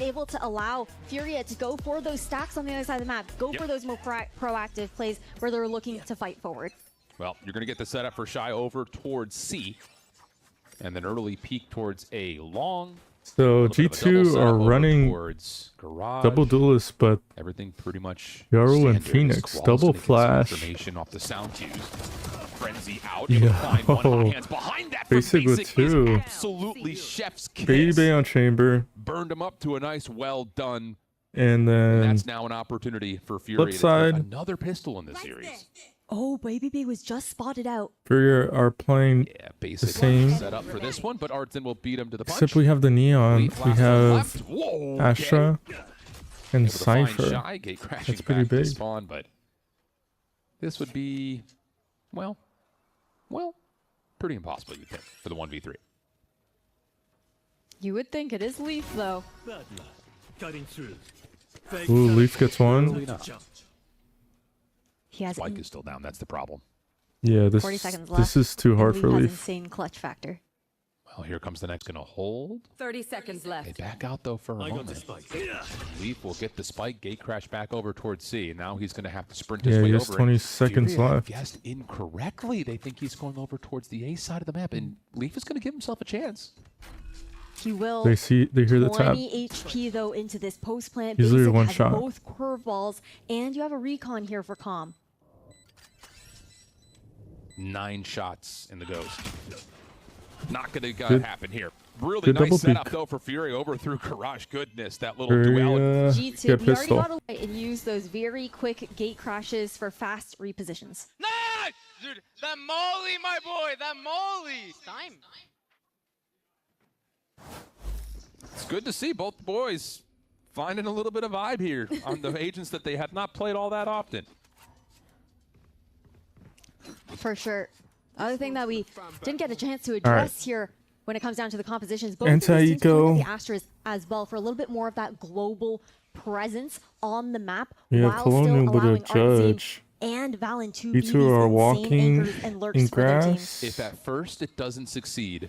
able to allow FURIA to go for those stacks on the other side of the map, go for those more proactive plays where they're looking to fight forward. Well, you're going to get the setup for Shy over towards C, and then early peek towards A long. So G2 are running double duelist, but everything pretty much Yaru and Phoenix double flash. Information off the sound cues. Frenzy out. Basic with two. Absolutely chef's kiss. Baby on chamber. Burned him up to a nice, well done. And then that's now an opportunity for FURIA flip side. Another pistol in this series. Oh, Baby was just spotted out. FURIA are playing the same set up for this one, but Artson will beat him to the punch. Except we have the Neon. We have Astra and Cypher. That's pretty big. Spawn, but this would be, well, pretty impossible, you think, for the 1v3. You would think it is Leaf, though. Ooh, Leaf gets one. He has Spike is still down. That's the problem. Yeah, 40 seconds left. This is too hard for Leaf. Insane clutch factor. Well, here comes the next. Gonna hold. 30 seconds left. They back out though for a moment. Leaf will get the spike. Gate crash back over towards C. And now he's gonna have to sprint his way over. Yeah, he has 20 seconds left. Guessed incorrectly. They think he's going over towards the A side of the map, and Leaf is gonna give himself a chance. He will. They hear the tap. 20 HP though into this post plant. Easily Basic one has shot. both curveballs, and you have a recon here for Calm. 9 shots in the ghost. Not gonna happen here. Really good nice setup though for FURIA over through Garage. Goodness, that little duality. G2, we already got away and use those very quick gate crashes for fast repositions. Nice! Dude, that molly, my boy, that molly! Time. It's good to see both boys finding a little bit of vibe here on the agents that they have not played all that often. For sure. Other thing that we didn't get a chance to address here when it comes down to the compositions, both Anti-eco. the Astras as well for a little bit more of that global presence on the map, Yeah, while still Colonial would allowing judge. and Valen to be You two are walking in grass. If at first it doesn't succeed,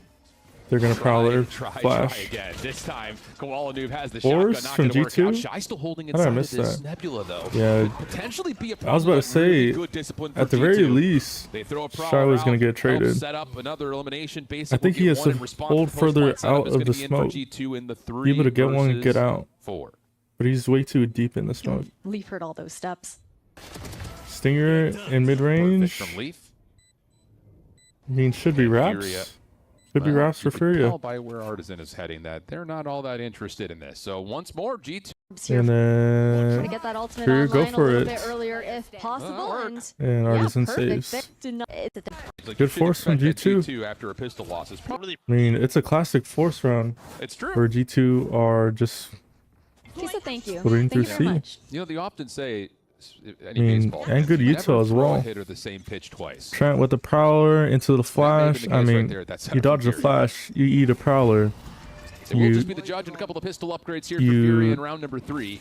they're gonna prowler try flash. again. This time, Koala Noob has the Force shotgun. Not from gonna work out. G2? Shy still holding How did I inside miss of this that? Nebula though. Yeah, Potentially be a I was about to say, good discipline for at the very G2. least, They throw a Shy was gonna get traded. Set up another elimination. I think he has to hold further out of the smoke. Be able to get one and get out. 4. But he's way too deep in the smoke. Leaf heard all those steps. Stinger in mid range. From Leaf. I mean, should be wraps. Should be wraps for FURIA. Tell by where Artisan is heading that they're not all that interested in this. So once more, G2. And then Try to get that ultimate FURIA go online for a little it. bit earlier if possible. And Artisan perfect. saves. Like Good force from G2. After a pistol loss is probably. I mean, it's a classic force round. It's true. Where G2 are just She said thank you. putting through Thank you very C. much. You know, they often say, I mean, and good util as well. Hit or the same pitch twice. Trent with the prowler into the flash. I mean, you dodge the flash, you eat a prowler. So we'll just be the judge and a couple of pistol upgrades here for FURIA in round number 3.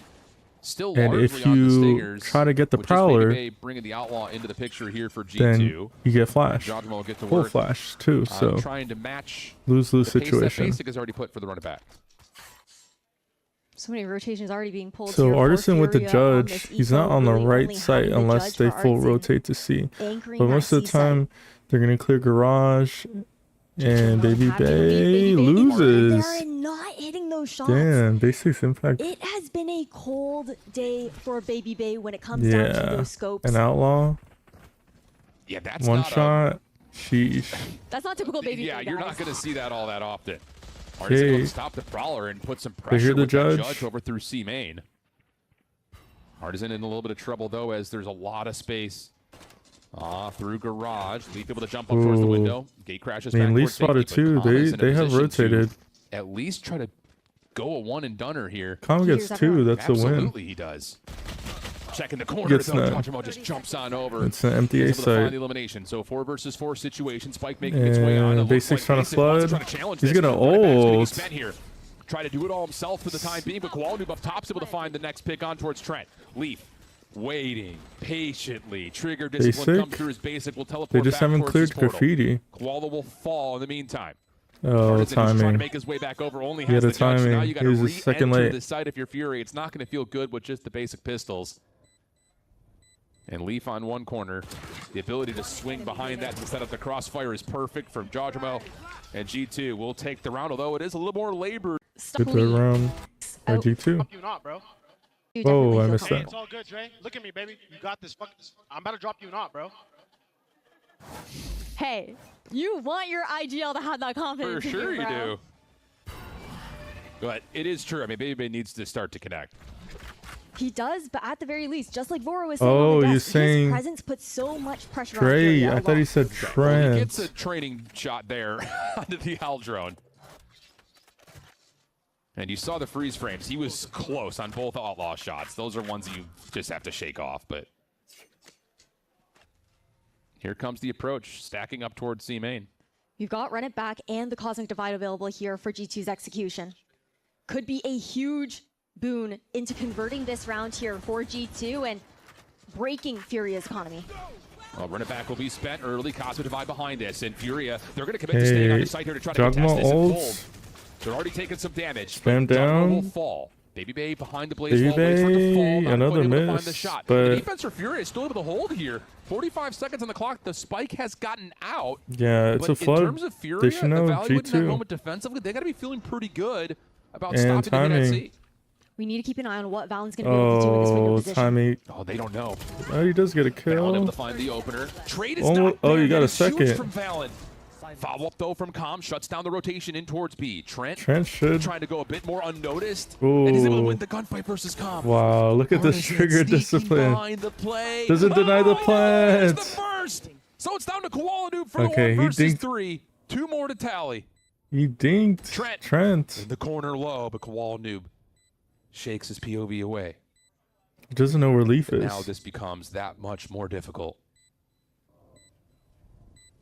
Still and if you try to get the prowler, bringing the outlaw into the picture here for G2. then you get flash. Will get to Full work. flash too. So trying to match lose-lose the pace situation. That Basic has already put for the run it back. So many rotations already being pulled. So here Artisan with the FURIA judge, he's not on the right side unless they full rotate to C. But most of the time, they're gonna clear garage, and Baby Bay loses. They're not hitting those shots. Damn, Basic's impact. It has been a cold day for Baby Bay when it comes down to those scopes. An outlaw. Yeah, that's one not shot. Sheesh. That's not typical Baby Bay. Yeah, you're not gonna see that all that often. Okay. Artisan will stop the prowler and put some pressure the with that judge. judge over through C main. Artisan in a little bit of trouble though, as there's a lot of space. Through garage. Leaf able to jump up towards the window. Gate crashes. I mean, back Leaf towards safety, spotted too. They have rotated. At least try to go a one and doneer here. Calm gets 2. That's a win. Absolutely, he does. Checking the corner. Gets just jumps on over. It's an empty A site. The elimination. So 4 versus 4 situation. Spike making its way on. Basic's trying to flood. He's gonna ult. Try to do it all himself for the time being, but Koala Noob up top's able to find the next pick on towards Trent. Leaf waiting patiently. Trigger discipline comes through his Basic. Will teleport. They just haven't cleared graffiti. Koala will fall in the meantime. Oh, Partisan is trying to timing. make his way back over. Only He has had the a gun, so now timing. you got He to was a second re-enter late. the site if you're Fury. It's not going to feel good with just the basic pistols. And Leaf on one corner. The ability to swing behind that to set up the crossfire is perfect from Jajamo. And G2 will take the round, although it is a little more labored. Good third round by G2. You not, bro. Oh, I missed Hey, that. it's all good, Dre. Look at me, baby. You got this. I'm about to drop you not, bro. Hey, you want your IGL to have that confidence. For sure in you bro. do. But it is true. I mean, Baby needs to start to connect. He does, but at the very least, just like Voro was saying Oh, on the you're desk, saying his presence puts so much pressure on Trey. Furia I thought he alone. said Well, he gets Trent. a training shot there onto the Hal drone. And you saw the freeze frames. He was close on both Outlaw shots. Those are ones you just have to shake off. But here comes the approach, stacking up towards C main. You've got Run It Back and the Cosmic Divide available here for G2's execution. Could be a huge boon into converting this round here for G2 and breaking Furia's economy. Well, Run It Back will be spent early. Cosmic Divide behind this. And Furia, they're going to commit to staying on the site here to try to contest this and hold. They're already taking some damage. Spam down. Will fall. Baby Bay behind the blaze Baby wall, waits for it to fall, Bay, not another quite able to find miss, the shot. but- The defense for Furia is still able to hold here. 45 seconds on the clock. The spike has gotten out. Yeah, it's But a flood. in terms of Furia, They should know evaluating that G2. moment defensively, they got to be feeling pretty good about And stopping timing. the NXC. We need to keep an eye on what Valen's going to be able to do in this window Oh, position. timing. Oh, they don't know. Oh, he does get a Valen able kill. to find the opener. Trade is Oh, not oh, there. you got That a is huge second. from Valen. Follow up though from Com, shuts down the rotation in towards B. Trent Should. trying to go a bit more unnoticed. And he's able to Ooh. win the gunfight versus Com. Wow, look at this Partisan trigger sneaking discipline. behind the play. Doesn't deny the There's plant. the first. So it's down to Koala Noob for Okay, the he one versus dinked. 3. 2 more to tally. He dinked Trent. In the corner low, but Koala Noob shakes his POV away. He doesn't know where Leaf And now is. this becomes that much more difficult.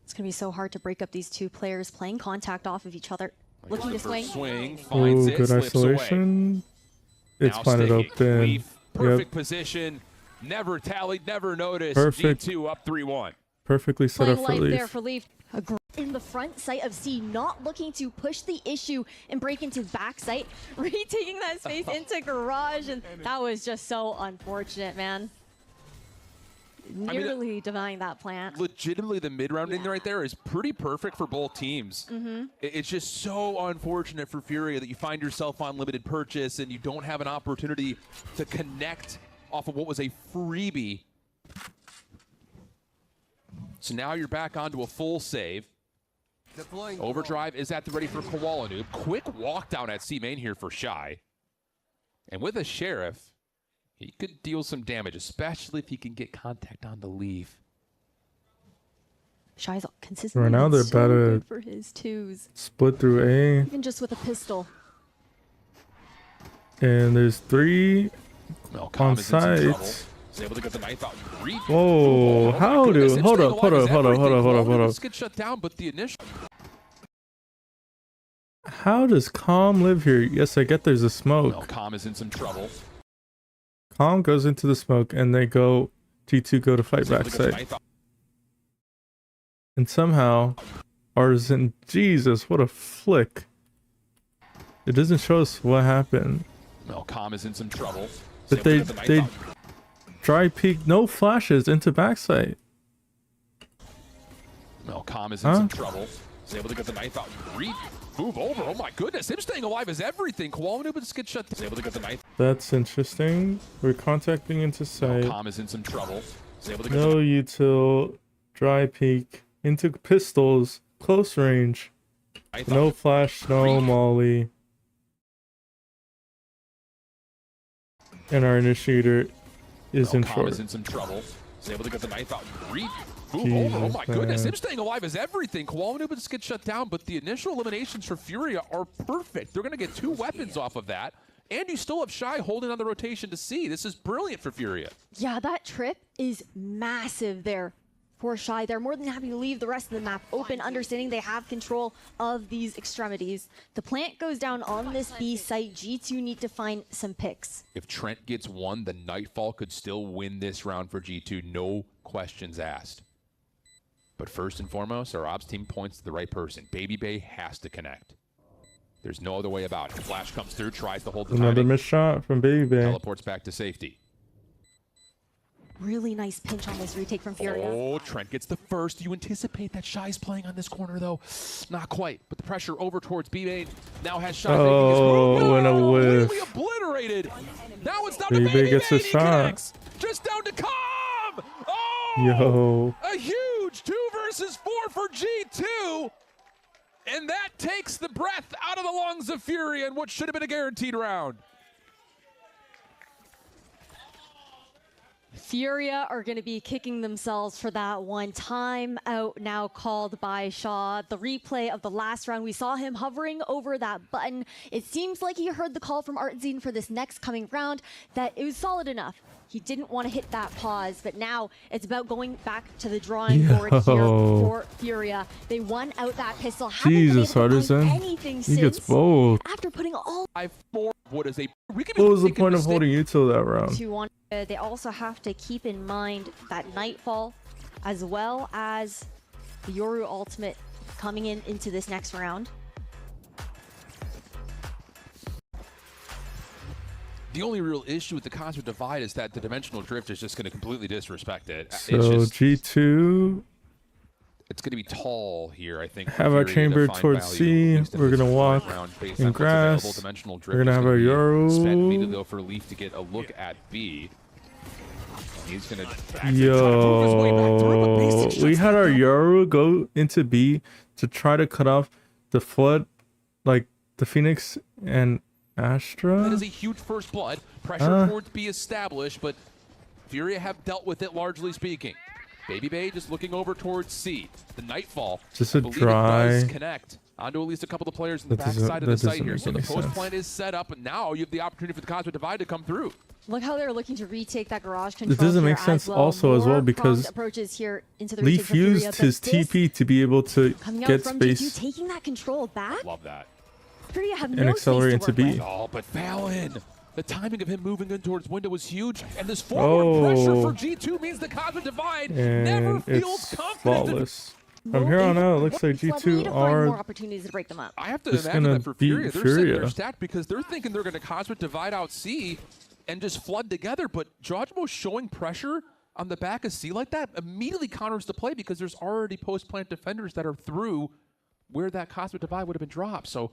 It's going to be so hard to break up these two players playing contact off of each other. Looking to First swing. finds Oh, it, good slips away. isolation. It's Now planted sticking. up then. Leaf, perfect Yep, position. Never tallied, never noticed. Perfect. G2 up 3-1. perfectly set Playing up for life there Leaf. for Leaf. In the front sight of C, not looking to push the issue and break into back sight, retaking that space into garage, and that was just so unfortunate, man. Nearly denying that plant. Legitimately, the mid-rounding right there is pretty perfect for both teams. It's just so unfortunate for Furia that you find yourself on limited purchase and you don't have an opportunity to connect off of what was a freebie. So now you're back onto a full save. Overdrive is at the ready for Koala Noob. Quick walk down at C main here for Shy. And with a Sheriff, he could deal some damage, especially if he can get contact on the Leaf. Shy's consistently Right now been they're so about good to for his twos, split through A, even just with a pistol. and there's 3 Well, Com on is in some trouble. site. He's able to get the knife out. Whoa, my how goodness, do? him Hold staying up, hold alive up, is hold up, hold up, everything. hold up, hold Koala up. Noob gets shut down, but the initial. How does Calm live here? Yes, I get there's a Well, smoke. Com is in some trouble. Calm goes into the smoke, and they go. G2 go to fight He's able back to get the side. knife out. And somehow, Artisan, Jesus, what a flick. It doesn't show us what happened. Well, Com is in some trouble. He's But able to they get the knife out. dry peek, no flashes into backside. Well, Com is in some trouble. He's able to get the knife out. Move over. Oh my goodness. Him staying alive is everything. Koala Noob just gets shut down. He's able to get the knife. That's interesting. We're contacting into Well, sight. Com is in some trouble. He's able to get No util, dry peek, into pistols, close range. the knife No out. flash, no molly. And our initiator is Well, in Com short. is in some trouble. He's able to get the knife out. Move over. Oh my goodness. man. Him staying alive is everything. Koala Noob just gets shut down, but the initial eliminations for Furia are perfect. They're going to get 2 weapons off of that. And you still have Shy holding on the rotation to C. This is brilliant for Furia. Yeah, that trip is massive there for Shy. They're more than happy to leave the rest of the map open, understanding they have control of these extremities. The plant goes down on this B site. G2 need to find some picks. If Trent gets 1, the Nightfall could still win this round for G2. No questions asked. But first and foremost, our ops team points to the right person. Baby Bay has to connect. There's no other way about it. Flash comes through, tries to hold the Another timing. missed shot from Baby Bay. Teleports back to safety. Really nice pinch on this retake from Furia. Oh, Trent gets the first. You anticipate that Shy's playing on this corner, though. Not quite. But the pressure over towards B-Bay now has Shy making his move. Oh, and a whiff. Completely obliterated. Now it's down Baby to Baby gets a Bay. He shot. connects. Just down to Cobb. Oh! Yo. A huge 2 versus 4 for G2. And that takes the breath out of the lungs of Fury in what should have been a guaranteed round. Furia are going to be kicking themselves for that one. Time out now called by Shaw. The replay of the last round, we saw him hovering over that button. It seems like he heard the call from Artzine for this next coming round, that it was solid enough. He didn't want to hit that pause, but now it's about going back to the drawing board here for Furia. They won out that pistol. Jesus, Artisan. He gets both. After putting all 5-4, what is a... What was the point of holding you till that round? They also have to keep in mind that Nightfall, as well as the Yoru ultimate coming into this next round. The only real issue with the Cosmic Divide is that the Dimensional Drift is just going to completely disrespect it. So it's just, G2. It's going to be tall here, I think. Have our chamber towards C. We're going to walk in grass. We're going to have our Yoru. Spent immediately though for Leaf to get a look at B. He's going to... Yo. We had our Yoru go into B to try to cut off the flood, like the Phoenix and Astra. That is a huge first blood. Pressure towards B established, but Furia have dealt with it, largely speaking. Baby Bay just looking over towards C. The Nightfall. Just a dry. Connect onto at least a couple of players in the backside of the site here. So the post plant is set up, and now you have the opportunity for the Cosmic Divide to come through. Look how they're looking to retake that garage control. It doesn't make sense also as well because approaches here into the Leaf used his TP to be able to get space. G2, taking that control back. Love that. Furia have and no accelerate into B. Oh, but Fallon. The timing of him moving in towards window was huge, and this forward pressure for G2 means the Cosmic Divide never feels confident. Flawless. From here on out, it looks like G2 are more opportunities to break them up. I have to imagine that for Furia, they're sitting there stacked because they're thinking they're going to Cosmic Divide out C and just flood together, but Jojimo showing pressure on the back of C like that immediately counters the play because there's already post-plant defenders that are through where that Cosmic Divide would have been dropped. So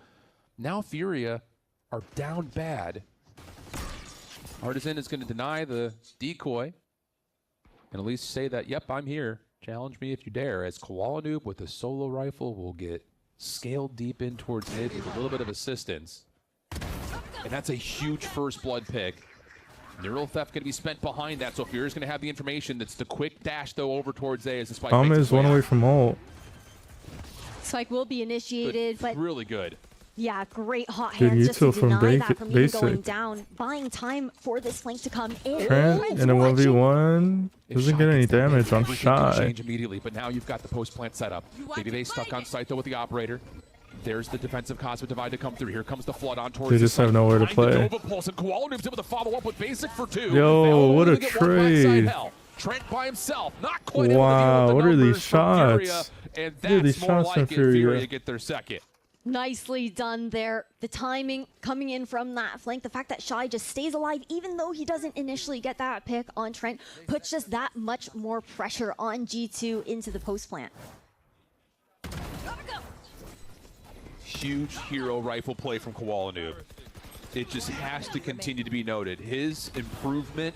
now Furia are down bad. Artisan is going to deny the decoy and at least say that, yep, I'm here. Challenge me if you dare, as Koala Noob with a solo rifle will get scaled deep in towards mid with a little bit of assistance. And that's a huge first blood pick. Neural Theft going to be spent behind that, so Furia's going to have the information. That's the quick dash, though, over towards A as the spike makes is one away from ult. Spike will be initiated, but really good. Yeah, great hot hands just to deny that from even going down, buying time for this flank to come in. Trent in a 1v1 doesn't get any damage on Shy. Change immediately, but now you've got the post plant setup. Baby Bay stuck on site though with the operator. There's the defensive Cosmic Divide to come through. Here comes the flood on towards. They just have nowhere to play. Pulse, and Koala Noob's able to follow up with basic for 2. Yo, what a trade! Trent by himself, not quite. Wow, what are these shots? And that's more like it. Furia get their second. Nicely done there. The timing coming in from that flank, the fact that Shy just stays alive even though he doesn't initially get that pick on Trent, puts just that much more pressure on G2 into the post plant. Huge hero rifle play from Koala Noob. It just has to continue to be noted. His improvement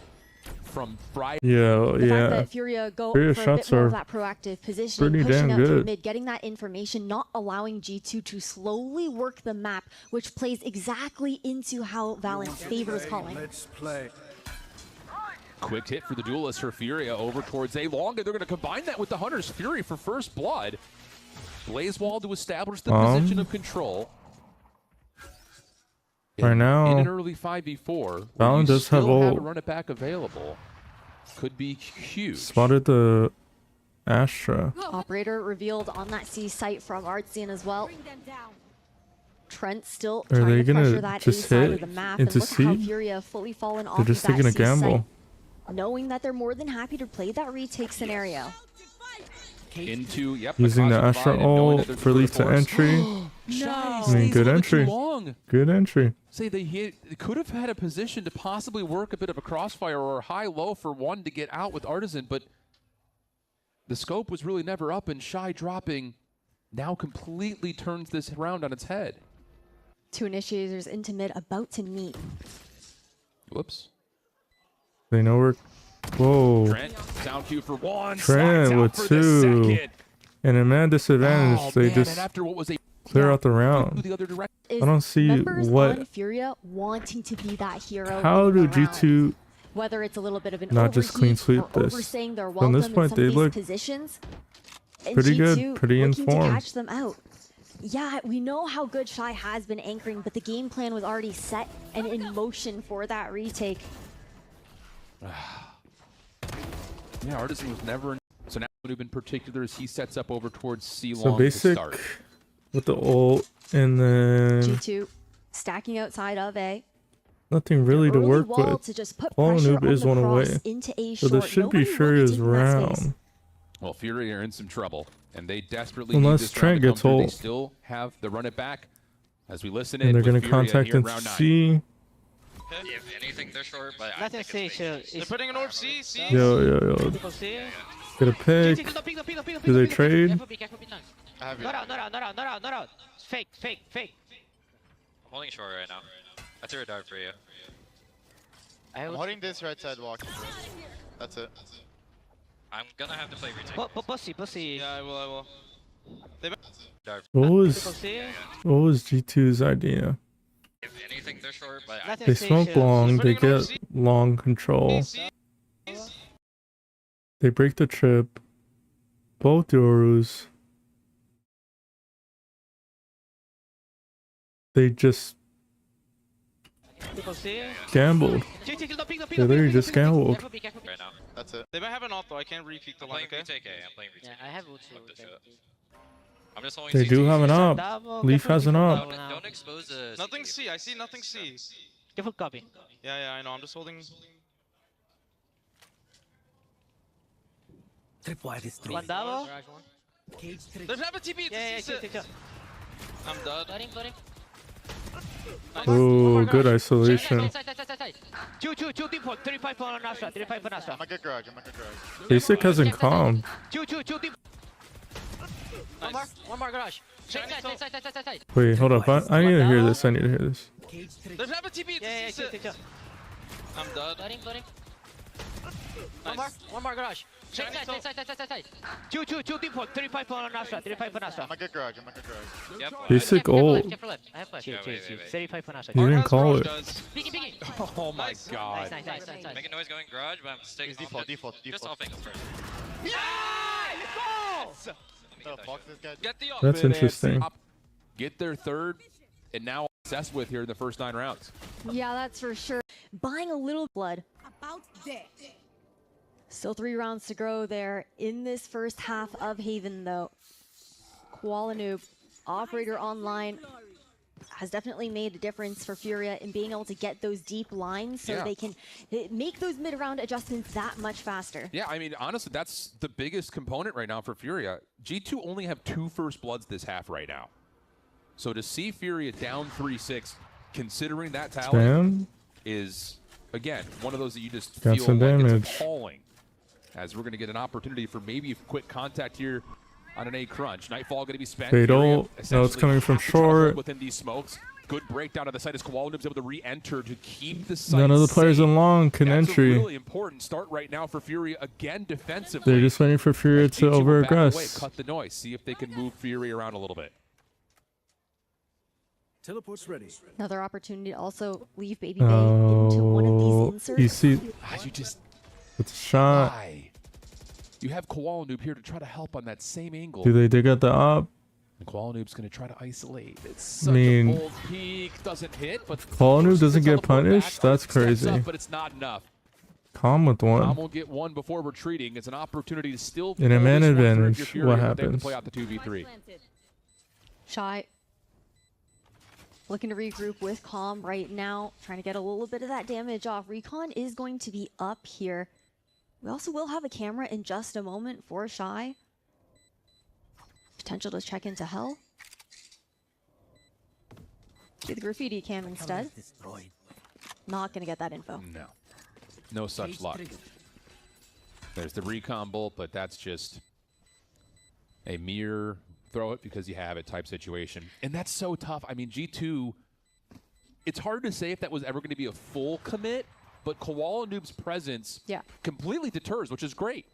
from Friday. The fact that Furia go for a bit more of that proactive positioning, pushing out to mid, getting that information, not allowing G2 to slowly work the map, which plays exactly into how Valorant favors calling. Let's play. Quick hit for the duelist for Furia over towards A long, and they're going to combine that with the Hunter's Fury for first blood. Blaze Wall to establish the position of control. Right now, in an early 5v4, Valorant does have ult. To run it back available. Could be huge. Spotted the Astra. Operator revealed on that C site from Artzine as well. Trent still Are trying they to gonna pressure that just inside hit of the map. into And look C? how Furia fully fallen off They're just of that taking a C gamble. site, knowing that they're more than happy to play that retake scenario. Into, yep. Using the Cosmic Astra Divide and knowing that ult there's for a leads to force. entry. No. I mean, good entry. Good entry. Say they could have had a position to possibly work a bit of a crossfire or a high-low for one to get out with Artisan, but the scope was really never up, and Shy dropping now completely turns this round on its head. Two initiators into mid about to meet. Whoops. They know we're... Whoa. Trent, sound cue for one. Trent with two. And a man disadvantage. Oh, They man, just and after what was a clear out the round. the other direction. I don't see members what... on FURIA wanting to be that hero. How in do the round. G2 Whether it's a little bit of an not just clean overheat sweep or this? overstaying their From welcome this point, in some they of these look positions, and pretty G2 good, pretty looking informed. to catch them out. Yeah, we know how good Shy has been anchoring, but the game plan was already set and in motion for that retake. Yeah, Artisan was never. So now, in particular, as he sets up over towards C-Long So basic to start. with the ult, and then G2 stacking outside of A. nothing really to Early work wall with. to just put All pressure noob on is the one cross away. into A So short. this should be Nobody really Furia's taking that space. round. Well, Fury are in some trouble, and they desperately Unless need this Trent round to come gets through. They ult. still have the run it back as we listen And in they're with going to Furia contact here in and round 9. C. If anything, they're short, but I Nothing think C. it's They're putting an orb C. C. Yo. People C. Get a pick. Do they trade? Careful B, careful B, tongue. I have Not out, not out, not out, not out, not out. Fake. I'm holding short right now. I threw a dart for you. I'm holding this right side walk. That's it. I'm gonna have to play retake. Pussy. Yeah, I will. Dart. What People was C. G2's idea? If anything, they're short, but I Nothing They C. smoke long, they Putting an orb get C. long control. They break the trip. Both Yorus. They just People C. gambled. They literally just gambled. Careful B, careful B. right now. That's it. They might have an ult though. I can't repeat the I'm line. playing Okay. retake A. I'm playing retake. Yeah, I have ult Fuck this too. shit. I'm just holding They C. do have an op. Double, Leaf careful has an B, op. double now. Don't expose the. Nothing C. I see nothing C. Careful copy. Yeah, I know. I'm just holding. One double. There's have a TP. Yeah, chill. I'm done. Flooding. Ooh, good isolation. Side. Two deep hold. 35 on Astra. 35 on Astra. I'm a good garage. Basic hasn't calmed. Two deep. One more garage. Side. Wait, hold up. I need to hear this. There's have a TP. Yeah, chill. I'm done. Flooding. One more garage. Side. Two deep hold. 35 on Astra. 35 on Astra. I'm a good garage. Yep. Basic ult. Careful left. I have flash. Yeah, wait. 35 on Astra. You didn't call it. Biggie. Oh my god. Nice. Making noise going garage, but I'm staying. Default. Just off angles first. The fuck this guy? Get the off. That's interesting. Get their third, and now obsessed with here in the first 9 rounds. Yeah, that's for sure. Buying a little blood. About that. Still 3 rounds to go there in this first half of Haven, though. Koala Noob, operator online, has definitely made a difference for Furia in being able to get those deep lines so they can make those mid-round adjustments that much faster. Yeah, I mean, honestly, that's the biggest component right now for Furia. G2 only have 2 first bloods this half right now. So to see Furia down 3-6, considering that talent, Damn. is, again, one of those that you just Got feel some like damage. it's appalling. As we're going to get an opportunity for maybe quick contact here on an A crunch. Nightfall going to be spent. Fade Furia ult. No, it's essentially coming from half the trouble short. within these smokes. Good breakdown of the site as Koala Noob's able to re-enter to keep the site None of the players safe. in long can That's entry. a really important start right now for Furia again defensively. They're just waiting for Furia to G2 will back away, over-aggress. cut the noise, see if they can move Fury around a little bit. Teleport's ready. Another opportunity to also leave Baby Bay into one of these inserts. You see, You just with the shot. why? You have Koala Noob here to try to help on that same angle. Do they dig at the op? And Koala Noob's going to try to isolate. It's such mean, a bold peek, doesn't hit, but Koala Noob doesn't it's on get the pullback. punished? That's Steps crazy. up, but it's not enough. Calm with Tom one. will get one before retreating. It's an opportunity to still In a pull man this one through if advantage, you're Fury, what but they have to happens? play out the 2v3. Shy. Looking to regroup with Calm right now, trying to get a little bit of that damage off. Recon is going to be up here. We also will have a camera in just a moment for Shy. Potential to check into Hell. Do the graffiti cam instead. Not gonna get that info. No. No such luck. There's the recon bolt, but that's just a mere throw it because you have it type situation. And that's so tough. I mean, G2, it's hard to say if that was ever going to be a full commit, but Koala Noob's presence completely deters, which is great.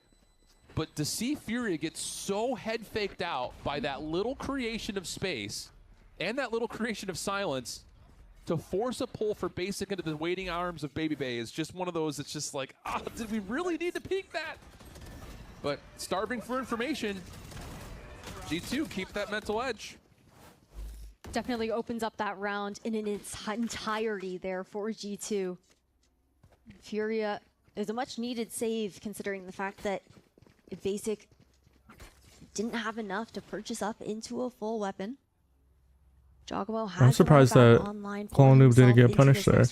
But to see Furia get so head faked out by that little creation of space and that little creation of silence to force a pull for basic into the waiting arms of Baby Bay is just one of those that's just like, ah, did we really need to peek that? But starving for information, G2 keep that mental edge. Definitely opens up that round in its entirety there for G2. Furia is a much needed save considering the fact that Basic didn't have enough to purchase up into a full weapon. Jogomo has I'm surprised that Koala Noob didn't get punished there.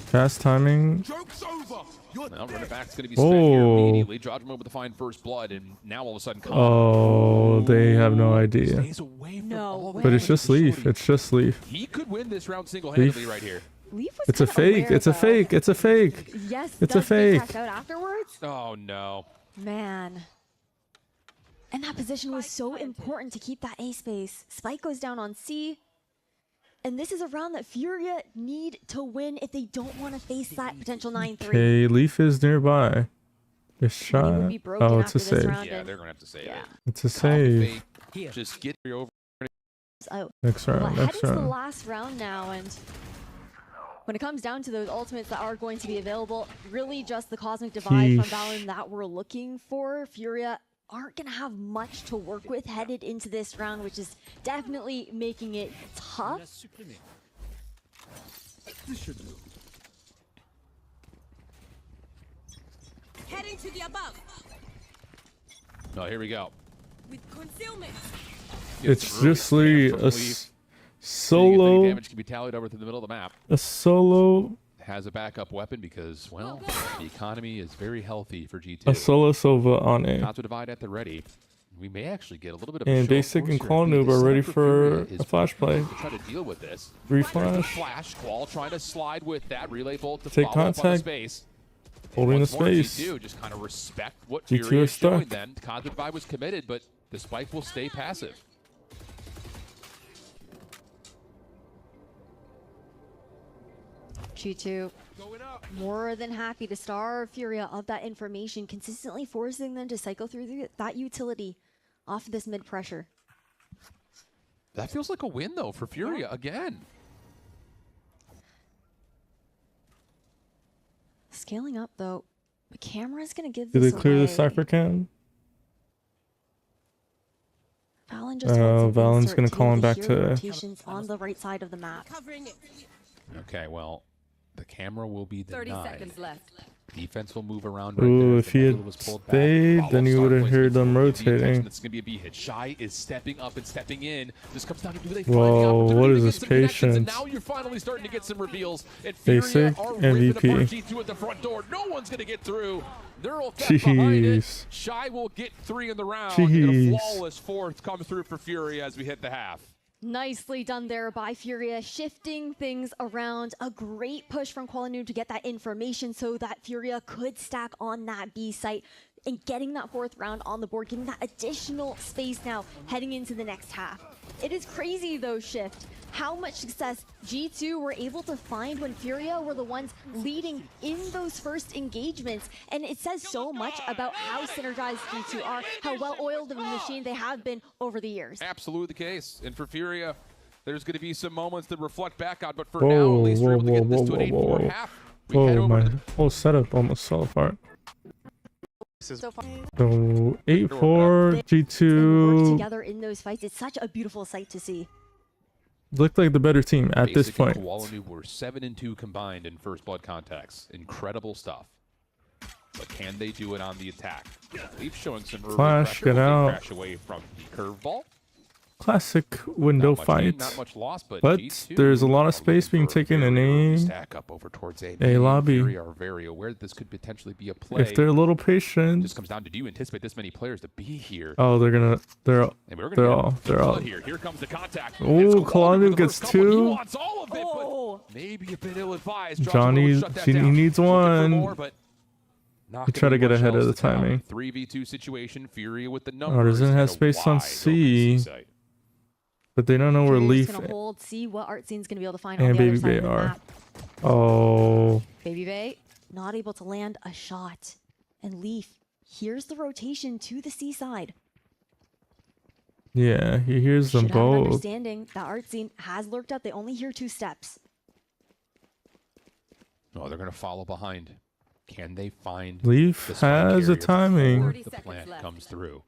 Fast timing. Well, running back's going to be spent here immediately. Jogomo with the fine first blood, and now all of a sudden, oh, they have no idea. No way. But it's just Leaf. It's just Leaf. He could win this round single-handedly right here. Leaf was it's a fake. It's a fake. It's a fake. Yes, it's a fake. Out afterwards? Oh no. Man. And that position was so important to keep that A space. Spike goes down on C. And this is a round that Furia need to win if they don't want to face that potential 9-3. Okay, Leaf is nearby. It's shot. Oh, it's a save. Yeah, they're going to have to save it. It's a save. Just get over. Next round, next round. round. The last round now, and when it comes down to those ultimates that are going to be available, really just the Cosmic Divide from Valorant that we're looking for. Furia aren't going to have much to work with headed into this round, which is definitely making it tough. Heading to the above. Oh, here we go. With concealment. It's just a solo. Damage can be tallied over to the middle of the map. A solo. Has a backup weapon because, well, the economy is very healthy for G2. A solo Sova on A. Not to divide at the ready. We may actually get a little bit of and Basic and Koala Noob are ready for a flash play. Try to deal with this. Reflash. Flash. Qual trying to slide with that relay bolt to take follow up on the space. Holding the space. G2 just kind of respect what G2 Furia is showing stuck. then. Cosmic Divide was committed, but the spike will stay passive. G2 more than happy to starve Furia of that information, consistently forcing them to cycle through that utility off this mid pressure. That feels like a win though for Furia again. Scaling up though, the camera's gonna give Did this they clear away. the Cypher cam? Valen just Valen's gonna call him back to rotations on the right side of the map. Okay, well, the camera will be denied. 30 seconds left. Defense will move around. Ooh, if he had stayed, then you would have heard them rotating. It's going to be a B hit. Shy is stepping up and stepping in. This comes down to do they find Whoa, the opportunity what to is get this some connections, and patience? now you're finally starting to get some reveals. And Basic Furia are ripping apart MVP. G2 at the front door. No one's going to get through. Neural theft behind it. Shy will get 3 in the round. And a flawless fourth comes through for Furia as we hit the half. Nicely done there by Furia, shifting things around. A great push from Koala Noob to get that information so that Furia could stack on that B site and getting that 4th round on the board, getting that additional space now heading into the next half. It is crazy though, Shift, how much success G2 were able to find when Furia were the ones leading in those first engagements. And it says so much about how synergized G2 are, how well-oiled of a machine they have been over the years. Absolutely the case. And for Furia, there's going to be some moments to reflect back on, but for now, at least we're able to get this to an 8-4 half. We head over my whole setup almost fell apart. So far, 8-4, work G2 together in those fights. It's such a beautiful sight to see. looked like the better team at this point. Koala Noob were 7-2 combined in first blood contacts. Incredible stuff. But can they do it on the attack? Leaf showing some early Flash, pressure. get out. Crash away from the curveball. classic window Not much gain, fight. not much loss, but But G2 there's a lot of are space looking being for taken in very A, stack up over towards A. A lobby. Fury are very aware that this could potentially be a play. If they're a little It patient. just comes down to, do you anticipate this many players to be here? Oh, they're And we're gonna they're get all the all. flood here. Here comes the contact. Ooh, Kalanu gets He two. wants all of it, Oh. but maybe a bit ill-advised. Johnny, he needs one. He tried to get ahead of the timing. 3v2 situation. Furia with the numbers. Artisan has and a space on wide C. open site. But they don't know where Furious Leaf gonna hold, see what Art Scene's gonna be able to find and on the Baby other side Bay of the are. map. Oh, Baby Bay not able to land a shot. And Leaf, here's the rotation to the C side. yeah, he hears them Should have an both. understanding that Art Scene has lurked up. They only hear 2 steps. Oh, they're going to follow behind. Can they find Leaf the spike has a area timing. before 30 the seconds plant left. comes through?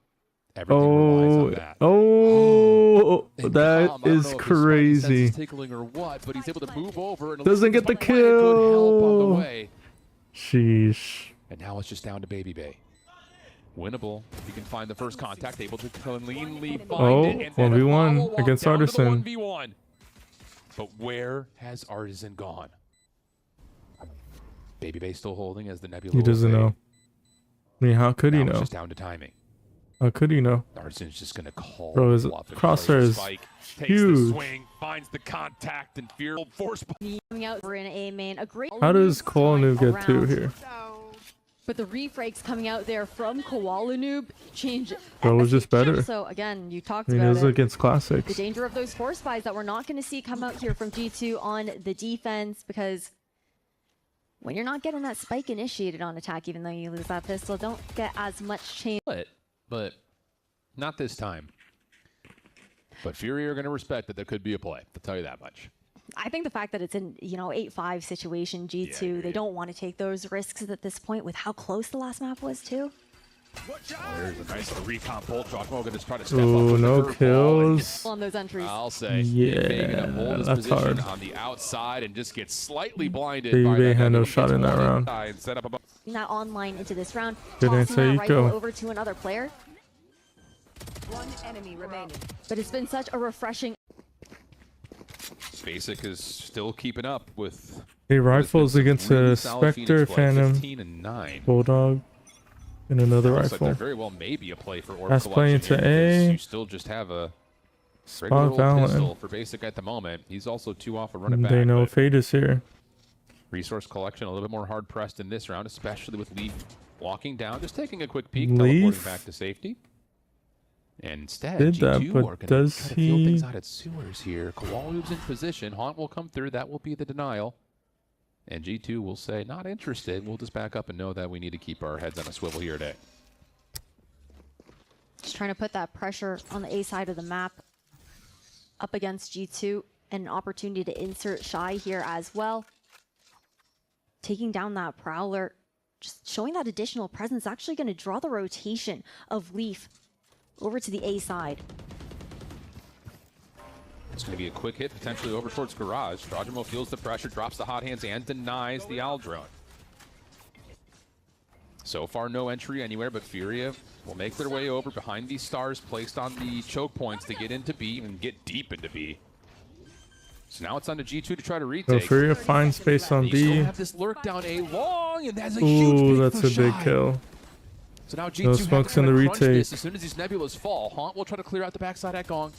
Everything relies Oh, on that. oh, And that Calm, I don't is know if his spidey sense crazy. is tickling or what, but he's able to move over and Doesn't get the Elizabeth's playing good help on the kill. way. Sheesh. And now it's just down to Baby Bay. Winnable. If you can find the first contact, able to cleanly find Oh, it. And then a 1v1 follow-up against down to the Artisan. 1v1. But where has Artisan gone? Baby Bay still holding as the Nebula. He doesn't know. I mean, how could he Now it's know? just down to timing. How could he know? Artisan's just gonna call. Bro, his bluff and crosshair play the is spike, takes huge. the swing, finds the contact, and fear force. Coming out, we're in A main. A great. How does Kolanu get 2 around. here? But the refrakes coming out there from Koala change. Bro was just better. So again, you talked I mean, it about was it. against The classics. danger of those force buys that we're not going to see come out here from G2 on the defense, because when you're not getting that spike initiated on attack, even though you lose that pistol, don't get as much change. But not this time. But Fury are going to respect that there could be a play. I'll tell you that much. I think the fact that it's in, 8-5 situation, G2, they don't want to take those risks at this point with how close the last map was too. There's a nice little recon pull. Chocmo going to try to step up Ooh, with no the curveball and kills. On those entries. I'll say, Yeah, gonna hold his that's position hard. on the outside and just get slightly blinded. Baby by Bay that had no Nebula. shot Gets in that one round. inside and set up above. That online into this round, Good tossing answer, that Eco. rifle over to another player. One enemy remaining. But it's been such a refreshing. Basic is still keeping up with. A rifles against really a solid Spectre, Phoenix play, Phantom, 15 and 9. Bulldog, and another Looks like there rifle. very well may be a play for Orb That's playing Collection to here, because A. You still just have a Spot regular old pistol Valorant. for Basic at the moment. He's also 2 off a running back. They know but Fate is here. Resource collection a little bit more hard pressed in this round, especially with Leaf walking down, just taking a quick peek, Leaf teleporting back to safety. And instead, did G2 that, but are going to does try to feel things he- out at sewers here. Kowalu's in position. Haunt will come through. That will be the denial. And G2 will say, not interested. We'll just back up and know that we need to keep our heads on a swivel here today. Just trying to put that pressure on the A side of the map up against G2, and an opportunity to insert Shy here as well. Taking down that Prowler, just showing that additional presence, actually going to draw the rotation of Leaf over to the A side. It's going to be a quick hit, potentially over towards Garage. Drogimo feels the pressure, drops the hot hands, and denies the Owl drone. So far, no entry anywhere, but Furia will make their way over behind these stars placed on the choke points to get into B and get deep into B. So now it's on to G2 to try to So retake. Furia finds space on You still B. have this lurk down A long, and that's a huge Ooh, pick that's for a big Shy. kill. So now G2 No have to smokes try in to the crunch this retake. as soon as these nebulas fall. Haunt will try to clear out the backside at Gong.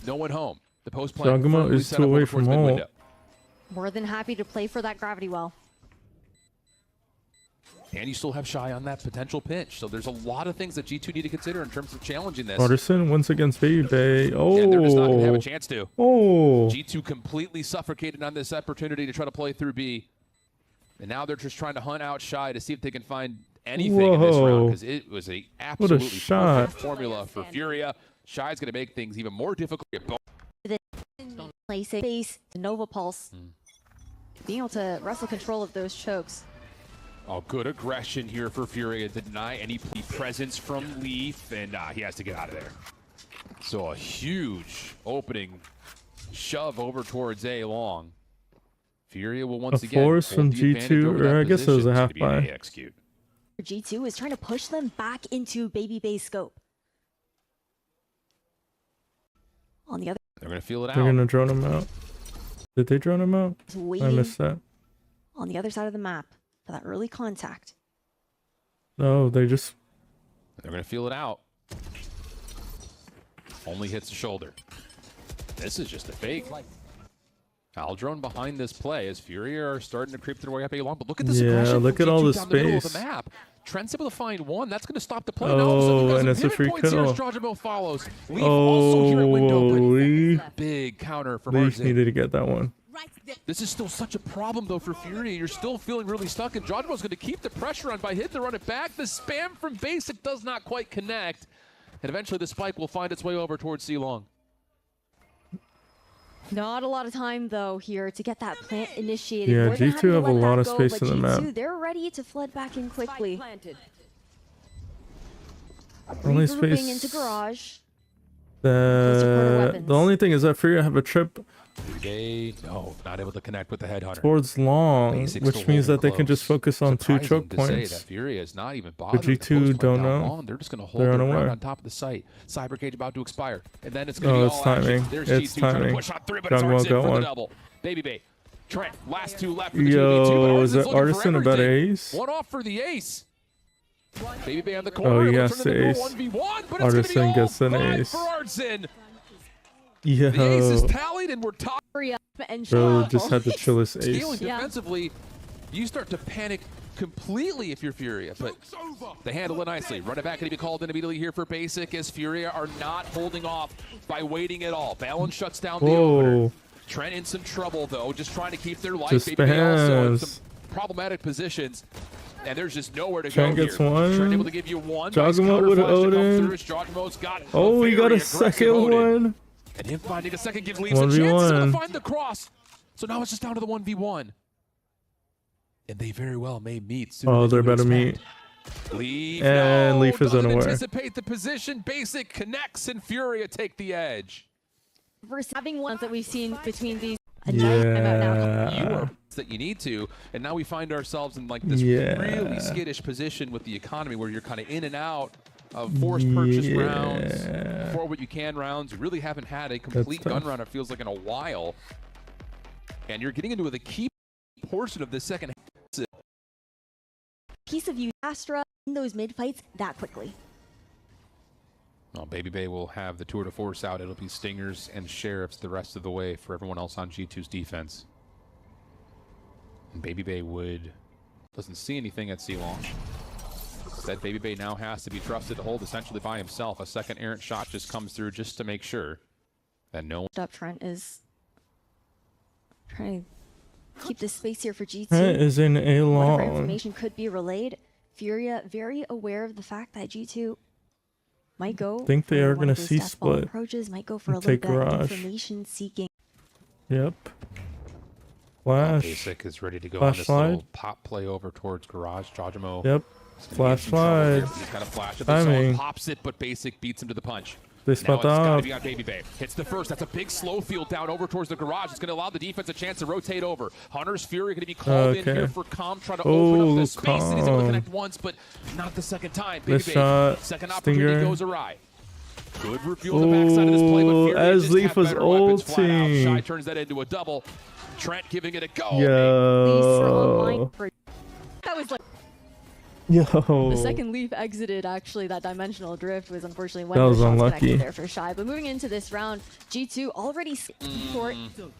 No one home. The post plan Jogamo firmly is set too up away over from towards home. mid-window. More than happy to play for that gravity well. And you still have Shy on that potential pinch. So there's a lot of things that G2 need to consider in terms of challenging this. Artisan wins against Baby Bay. And they're just not going to have a Oh, chance to. oh. G2 completely suffocated on this opportunity to try to play through B. And now they're just trying to hunt out Shy to see if they can find anything in this round, Whoa. because it was a absolutely shot. perfect formula for Furia. Shy's going to make things even more difficult. Placing base, the Nova Pulse, being able to wrestle control of those chokes. Oh, good aggression here for Furia to deny any presence from Leaf, and he has to get out of there. So a huge opening shove over towards A long. Furia will once A again force hold from the advantage G2, over that or I guess it was position. a It's half gonna be an buy. A execute. G2 is trying to push them back into Baby Bay's scope. On the other, They're going to feel it They're out. gonna drone him out. Did they drone him out? I waiting missed that. on the other side of the map for that early contact. No, they just. They're going to feel it out. Only hits the shoulder. This is just a fake. Aldrone behind this play as FURIA are starting to creep their way up A long, but look at this aggression. Look from at all G2 the down the middle of space. the map. Trent's able to find one. That's going to stop the play. Oh, and it's a free kill. Strajamo follows. Leaf also here at window, but Leaf big counter from needed Arzin. to get that one. This is still such a problem, though, for FURIA. You're still feeling really stuck, and Strajamo's going to keep the pressure on by hitting the run it back. The spam from Basic does not quite connect, and eventually the spike will find its way over towards C-Long. Not a lot of time though here to get that plant initiated. Yeah, More than G2 happy to have a let lot that of go, space but in the G2, map. they're ready to flood back in quickly. Planted. Only Regrouping space. into garage. The only thing is that FURIA have a trip Not able to connect with the headhunter. towards long, Basic which still means that holding they can just close. focus on 2 Surprising choke to say points. that FURIA is not even bothered. G2 with the post don't play down know. long. They're just going to hold They're their unaware. ground on top of the site. Cyber cage about to expire, and then it's going to Oh, be it's all timing. action. There's It's G2 trying to timing. push on 3, but it's Dragon Ball Arzin got for one. the double. Baby Bay. Trent, last 2 left for the 2v2, Yo, but is it Artisan's looking for Artisan about everything. ace? One off for the ace. Baby Bay on the corner. Oh, It'll yes, turn into ace. 1v1, but Artisan it's going to gets be an all 5 ace. for Artisan. The ace is Yo, tallied, and we're talking. And bro, Shaw just had the chillest Scaling ace. defensively, you start to panic completely if you're FURIA, but they handle it nicely. Run it back and be called in immediately here for Basic as FURIA are not holding off by waiting at all. Balance shuts down the opener. Whoa, Trent in some trouble though, just trying to keep their life. Just Baby Bay also in spams. some problematic positions. And there's just nowhere to Trent go gets here. one. Trent able to give you one. Jogamo with an Odin. Joggamo's got oh, he got very a second aggressive Odin. one. And him finding a second gives Leafs a chance to 1v1. find the cross. So now it's just down to the 1v1. And they very well may meet soon. Oh, they're about to meet. Leaf, And no, Leaf is doesn't unaware. anticipate the position. Basic connects and FURIA take the edge. versus having ones that we've seen between these. A giant timeout now. You Yeah. are that you need to, and now we find ourselves in like this Yeah. really skittish position with the economy where you're kind of in and out of forced purchase rounds, Yeah. for what you can rounds. You really haven't had a complete gun tough. run, it feels like, in a while. And you're getting into the key portion of the second half. Piece of you, Astra, in those mid fights that quickly. Well, Baby Bay will have the tour de force out. It'll be Stingers and Sheriffs the rest of the way for everyone else on G2's defense. And Baby Bay doesn't see anything at C-Long. Instead, Baby Bay now has to be trusted to hold essentially by himself. A second errant shot just comes through just to make sure that no one. Up Trent is trying to keep this space here for G2. Trent is in A Whatever long. information could be relayed. FURIA very aware of the fact that G2 might go. Think they for are one gonna of those see death ball split approaches. Might go for a and little take bit of garage. information seeking. Yep. Flash. Basic is ready to go Flash on this slide. little pop play over towards Garage. Jajamo. Yep. Flash slide. He's got a flash at the zone, Timing. pops it, but Basic beats him to the punch. They Now spot it's got to up. be on Baby Bay. Hits the first. That's a big slow field down over towards the garage. It's going to allow the defense a chance to rotate over. Hunter's Fury going to be called in Okay. here for Calm, trying to open up the space. And he's able to Calm. connect once, but not the second time. Baby Nice Bay, shot. second opportunity Stinger. goes awry. Good reveal on the backside of this play, but Ooh, Fury as just Leaf have was better weapons flat out. ulting. Shy turns that into a double. Trent giving it a go. Leafs are online Yo. for. That was like Yo. the second Leaf exited. Actually, that dimensional drift was unfortunately when That the was shots unlucky. connected there for Shy. But moving into this round, G2 already short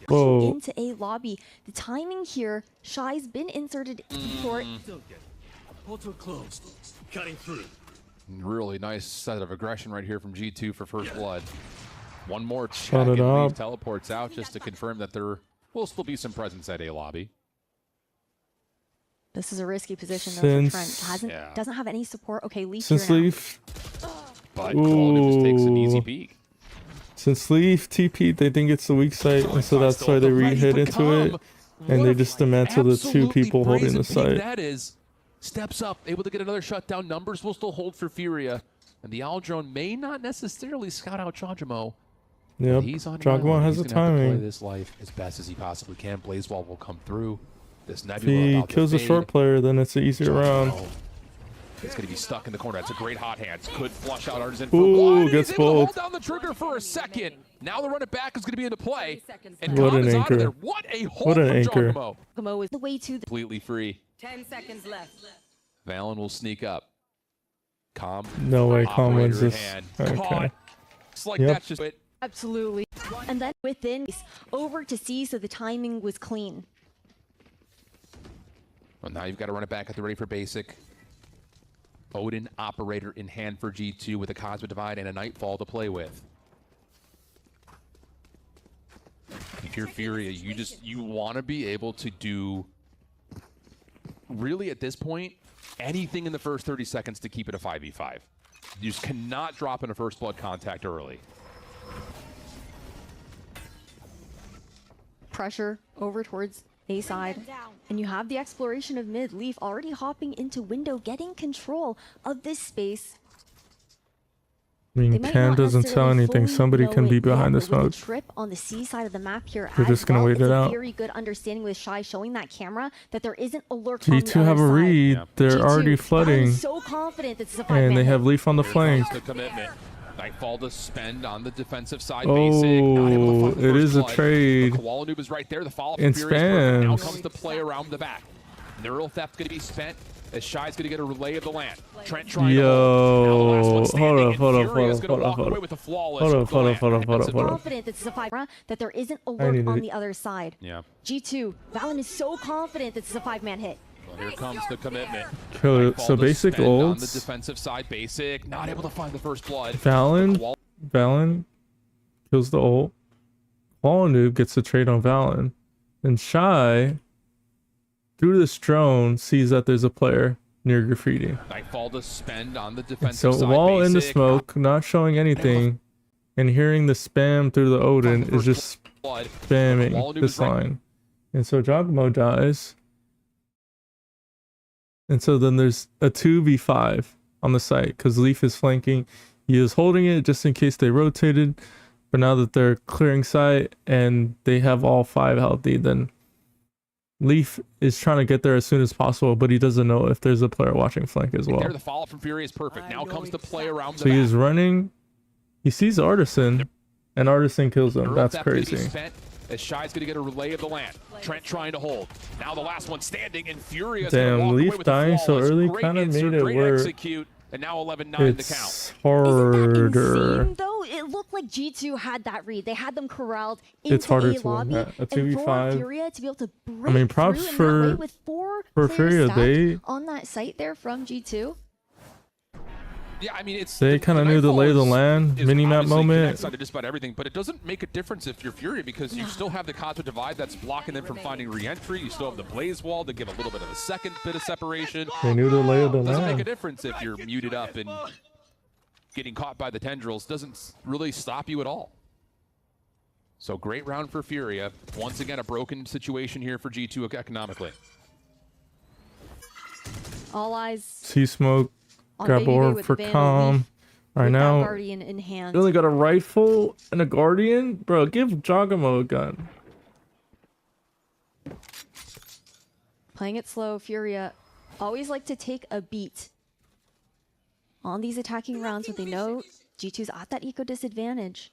Whoa. into a lobby. The timing here, Shy's been inserted short. Portal closed. Cutting through. Really nice set of aggression right here from G2 for first blood. One more check Shut and it Leaf up. teleports out just to confirm that there will still be some presence at A lobby. This is a risky position though Since- for Trent. Yeah. Doesn't have any support. Okay, Leaf Since here now. Leaf, But Colin just takes an easy Ooh. peek. since Leaf TP'd, they think it's the weak site, and so that's why they re-hit into it, and they just dismantle the two Absolutely people holding brazen the peek site. That is, steps up, able to get another shutdown. Numbers will still hold for FURIA. And the Owl Drone may not necessarily scout out Jajamo. Yep. He's on Jogma has the He's gonna have to play timing. this life as best as he possibly can. Blazewall will come through. This If Nebula he about to kills a fade. short player, then it's an easier round. Jajamo is going to be stuck in the corner. That's a great hot hand. Could flush out Artisan for Ooh, one. He's gets able to hold both. down the trigger for a second. Now the run it back is going to be into play. And What Calm an is out of there. anchor. What a hold What an from anchor. Giacomo. Giacomo is the way to the Completely free. 10 seconds left. Valen will sneak up. Calm. No way Calm wins Operator in this. hand. Okay. Caught. It's like Yep. that's just it. absolutely. And then within over to C, so the timing was clean. Well, now you've got to run it back at the ready for basic. Odin, operator in hand for G2 with a Cosmic Divide and a Nightfall to play with. If you're Furia, you want to be able to do, really at this point, anything in the first 30 seconds to keep it a 5v5. You just cannot drop in a first blood contact early. Pressure over towards A side. And you have the exploration of mid. Leaf already hopping into window, getting control of this space. I mean, They might Cam not doesn't tell necessarily anything. fully Somebody know can it be yet, behind the but with smoke. trip on the C side of the map here. They're just gonna wait it's it a out. very good understanding with Shy showing that camera that there isn't a lurk on the G2 other have a side. read. Yeah. They're G2, already Valorant flooding. is so confident this is a And five-man they hit. have Leaf on the Here flank. comes the commitment. Nightfall to spend on the defensive side. Basic. Not able to Oh, find the it first is a blood. trade. The Koala Noob is right there. The follow-up In from Fury is perfect. Now spams. comes the play around the back. Neural Theft going to be spent as Shy's going to get a relay of the land. Trent trying to hold. Now the last one Yo, standing, hold up, and hold up, Fury is hold gonna up, walk hold away up. with a flawless Hold up, hook hold land. up, hold up, hold up, Defensive hold up. Confident this is a five that there isn't a I lurk need on to- the other side. Yeah. G2, Valen is so confident this is a five-man hit. Well, here comes the commitment. So Nightfall to basic spend on the ults. defensive side. Basic not able to find the first blood. Valen kills the ult. Koala Noob gets the trade on Valen. And Shy, through this drone, sees that there's a player near graffiti. Nightfall to spend on the And defensive so side. while in the Basic, smoke, not showing anything, and hearing the spam through the Odin is just blood. spamming Koala Noob this is right. line. And so Giacomo dies. And so then there's a 2v5 on the site because Leaf is flanking. He is holding it just in case they rotated. But now that they're clearing site and they have all 5 healthy, then Leaf is trying to get there as soon as possible, but he doesn't know if there's a player watching flank as well. There, the follow-up from Fury is perfect. Now comes the play around the So he back. is running. He sees Artisan, and Artisan kills him. Neural That's Theft gonna be crazy. spent as Shy's going to get a relay of the land. Trent trying to hold. Now the last one standing, and Fury is Damn, gonna walk away Leaf with a dying so flawless. early Great kinda insert, made it great work. execute, and now 11-9 to count. It's Isn't that harder. insane, though? It looked like G2 had that read. They had them corralled into It's harder A to win lobby. that. A And 2v5. for Furia to be able to break mean, props through in that way for- with 4 for players Furia, stacked they- on that site there from G2. Yeah, I mean, it's They kind of knew the lay of the land. Mini-map moment. To just about everything, but it doesn't make a difference if you're Fury because you still have the Cosmic Divide that's blocking them from finding re-entry. You still have the Blaze Wall to give a little bit of a second bit of separation. They knew the lay of the Doesn't make a land. difference if you're muted up and getting caught by the tendrils. Doesn't really stop you at all. So great round for Furia. Once again, a broken situation here for G2 economically. All eyes See smoke. on Grab Baby Bay orb with for the Vandal Calm. Leaf Right with that now, Guardian in hand. they only got a rifle and a Guardian. Bro, give Giacomo a gun. Playing it slow, Furia always like to take a beat on these attacking rounds, but they know G2's at that eco disadvantage.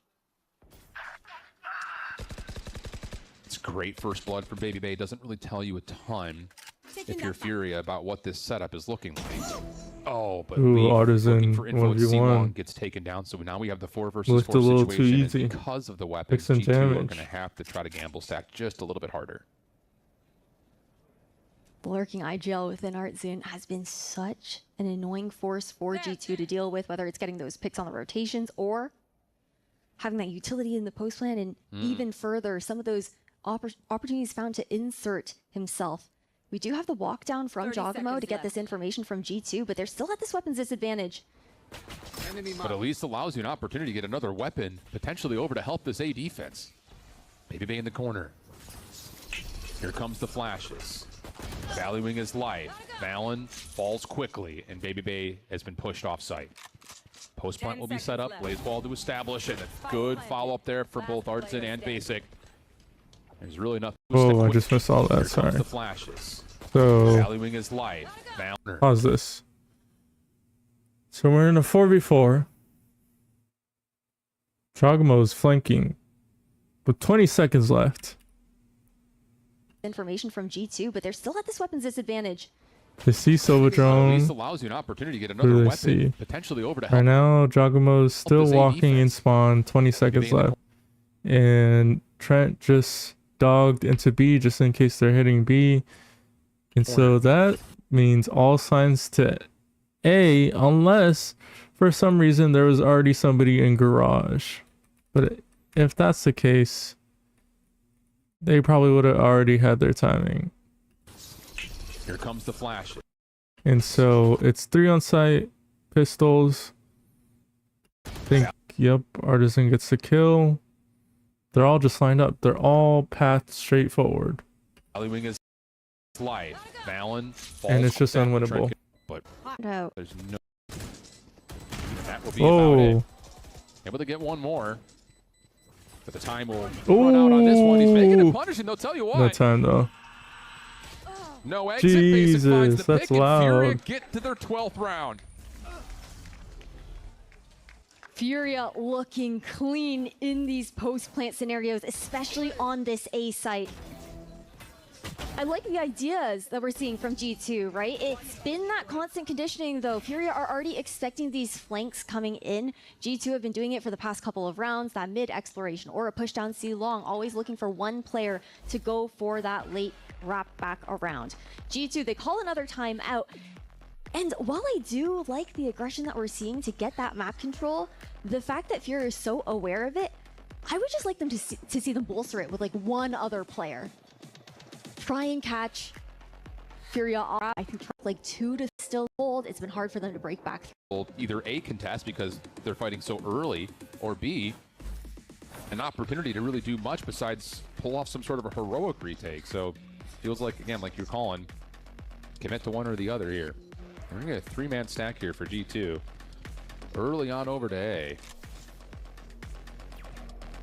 It's great first blood for Baby Bay. Doesn't really tell you a ton if you're Furia about what this setup is looking like. Oh, but Ooh, Leaf Artisan looking for info at 1v1. C1 gets taken down. So now we have the 4 versus Looked 4 a little too situation. easy. And because of the weapons, some G2 are damage. going to have to try to gamble stack just a little bit harder. The lurking IGL within Artzun has been such an annoying force for G2 to deal with, whether it's getting those picks on the rotations or having that utility in the post plan, and even further, some of those opportunities found to insert himself. We do have the walk down from 30 Giacomo to seconds get left. this information from G2, but they're still at this weapons disadvantage. But at least allows you an opportunity to get another weapon potentially over to help this A defense. Baby Bay in the corner. Here comes the flashes. Valuing his life. Valen falls quickly, and Baby Bay has been pushed off site. Post plant will be set up. Blaze Ball to establish, and a good follow-up there for both Artisan and Basic. There's really nothing. Oh, I just missed all that. Here comes Sorry. the flashes. So, Valuing his life. Valen. pause this. So we're in a 4v4. Giacomo's flanking With 20 seconds left. Information from G2, but they're still at this weapons disadvantage. They see Silver At Drone. least allows you an opportunity to get What do another they weapon, see? potentially over to Right help. now, Giacomo's still this A walking in defense. spawn. 20 seconds Maybe in the- left. And Trent just dogged into B just in case they're hitting B. And so that means all signs to A, unless for some reason there was already somebody in garage. But if that's the case, they probably would have already had their timing. Here comes the flash. And so it's 3 on site, pistols. I think, yep, Artisan gets the kill. They're all just lined up. They're all pathed straight forward. Alley wing is light. Valen falls And it's just back. unwinnable. Trent can- But No. there's no. That will be about Oh, it. Able to get one more. But the time will run out on this one. He's making Ooh. it punishing. They'll tell you what. no time though. No exit. Basic finds Jesus, the that's pick, and Furia loud. get to their 12th round. Furia looking clean in these post-plant scenarios, especially on this A site. I like the ideas that we're seeing from G2, right? It's been that constant conditioning, though. Furia are already expecting these flanks coming in. G2 have been doing it for the past couple of rounds, that mid-exploration or a push down C long, always looking for one player to go for that late wrap back around. G2, they call another timeout. And while I do like the aggression that we're seeing to get that map control, the fact that Furia is so aware of it, I would just like them to see them bolster it with like one other player. Try and catch Furia off. I think like 2 to still hold. It's been hard for them to break back. Either A, contest because they're fighting so early, or B, an opportunity to really do much besides pull off some sort of a heroic retake. So feels like, again, like you're calling, commit to one or the other here. We're gonna get a 3-man stack here for G2. Early on over to A.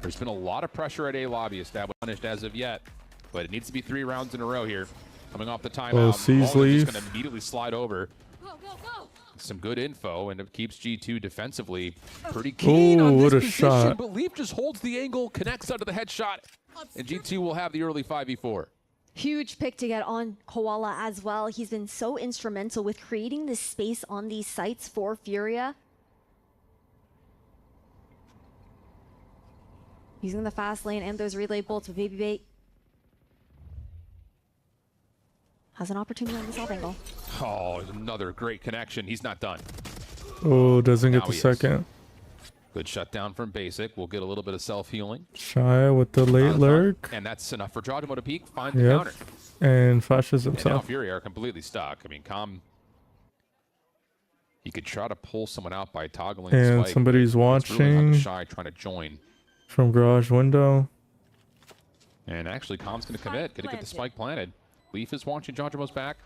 There's been a lot of pressure at A lobby established as of yet, but it needs to be 3 rounds in a row here. Coming off the timeout, C's Ball is leave. just gonna immediately slide over. Some good info, and it keeps G2 defensively pretty keen on Ooh, this what a position, shot. but Leaf just holds the angle, connects under the headshot, and G2 will have the early 5v4. Huge pick to get on Koala as well. He's been so instrumental with creating this space on these sites for Furia. Using the fast lane and those relay bolts with Baby Bait. Has an opportunity on the south angle. Oh, another great connection. He's not done. Oh, doesn't get Now the he is. second. Good shutdown from Basic. We'll get a little bit of self-healing. Shy with the late lurk. And that's enough for Jawdemo to peek, find the Yep. counter. And flashes And now himself. Fury are completely stuck. I mean, he could try to pull someone out by toggling the And spike. somebody's It's really hard to watching Shy trying to join. from garage window. And actually, Com's going to commit. Going to get the spike planted. Leaf is watching Jawdemo's back.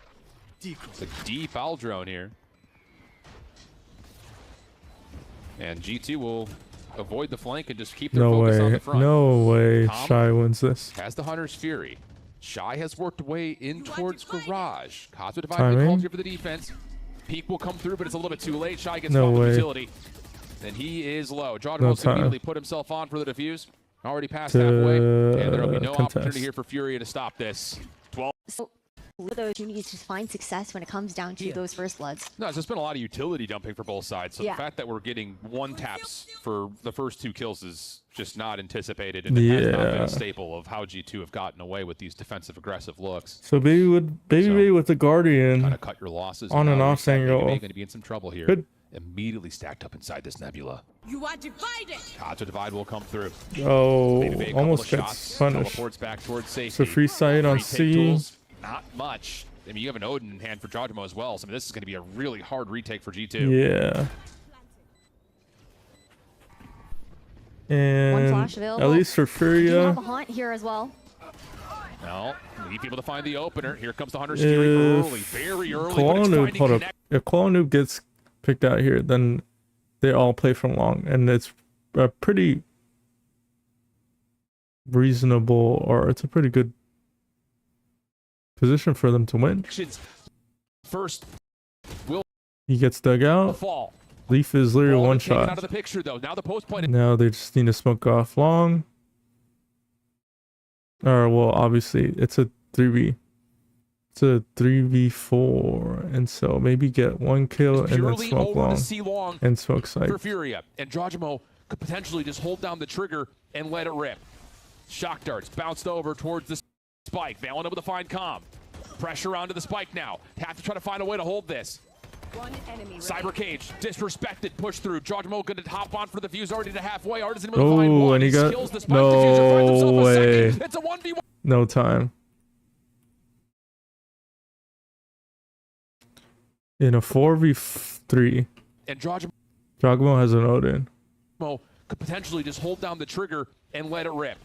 It's a deep owl drone here. And G2 will avoid the flank and just keep their No focus on way. the front. No way Tom Shy wins this. has the Hunter's Fury. Shy has worked way in towards Garage. Cosmic Divide Timing. calls here for the defense. Peek will come through, but it's a little bit too late. Shy gets No found with way. utility. And he is low. Jawdemo No has time. immediately put himself on for the defuse. Already past To, halfway. And there will be no contest. opportunity here for Fury to stop this. 12. So with those opportunities to find success when it comes down to those first bloods. No, there's just been a lot of utility dumping for both sides. So Yeah. the fact that we're getting 1 taps for the first 2 kills is just not anticipated. And it has not been Yeah. a staple of how G2 have gotten away with these defensive aggressive looks. So Baby Bay with the Guardian. Kind of cut your losses. On and now off reset. angle. Going to be in some trouble here. Good. Immediately stacked up inside this nebula. You are divided. Cosmic Divide will come through. Oh, Baby Bay, a couple almost of gets shots, punished. teleports back towards safety. So free sight on Retake C. tools, not much. I mean, you have an Odin in hand for Jawdemo as well. So I mean, this is going to be a really hard retake for G2. Yeah. One And flash available. at least for Do Furia, have a haunt here as well. No, Leaf able to find the opener. Here comes the Hunter's Fury early, very early. But it's Noob, finding hold up. connect. If Noob gets picked out here, then they all play from long, and it's a pretty reasonable, or it's a pretty good position for them to win. First will He gets dug out. fall. Leaf is literally Ball one taken shot. out of the picture though. Now the post point. Now they just need to smoke off long. Or well, obviously it's a 3v. It's a 3v4, and so maybe get one kill and then smoke long and smoke side. For FURIA, and Drogimo could potentially just hold down the trigger and let it rip. Shock darts bounced over towards the spike. Valen able to find calm. Pressure onto the spike now. Have to try to find a way to hold this. One enemy Cyber cage, disrespected, push through. Drogimo going to hop on for the fuse already to halfway. Artisan able to find one. And he got Kills the spike. Diffuser finds himself a way. second. It's a 1v1. No time. In a 4v3, And Drogimo has an Odin. could potentially just hold down the trigger and let it rip.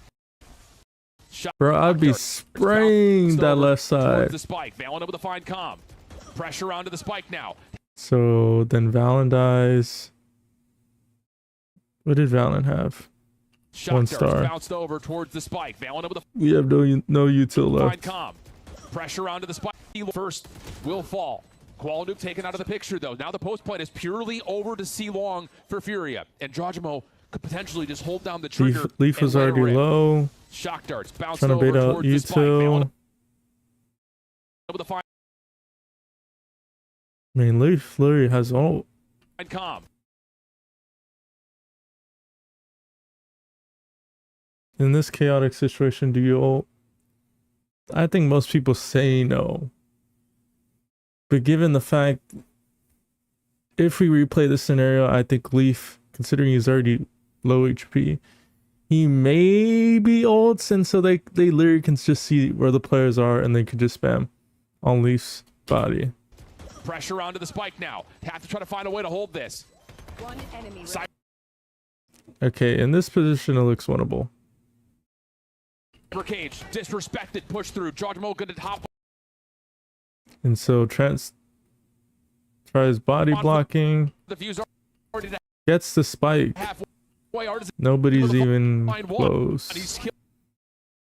Bro, I'd be spraying that left side. The spike. Valen able to find calm. Pressure onto the spike now. So then Valen dies. What did Valen have? Shock 1 darts star. bounced over towards the spike. Valen able to We have no util find left. calm. Pressure onto the spike. First will fall. Quality taken out of the picture though. Now the post play is purely over to C long for FURIA. And Drogimo could potentially just hold down the trigger. Leaf was and let it already rip. low. Shock darts bounced Trying to over bait out towards the spike. Valen util. able to find I mean, Leaf literally has ult. calm. In this chaotic situation, do you ult? I think most people say no. But given the fact, if we replay the scenario, I think Leaf, considering he's already low HP, he may be ults, and so they literally can just see where the players are and they could just spam on Leaf's body. Pressure onto the spike now. Have to try to find a way to hold this. One enemy Okay, in this position, it looks winnable. Cyber cage, disrespected, push through. Drogimo going to hop. And so Trent tries body blocking, The fuse already to gets the spike. halfway. Artisan Nobody's even find one. close. And he's killed.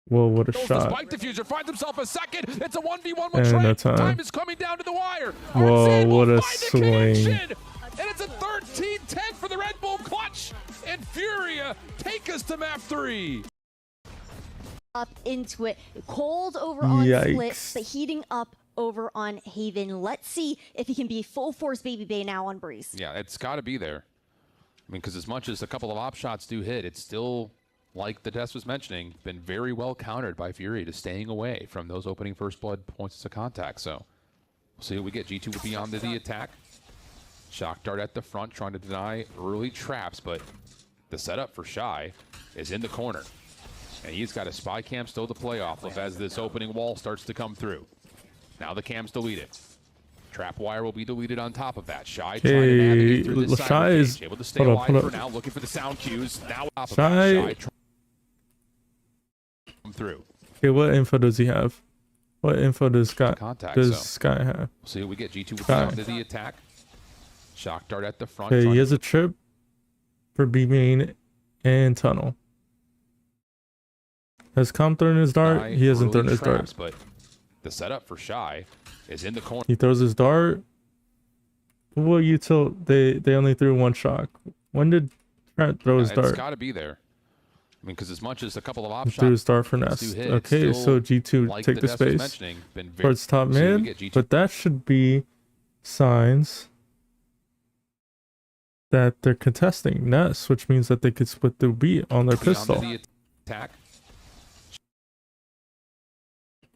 Whoa, what a The shot. spike diffuser finds himself a second. It's a 1v1 with And Trey. no time. Time is coming down to the wire. Whoa, Artisan will what a find the swing. connection. And it's a 13-10 for the Red Bull clutch. And FURIA take us to map 3. Up into it. Cold over on Split, Yikes. but heating up over on Haven. Let's see if he can be full force Baby Bay now on Breeze. Yeah, it's got to be there. I mean, because as much as a couple of op shots do hit, it's still, like the test was mentioning, been very well countered by FURIA to staying away from those opening first blood points of contact. So we'll see what we get. G2 will be onto the attack. Shock dart at the front, trying to deny early traps, but the setup for Shy is in the corner. And he's got a spy cam still to play off of as this opening wall starts to come through. Now the cam's deleted. Trap wire will be deleted on top of that. Shy trying to navigate through this Shy is able to stay hold up, alive hold for up. now, looking for the sound cues. Now top of Shy- that. Shy come through. Okay, what info does he have? What info does Contact, so Sky have? we'll see what we get. G2 will be Sky. onto the attack. Shock dart at the front. Okay, trying he to has a trip for B main and tunnel. Has Calm thrown his dart? deny He hasn't early thrown his traps, dart. But the setup for Shy is in the corner. He throws his dart. Well, util they only threw one shock. When did Trent throw his It's dart? got to be there. I mean, because as much as a couple of op He shots threw his dart for do Nest. hit, it's Okay, still, so G2 like take the test was space mentioning, been very, towards top we'll see what we mid, get. G2 but that should be signs that they're contesting Nest, which means that they could split the beat on their will be onto pistol. the attack.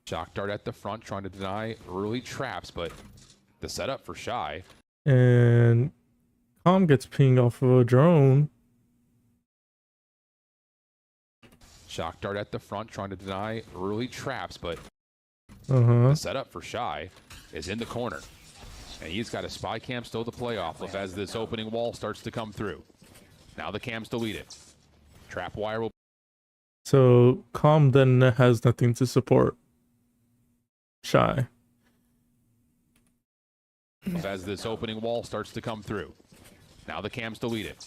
Shock dart at the front, trying to deny early traps, but the setup for Shy. And Calm gets pinged off of a drone. Shock dart at the front, trying to deny early traps, but Uh-huh. the setup for Shy is in the corner. And he's got a spy cam still to play off of as this opening wall starts to come through. Now the cam's deleted. Trap wire will So Calm then has nothing to support Shy. as this opening wall starts to come through. Now the cam's deleted.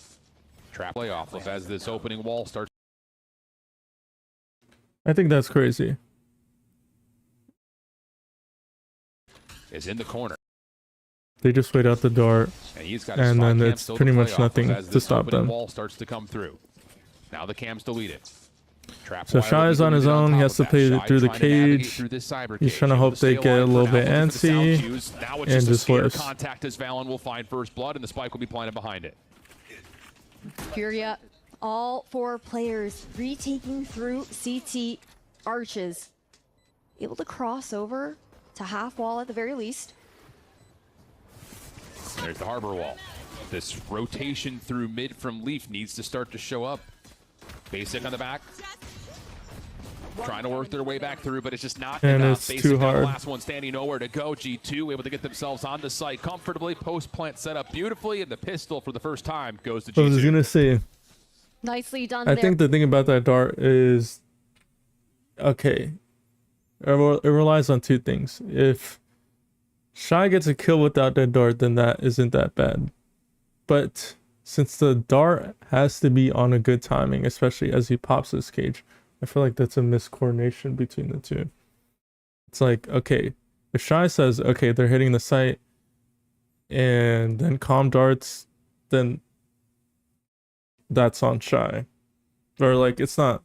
Trap play off of as this opening wall starts. I think that's crazy. Is in the corner. They just wait out the dart. And he's got a And spy then cam it's still pretty to play much off of nothing as to this stop opening them. wall starts to come through. Now the cam's deleted. So Shy is on his own. He has to play through the cage. He's trying to hope they get a little bit antsy and just whiffs. Contact as Valen will find first blood, and the spike will be planted behind it. Furia, all 4 players retaking through CT arches, able to cross over to half wall at the very least. There's the harbor wall. This rotation through mid from Leaf needs to start to show up. Basic on the back. Trying to work their way back through, but it's just not enough. It's Basic too now, hard. the last one standing nowhere to go. G2 able to get themselves on the site comfortably. Post plant set up beautifully, and the pistol for the first time goes to G2. I was gonna say, Nicely done I there. think the thing about that dart is, okay, it relies on 2 things. If Shy gets a kill without that dart, then that isn't that bad. But since the dart has to be on a good timing, especially as he pops his cage, I feel like that's a miscoordination between the 2. It's like, okay, if Shy says, okay, they're hitting the site, and then calm darts, then that's on Shy. Or like, it's not.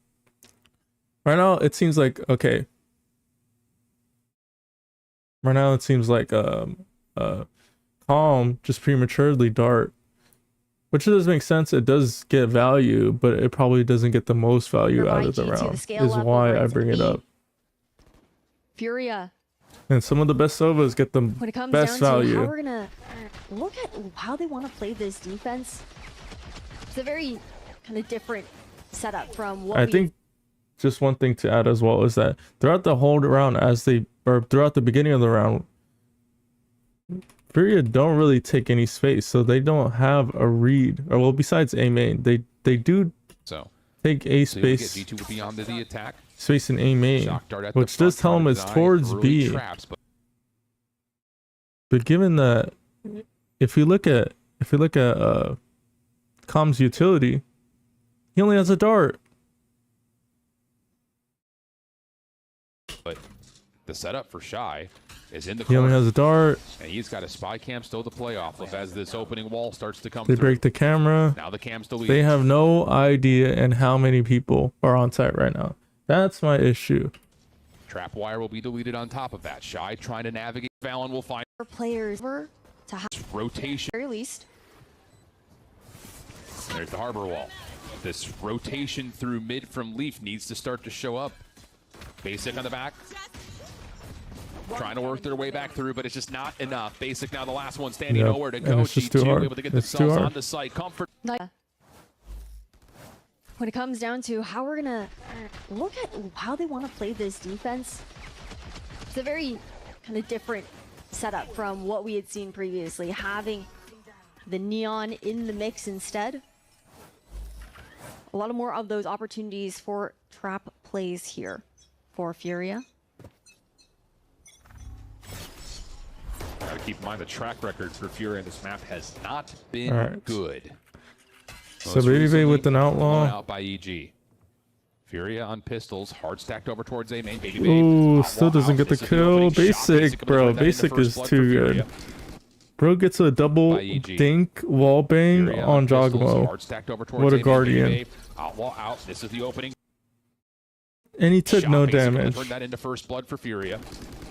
Right now, it seems like, okay. Right now, it seems like calm just prematurely dart. Which does make sense. It does get value, but it probably doesn't get the most value out of the round. Is why I bring it up. Furia. And some of the best Sovas get the When it comes best down value. to how we're gonna look at how they want to play this defense, it's a very kind of different setup from what I think just one thing to add as well is that throughout the whole round, throughout the beginning of the round, FURIA don't really take any space, so they don't have a read. Or well, besides A main, they do take A space. G2 will be on to the attack. Space in A main, which does tell them it's towards B. But given that, if you look at Com's utility, he only has a dart. But the setup for Shy is in the He corner. only has a dart. And he's got a spy cam still to play off of as this opening wall starts to come They through. break the camera. Now the cam's deleted. They have no idea and how many people are on site right now. That's my issue. Trap wire will be deleted on top of that. Shy trying to navigate. Valen will find players over to have rotation. very least. There's the harbor wall. This rotation through mid from Leaf needs to start to show up. Basic on the back. Trying to work their way back through, but it's just not enough. Basic now the last one standing nowhere to go. It's just too hard. Able to get It's too themselves hard. on the site. Comfort. When it comes down to how we're gonna look at how they want to play this defense, it's a very kind of different setup from what we had seen previously, having the neon in the mix instead. A lot of more of those opportunities for trap plays here for Furia. Gotta keep in mind the track record for Furia in this map has not been good. So Baby with an outlaw. Out by EG. Furia on pistols, hard stacked over towards A main. Baby Ooh, still doesn't get the kill. Basic, bro. Basic is too good. Bro gets a double dink wall bang on Jogmo. What a guardian. Outlaw out. This is the opening. And he took no damage. Turn that into first blood for Furia.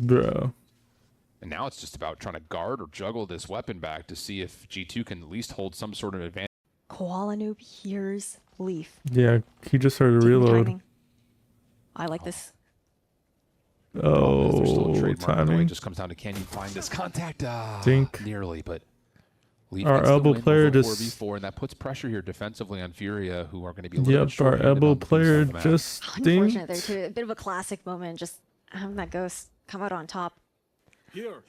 Bro. And now it's just about trying to guard or juggle this weapon back to see if G2 can at least hold some sort of advantage. Koala Noob hears Leaf. Yeah, he just heard a reload. Timing. I like this. Oh, timing. It just comes down to can you find this contact? Dink. Nearly, but Leaf our gets the elbow win player over just 4v4, and that puts pressure here defensively on Furia, who are going to be a little bit our short-handed elbow on the player defensive map. just Unfortunate there dinked. too. A bit of a classic moment, just having that ghost come out on top. Here.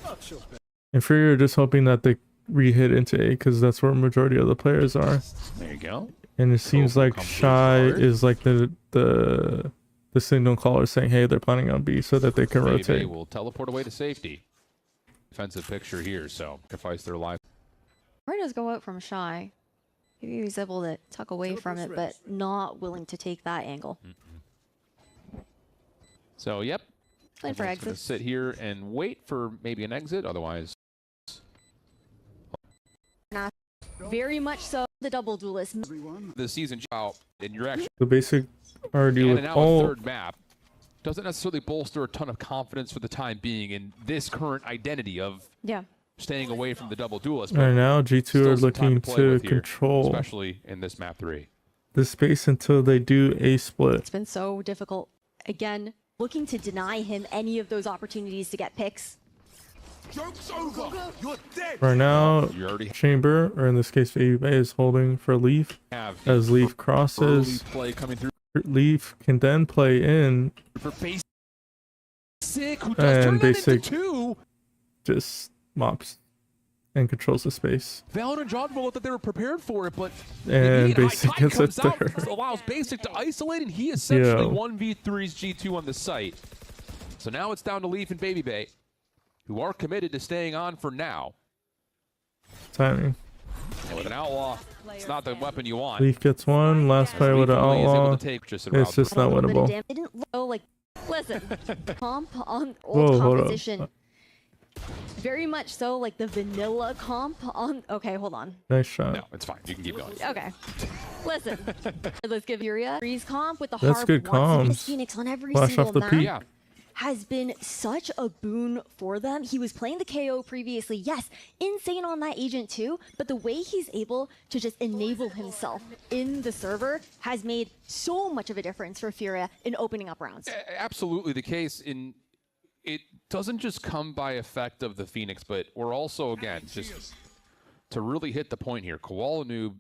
Not so bad. And Furia are just hoping that they re-hit into A because that's where majority of the players are. There you go. And it seems like Shy is like the signal caller saying, hey, they're planning on B so that they can rotate. Will teleport away to safety. Defensive picture here, so sacrifice their life. Where does go out from Shy? Maybe he's able to tuck away from it, but not willing to take that angle. So, yep. Playing for Everyone's gonna exits. sit here and wait for maybe an exit, otherwise. Very much so. The double duelist. The season out, and you're actually The basic already and with now a all. third map doesn't necessarily bolster a ton of confidence for the time being in this current identity of Yeah. staying away from the double duelist. And now G2 still are some time looking play to with here, control especially in this map 3. the space until they do a split. It's been so difficult. Again, looking to deny him any of those opportunities to get picks. Joke's over. You're dead. Right now, You already Chamber, or in this case, Baby Bay, is holding for Leaf. have As Leaf early crosses, play coming through Leaf can then play in, for Basic, who does turn and that into Basic 2. just mops and controls the space. Valorant and John looked that they were prepared for it, but And immediate high Basic tide gets a comes out, third. allows Basic to isolate, and he essentially Yo. 1v3s G2 on the site. So now it's down to Leaf and Baby Bay, who are committed to staying on for now. Timing. And with an outlaw, it's not the weapon you want. Leaf gets one, last player Leaf with an only is able outlaw. to take just It's just A not little bit of winnable. damage. It didn't look like, listen, comp on Whoa, old hold up. composition. Very much so like the vanilla comp on. Okay, hold on. Nice shot. No, it's fine. You can keep going. Okay. Listen, let's give Furia Freeze comp with the That's harp. good once. This comms. Phoenix on every Flash single off the map peak. Yeah. has been such a boon for them. He was playing the KO previously. Yes, insane on that agent too, but the way he's able to just enable himself in the server has made so much of a difference for Furia in opening up rounds. Absolutely the case. It doesn't just come by effect of the Phoenix, but we're also, again, just to really hit the point here, Koala Noob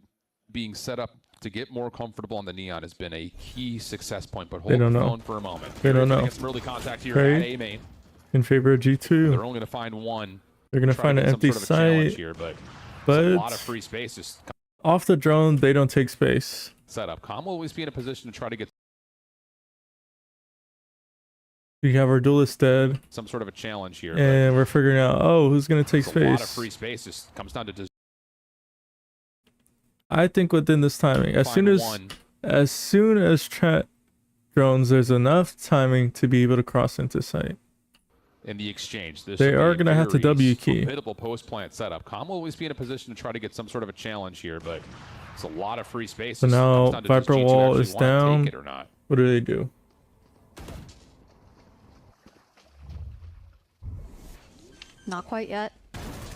being set up to get more comfortable on the Neon has been a key success point, but hold don't the know. phone for a moment. They don't Gonna know. Get some early contact here Okay. at A main. In favor of They're G2. only going to find one. They're going to Try find to an get some empty sort of a challenge site, here, but there's a lot of but free space just off the drone, they don't take space. set up. Com will always be in a position to try to get We have our duelist dead, some sort of a challenge here. and we're figuring out, oh, who's going to take but a lot of space. free space just comes down to just I think within this timing, as find soon one. as chat drones, there's enough timing to be able to cross into site. In the exchange. This They will be are a gonna have to very W key. formidable post-plant setup. Com will always be in a position to try to get some sort of a challenge here, but it's a lot of free space. So Just now comes down to does Viper G2 wall actually is wanna down. Take it or not. What do they do? Not quite yet.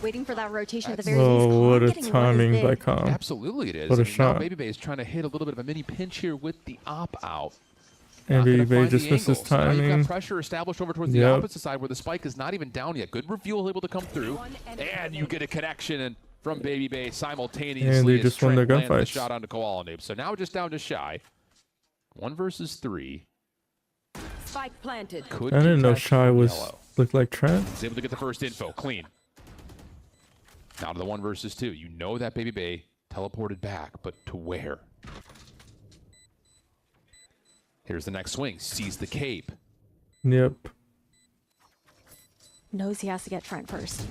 Waiting for that rotation at the very Oh, least. what Calm a getting one timing is by big. Com. Absolutely it is. What a I mean, now shot. Baby Bay is trying to hit a little bit of a mini pinch here with the op-out. And Not gonna Baby Bay find just the misses angle. So now you've timing. got pressure established over towards the Yep. opposite side where the spike is not even down yet. Good reveal able to come through. And you get a connection and from Baby Bay simultaneously. And they as just won their Trent lands the gunfights. shot onto Koala Noob. So now just down to Shy. 1 versus 3. Spike planted. Could I didn't know contest Shy from was yellow. looked like Trent. He's able to get the first info. Clean. Now to the 1 versus 2. You know that Baby Bay teleported back, but to where? Here's the next swing. Sees the cape. Yep. Knows he has to get Trent first.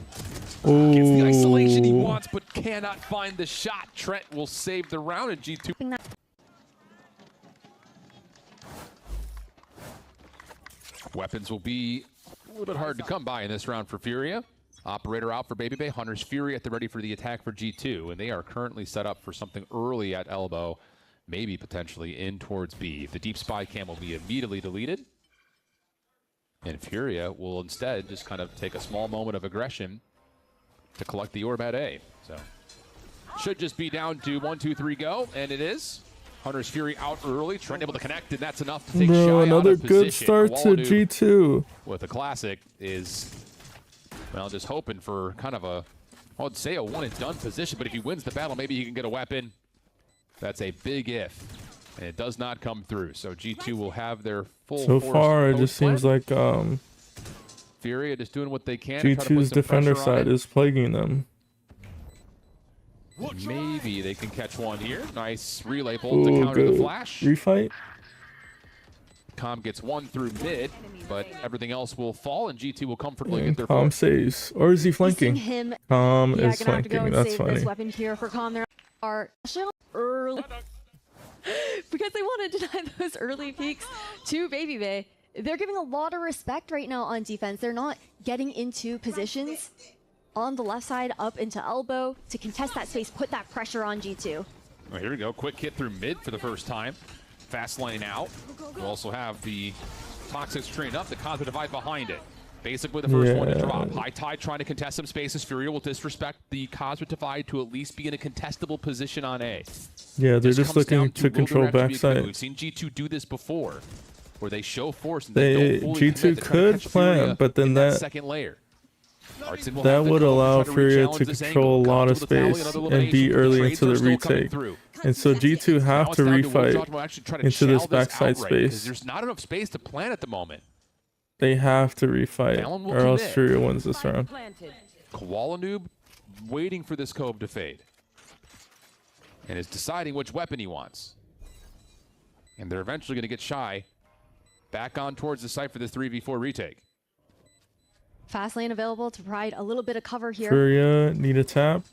Oh. Gets the isolation he wants, but cannot find the shot. Trent will save the round at G2. Weapons will be a little bit hard to come by in this round for Furia. Operator out for Baby Bay. Hunter's Fury at the ready for the attack for G2. And they are currently set up for something early at elbow. Maybe potentially in towards B. The deep spy cam will be immediately deleted. And Furia will instead just kind of take a small moment of aggression to collect the orb at A. So should just be down to 1, 2, 3, go. And it is. Hunter's Fury out early. Trent able to connect, and that's enough to take Shy Bro, out another of good position. start to Koala Noob G2. with a classic is, well, just hoping for kind of a, I would say a one and done position, but if he wins the battle, maybe he can get a weapon. That's a big if, and it does not come through. So G2 will have their full So force far, it just post-plant. seems like Furia just doing what they can to try to put G2's some defender pressure on side it. is plaguing them. Maybe they can catch one here. Nice relay bolt to Oh, counter the good. flash. Refight? Com gets one through mid, but everything else will fall, and G2 will comfortably get And their Com fourth. saves. Or is he Seeing flanking? him, Com yeah, is gonna have to go flanking. and That's save funny. this weapon here for Calm. There are early because they want to deny those early peaks to Baby Bay. They're giving a lot of respect right now on defense. They're not getting into positions on the left side up into elbow to contest that space, put that pressure on G2. Well, here we go. Quick hit through mid for the first time. Fast lane out. We also have the Toxic train up, the Cosmic Divide behind it. Basic with the first one to drop. High Tide trying to contest some spaces. FURIA will disrespect the Cosmic Divide to at least be in a contestable position on A. Yeah, they're just looking to control backside. We've seen G2 do this before, where they show force and they don't fully G2 could plant, but then that second layer. That would allow FURIA to control a lot of space and be early into the retake. And so G2 have to refight into this backside space. There's not enough space to plant at the moment. They have to refight, or else FURIA wins this round. Noob waiting for this Cove to fade. And is deciding which weapon he wants. And they're eventually going to get Shy back on towards the site for this 3v4 retake. Fast lane available to provide a little bit of cover here. FURIA need a tap.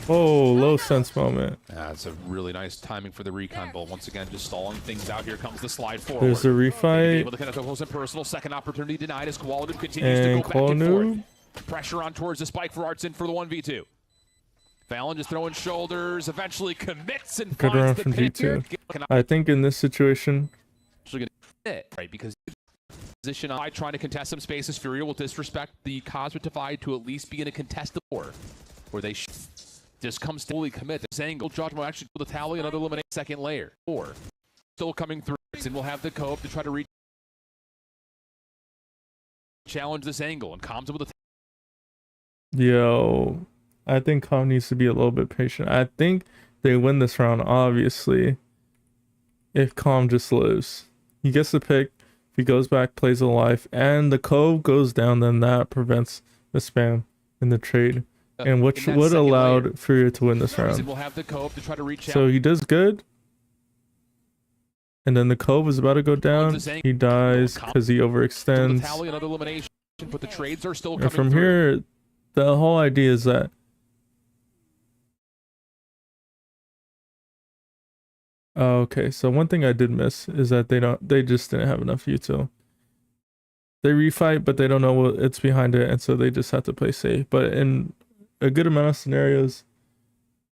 Oh, low sense moment. That's a really nice timing for the recon bolt. Once again, just stalling things out. Here comes the slide forward. There's the refight. Able to connect up close and personal. Second opportunity denied as Koala continues to go back and forth. Pressure on towards the spike for Artson for the 1v2. Fallon just throwing shoulders. Eventually commits and good round from G2. I think in this situation, right, because position I trying to contest some spaces. FURIA will disrespect the Cosmic Divide to at least be in a contestable war, where they just comes to fully commit. This angle, Judge will actually pull the tally, another eliminate second layer. Or still coming through, and we'll have the Cove to try to reach challenge this angle, and Comms with the yo, I think Com needs to be a little bit patient. I think they win this round, obviously, if Com just lives. He gets the pick. If he goes back, plays alive, and the Cove goes down, then that prevents the spam in the trade. And which would allowed FURIA to win this round. We'll have the Cove to try to reach so he does good. And then the Cove is about to go down. He dies because he overextends. But the trades are still and from here, the whole idea is that okay, so one thing I did miss is that they just didn't have enough util. They refight, but they don't know what's behind it, and so they just have to play safe. But in a good amount of scenarios,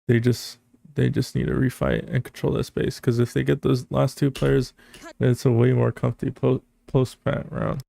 they just need to refight and control that space. Because if they get those last two players, then it's a way more comfy post-plant round.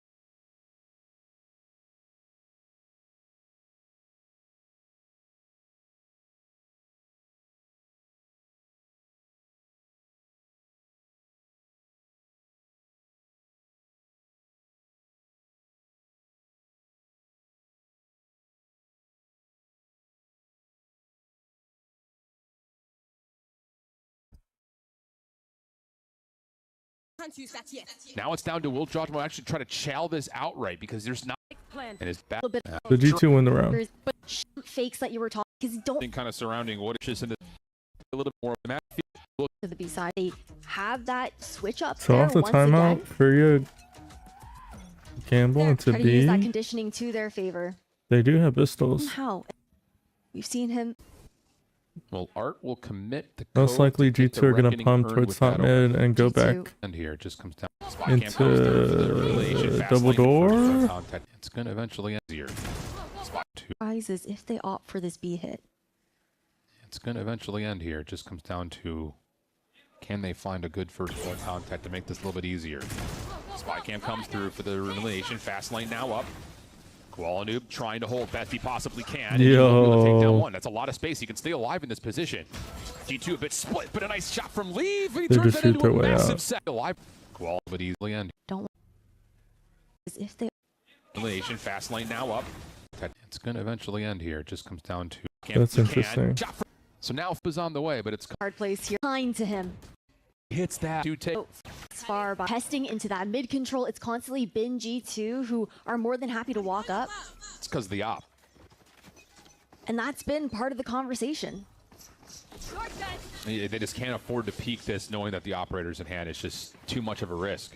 Now it's down to will Jodmo actually try to chow this outright because there's not and his back. The G2 win the round. Fakes that you were talking because don't kind of surrounding what is just in a little bit more of the map. To the B side, they have that switch up. So off the timeout, FURIA gamble into try to B. use that conditioning to their favor. They do have pistols. How? We've seen him. Well, Art will commit the most likely G2 are going to pump towards top mid and go back and here it just comes down into double door. It's going to eventually end here. Spot 2 rises if they opt for this B hit. It's going to eventually end here. It just comes down to can they find a good first point contact to make this a little bit easier. Spy cam comes through for the elimination. Fast lane now up. Noob trying to hold best he possibly can. Yo. Take down one. That's a lot of space. He can stay alive in this position. G2 a bit split, but a nice shot from Leave. He turns that into a massive set. Alive. But easily end. Don't. If they. Elimination. Fast lane now up. It's going to eventually end here. It just comes down to. That's interesting. So now F is on the way, but it's hard place here. Kind to him. Hits that. As far by testing into that mid control, it's constantly been G2 who are more than happy to walk up. It's because of the op. And that's been part of the conversation. They just can't afford to peak this knowing that the operator's in hand. It's just too much of a risk.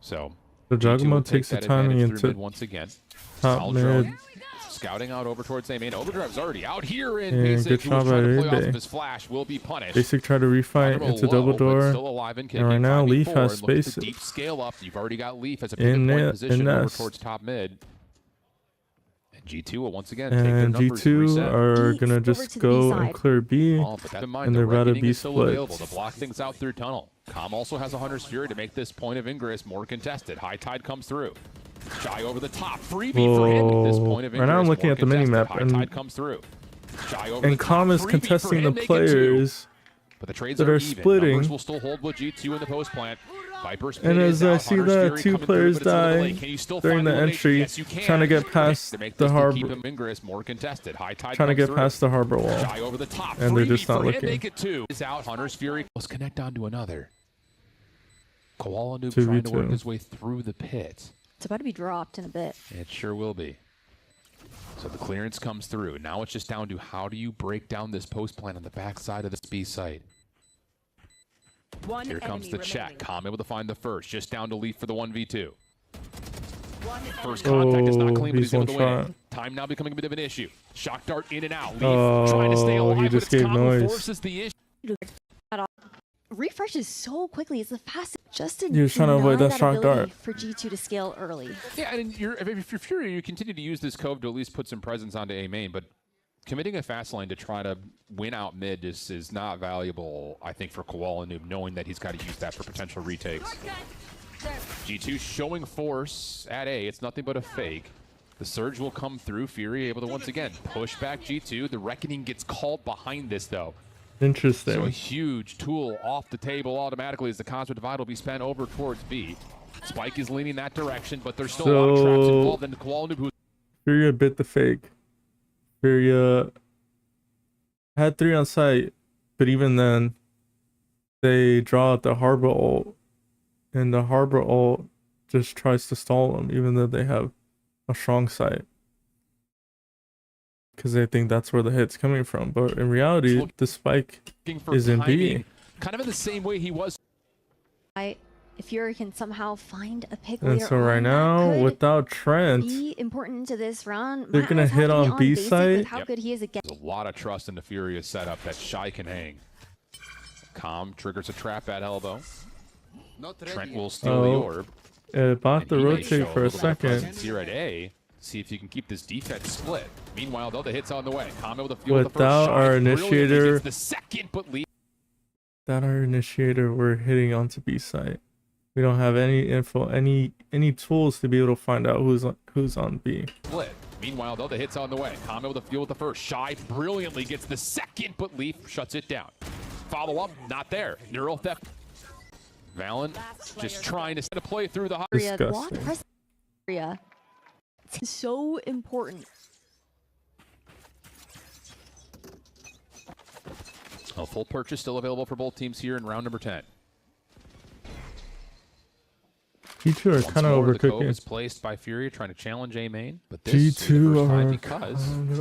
So Juggernaut takes the timing into once again. Top mid. Scouting out over towards A main. Overdrive's already out here in Basic. Good job by A. His flash will be punished. Basic try to refight into double door. And right now Leaf has space. Deep scale up. You've already got Leaf as a pivot point position over towards top mid. And G2 will once again take the And numbers G2 reset. are Geeks gonna over just to the B go side. and clear B. Oh, but keep in mind, and the they're about to Reckoning be is still split. available to block things out through tunnel. Com also has a Hunter's Fury to make this point of ingress more contested. High Tide comes through. Shy over the top. Freebie for him at this point of ingress. Right now I'm looking more at the contested. minimap, High and Tide comes through. Shy over the top. Com is Freebie for contesting him, the make it two. players But the trades that are are even. splitting. Numbers will still hold with G2 in the post plant. Viper's And pit as is I out. see Hunter's that Fury two coming players through, but it's a little die late. Can you still during find the elimination? entry, Yes, you can. trying to get past To make the this to harbor, keep him ingress more contested. High Tide trying to comes get through. past the harbor wall, Shy over the top. and they're Freebie just not for him, looking. make it two. Is out. Hunter's Fury. Let's connect onto another. Koala Noob 2v2. trying to work his way through the pit. It's about to be dropped in a bit. It sure will be. So the clearance comes through. Now it's just down to how do you break down this post plant on the backside of this B site. Here comes the check. Com able to find the first. Just down to Leaf for the 1v2. First contact is not clean, but he's able to win it. Time now becoming a bit of an issue. Shock dart in and out. Leaf trying to stay alive, he but just it's gave Com who noise. forces the issue. Refreshes so quickly. It's the fastest. Just to He was trying to avoid deny that shock ability dart. for G2 to scale early. Yeah, and if you're Fury, you continue to use this cove to at least put some presence onto A main, but committing a fast lane to try to win out mid is not valuable, I think, for Koala Noob, knowing that he's got to use that for potential retakes. G2 showing force at A. It's nothing but a fake. The surge will come through. Fury able to once again push back G2. The Reckoning gets called behind this, though. Interesting. So a huge tool off the table automatically as the Cosmic Divide will be spent over towards B. Spike is leaning that direction, but there's still a lot of traps involved in the Koala Noob, who Furia bit the fake. Furia had 3 on site, but even then, they draw out the harbor ult, and the harbor ult just tries to stall them, even though they have a strong site. Because they think that's where the hit's coming from. But in reality, the spike is in B. kind of in the same way he was. If Fury can somehow find a pick And later so right on, now, that could without Trent, be important to this round. they're gonna Might hit have to be on B basic site. with how good he is against. There's a lot of trust in the Furious setup that Shy can hang. Com triggers a trap at elbow. Trent will steal the orb. about to And he may rotate show for a little bit of presence second. here at A. See if you can keep this defense split. Meanwhile, though, the hit's on the way. Com able to field the first Without shot. our Brilliantly initiator, gets the second, but lead. Without our initiator, we're hitting onto B site. We don't have any info, any tools to be able to find out who's on B. Split. Meanwhile, though, the hit's on the way. Com able to field the first. Shy brilliantly gets the second, but Leaf shuts it down. Follow up, not there. Neural theft. Valen just trying to set a play through the high. Disgusting. It's so important. A full purchase still available for both teams here in round number 10. G2 are Once kind of more, the cove overcooking. is placed by Fury trying to challenge A main, but this G2 is the first time are because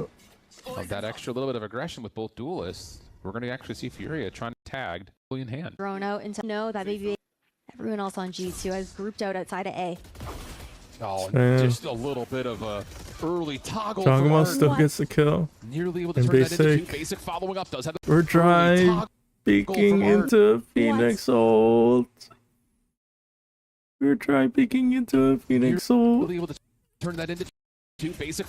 of that extra little bit of aggression with both duelists. We're going to actually see Furia trying to tag in hand. Thrown out into no, that maybe everyone else on G2 has grouped out outside of A. Oh, Man. just a little bit of a early toggle. from Jongamo Art. still gets the kill. Nearly able to And turn that into basic. two. Basic following up does have the We're early dry toggle peeking from Art. into Phoenix ult. We're dry peeking into a Phoenix ult. Nearly able to turn that into two. Basic.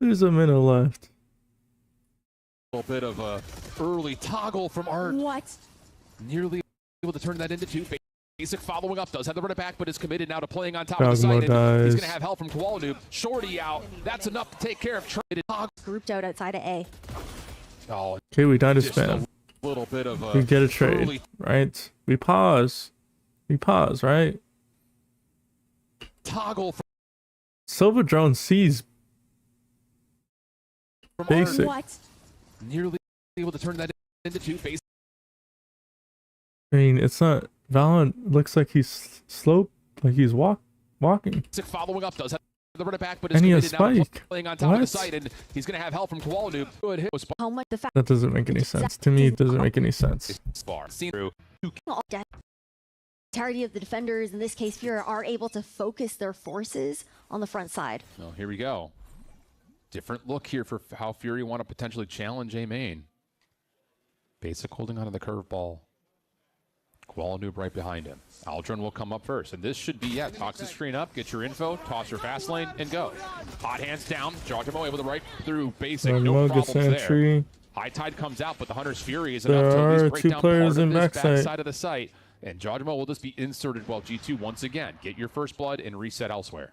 There's a minute left. Little bit of a early toggle from Art. What? Nearly able to turn that into two. Basic following up does have the run it back, but is committed now to playing on top of the side. And he's dies. going to have help from Koala Noob. Shorty out. That's enough to take care of Trent. Grouped out outside of A. Oh, Okay, we died to just spam. a little bit of a We get a trade, early right? We pause, right? toggle Silver Drone sees from basic. Art. Nearly able to turn that into two. Basic. I mean, it's not. Valorant looks like he's slow, like he's walking. Following up does have the run it back, but is And he has committed now to spike. playing on top of the What? site, and he's going to have help from Koala Noob. Good hit. How much the fact That doesn't make any sense. To me, it doesn't make any sense. Far. Seen through. the entirety of the defenders, in this case Fury, are able to focus their forces on the front side. Oh, here we go. Different look here for how Fury want to potentially challenge A main. Basic holding onto the curveball. Koala Noob right behind him. Aldrin will come up first, and this should be, toss the screen up, get your info, toss your fast lane, and go. Hot hands down, Jojimo able to right through basic, no problems there. High Tide comes out, but the Hunter's Fury is enough to at least break down part of this back side of the site, and Jojimo will just be inserted while G2 once again. Get your first blood and reset elsewhere.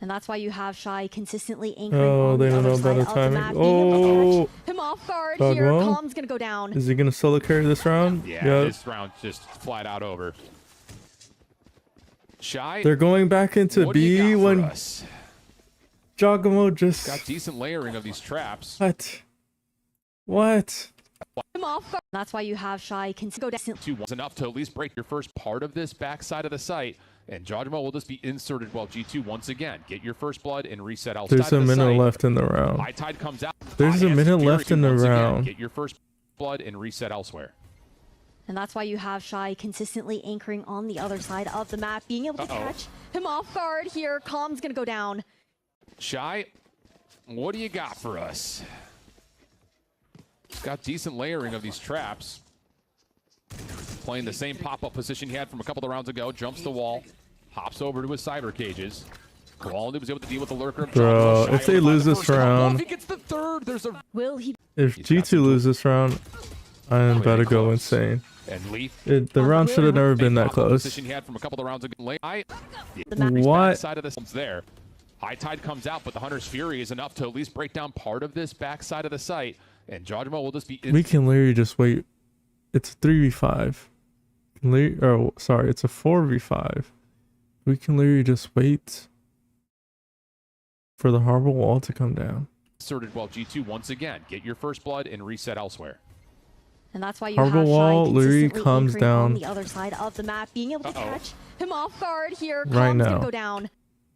And that's why you have Shy consistently anchoring on the other side of the map. Oh, him off guard here. Calm's gonna go down. Is he gonna solo carry this round? Yeah, this round just flat out over. Shy. They're going back into B when Jogamo just got decent layering of these traps. What? Him off guard. That's why you have Shy go down. 2 was enough to at least break your first part of this back side of the site. And Jojimo will just be inserted while G2 once again. Get your first blood and reset outside. There's a minute left in the round. High Tide comes out. There's a minute left in the round. Get your first blood and reset elsewhere. And that's why you have Shy consistently anchoring on the other side of the map, being able to catch him off guard here. Calm's gonna go down. Shy, what do you got for us? Got decent layering of these traps. Playing the same pop-up position he had from a couple of rounds ago. Jumps the wall. Hops over to his cyber cages. Koala was able to deal with the lurker. Bro, if they lose this round, if he gets the third, there's a... If G2 loses this round, I'm about to go insane. And Leaf. The round should have never been that close. Position he had from a couple of rounds ago. What? Side of this there. High Tide comes out, but the Hunter's Fury is enough to at least break down part of this back side of the site. And Jojimo will just be... We can literally just wait. It's a 3v5. Oh, sorry, it's a 4v5. We can literally just wait for the harbor wall to come down. Inserted while G2 once again. Get your first blood and reset elsewhere. And that's why you harbor have wall Shy literally consistently comes anchoring down on the other side of the map, being able to catch him off guard here. Right Calm's now. gonna go down.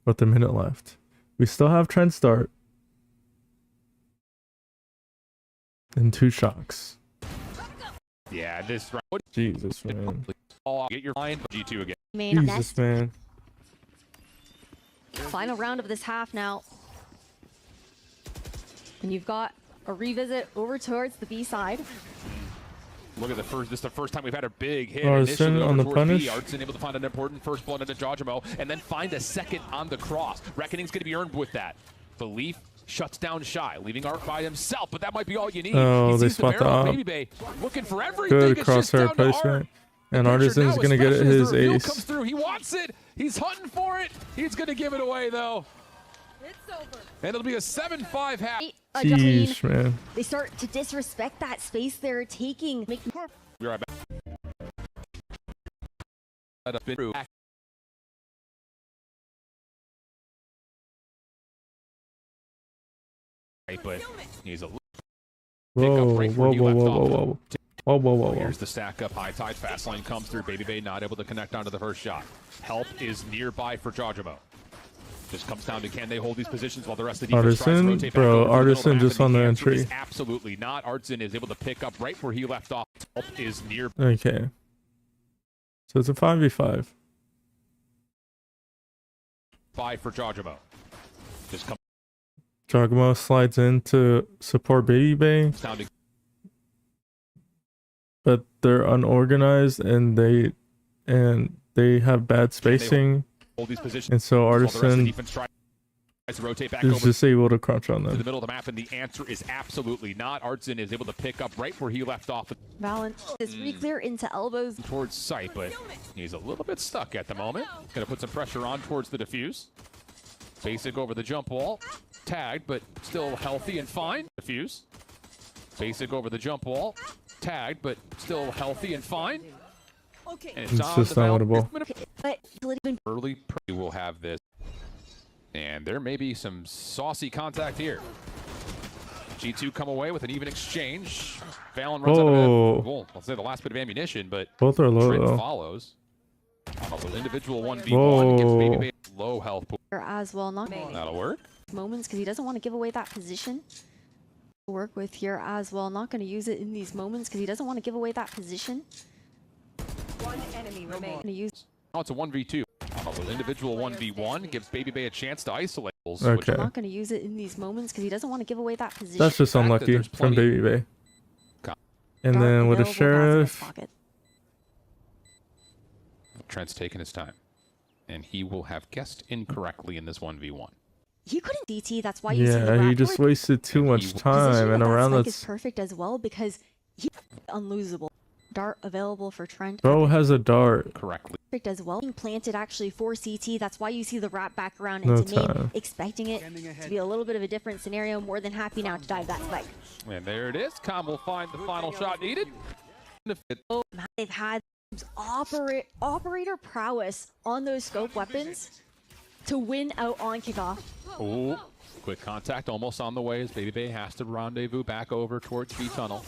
With a minute left. We still have trend start. And 2 shocks. Yeah, this round. Jesus, man. Get your line, G2 again. Jesus, man. Final round of this half now. And you've got a revisit over towards the B side. Look at the first. This is the first time we've had a big hit. Artisan on the punish. Artisan able to find an important first blood into Jojimo, and then find a second on the cross. Reckoning's going to be earned with that. Belief shuts down Shy, leaving Art by himself, but that might be all you need. Oh, they spot the op. Baby Bay looking for everything. Good crosshair placement. And Artisan's going to get it his ace. Comes through. He wants it. He's hunting for it. He's going to give it away, though. It's over. And it'll be a 7-5 half. Jeez, man. They start to disrespect that space they're taking. Be right back. But he's a Whoa. Here's the stack up. High Tide fast line comes through. Baby Bay not able to connect onto the first shot. Help is nearby for Jojimo. Just comes down to can they hold these positions while the rest of the defense tries to rotate back over to the middle of the map, just on the entry. Absolutely not. Artisan is able to pick up right where he left off. Help is near. Okay. So it's a 5v5. 5 for Jojimo. Just come. Jogamo slides in to support Baby Bay, but they're unorganized and they have bad spacing, and so Artisan is just able to crouch on them. To the middle of the map, and the answer is absolutely not. Artisan is able to pick up right where he left off. Valorant is re-clear into elbows Towards sight, but he's a little bit stuck at the moment. Gonna put some pressure on towards the defuse. Basic over the jump wall. Tagged, but still healthy and fine. Defuse. Basic over the jump wall. Tagged, but still healthy and fine. Okay. And It's just unwinnable. Early prey will have this. And there may be some saucy contact here. G2 come away with an even exchange. Valen runs out of, well, I'll say the last bit of ammunition, but Both are low, Trent though. follows. Also, individual 1v1 gives Baby Bay low health pool. as well. Not That'll work. moments because he doesn't want to give away that position. Work with here as well. Not going to use it in these moments because he doesn't want to give away that position. One enemy remaining. Gonna use. Oh, it's a 1v2. Individual 1v1 gives Baby Bay a chance to isolate. Okay. Not going to use it in these moments because he doesn't want to give away that position. That's just unlucky from Baby Bay. And then with a sheriff, Trent's taking his time, and he will have guessed incorrectly in this 1v1. He couldn't DT, that's why you see the Yeah, he Raptor just wasted too much time, and around that that is perfect as well because he's unlosable. Dart available for Trent. bro has a dart. Correctly. Perfect as well. Being planted actually for CT, that's why you see the wrap back around No into main, time. expecting it to be a little bit of a different scenario. More than happy now to dive that spike. And there it is. Com will find the final shot needed. They've had operator prowess on those scope weapons to win out on kickoff. Oh, quick contact almost on the way as Baby has to rendezvous back over towards B tunnel.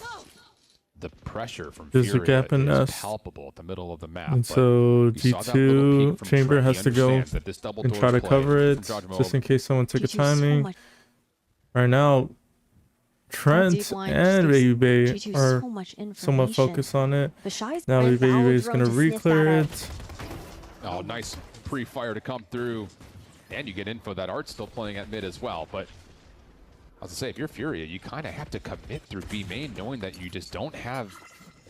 The pressure from There's a Furia gap in is us. palpable at the middle of the map. And but so we saw that little G2 peek from Chamber Trent. He has to go understands that this double and doors try to play cover from it, Judgment just in case someone took a G2 so timing. much- Right now, Trent deep line and just Baby gives Bay G2 are so much somewhat information. focused on it. The Shy's Now and Baby Valorant Bay's gonna to sniff that re-clear out. it. Oh, nice pre-fire to come through. And you get info that Art's still playing at mid as well. But I was to say, if you're Furia, you kind of have to commit through B main, knowing that you just don't have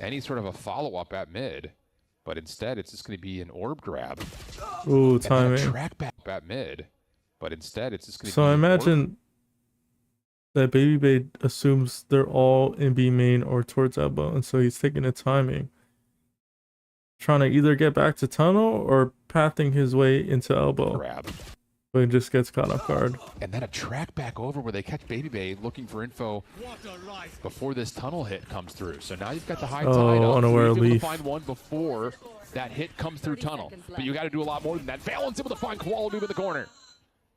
any sort of a follow-up at mid. But instead, it's just going to be an orb grab. Ooh, And then a timing. track back at mid. But instead, it's just going to So be I an orb. imagine that Baby Bay assumes they're all in B main or towards elbow, and so he's taking a timing. Trying to either get back to tunnel or pathing his way into elbow. grab. But he just gets caught off guard. And then a track back over where they catch Baby Bay looking for info before this tunnel hit comes through. So now you've got the high tide up. Unaware You're able to leaf. find one before that hit comes through tunnel. But you got to do a lot more than that. Valent's able to find Koala Noob in the corner.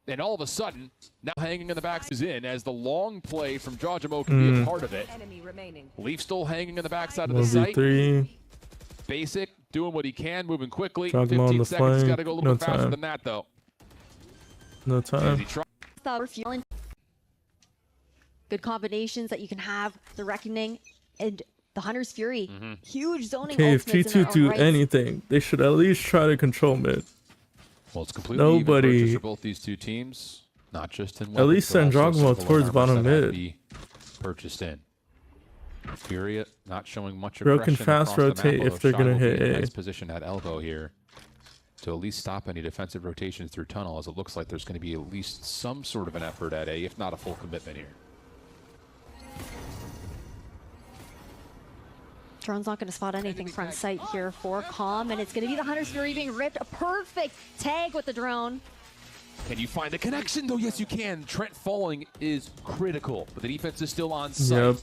And all of a sudden, now hanging in the back is in as the long play from Jajamo can be a part of it. Enemy remaining. Leaf still hanging in the backside of the site. 1v3. Basic, doing what he can, moving quickly. Jajamo on 15 the seconds, flank. got to go a little No bit faster time. than that, though. No As time. he tries Good combinations that you can have, the Reckoning and the Hunter's Fury. Huge zoning Okay, if ultimates in G2 their do own rights. anything, they should at least try to control mid. Well, it's completely Nobody- even purchase for both these two teams, not just in At weapons, least but send also Jogmo civil towards armors bottom that have to mid. be purchased in. Furia not showing much Bro can aggression fast across the map, rotate although if they're Shy gonna will be hit in a A. nice position at elbow here to at least stop any defensive rotations through tunnel, as it looks like there's going to be at least some sort of an effort at A, if not a full commitment here. Drone's not going to spot anything front sight here for Calm, and it's going to be the Hunter's Fury being ripped. A perfect tag with the drone. Can you find the connection, though? Yes, you can. Trent falling is critical, but the defense is still on site. Yep.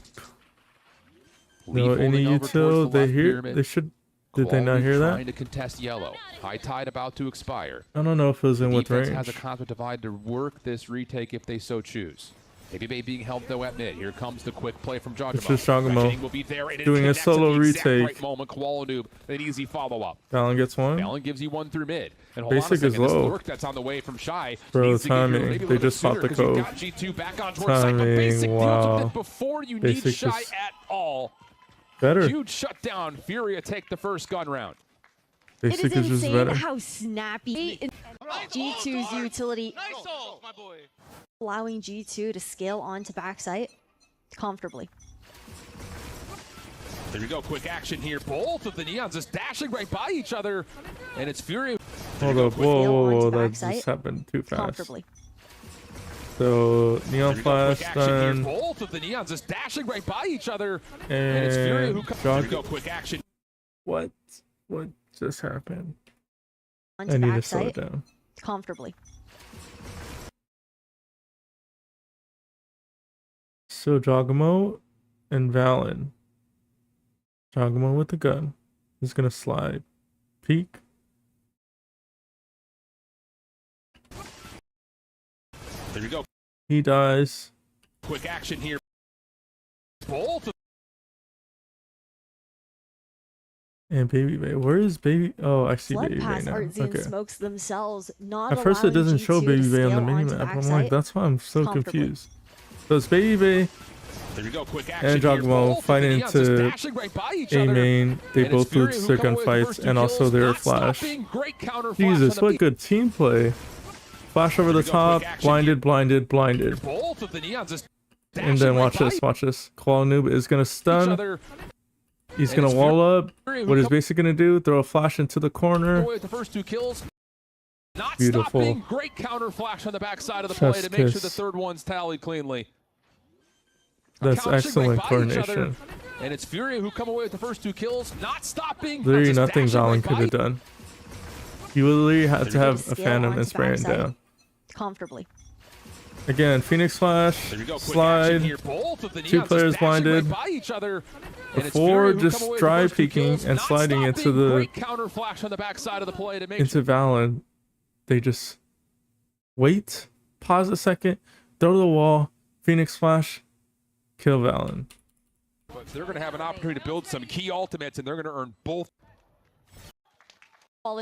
Leaf No, holding any over towards the util, they left hear, pyramid. they should, did they Koala not Noob hear trying that? to contest yellow. High tide about to expire. I don't know if it was in with Defense range. has a concept divide to work this retake if they so choose. Baby Bay being held though at mid. Here comes the quick play from Jogamo. It's just Jogamo Reckoning will be there, and it doing a connects at solo the exact retake. Right moment. Koala Noob, an easy follow-up. Fallon gets one. Fallon gives you one through mid. And hold on a Basic is second, this low. lurk that's on the way from Shy. Bro, needs to get here timing. maybe a They little bit just popped sooner, the 'cause you've cove. got G2 back on towards site, but Timing, Basic deals wow. with it before you Basic need Shy is at all. Better. Huge shutdown. Furia take the first gun round. Basic It is is just insane better. how snappy G2's utility, Nice ult, my boy. allowing G2 to scale onto backside comfortably. There we go, quick action here. Both of the Neons just dashing right by each other, and it's Fury. Hold up, Scale whoa, onto that backside just happened too fast. Comfortably. So, There Neon we go, quick Flash action here. done, Both of the Neons just dashing right by each other, and it's Fury who and comes. There we Jog. go, quick action. What just happened? Onto I need to slow it backside down. comfortably. So Jogamo and Valen. Jogamo with the gun. He's gonna slide. Peek. There we go, He dies. quick action here. Both of And Baby Bay. Where is Baby? Oh, I see Flood Baby Bay past now. Artsy and Okay. smokes themselves, not At first it allowing doesn't show G2 Baby to Bay on the scale onto minimap. I'm like, backside that's why I'm so comfortably. confused. So it's Baby Bay there we go, quick action and here. Jogamo Both of the fighting Neons just into dashing right by each A other. main. They And it's both Fury lose who their come away with the gunfights first two and also kills, their not flash. stopping. Great counter flash Jesus, on the what good team play. Flash over the we go, top, quick action blinded, blinded, blinded. Both of the Neons just And then dashing watch right this, watch this. Koala Noob is gonna by each stun. other. He's And gonna it's wall up. Fury who What is comes basically gonna do? Throw a flash into the corner. away with the first 2 kills. Not Beautiful. stopping. Great counter flash on the backside of the play Chef's to make sure kiss. the third one's tallied cleanly. That's Countering excellent right by each other. coordination. And it's Furia who come away with the first 2 kills. Not stopping. Literally just nothing dashing Valen right could by. have done. You literally had to have a Scale Phantom onto and the spray it backside. down. Comfortably. Again, Phoenix Flash, There you go. Quick action slide. here. Both of the 2 Neons players just dashing blinded. right by each other. And it's Before Fury who just come away with the dry first 2 peeking kills. and Not sliding into stopping. the- Great counter flash on the backside of the play to make into Valen. They just wait, pause a second, throw to the wall, Phoenix Flash, kill Valen. But they're going to have an opportunity to build some key ultimates, and they're going to earn both.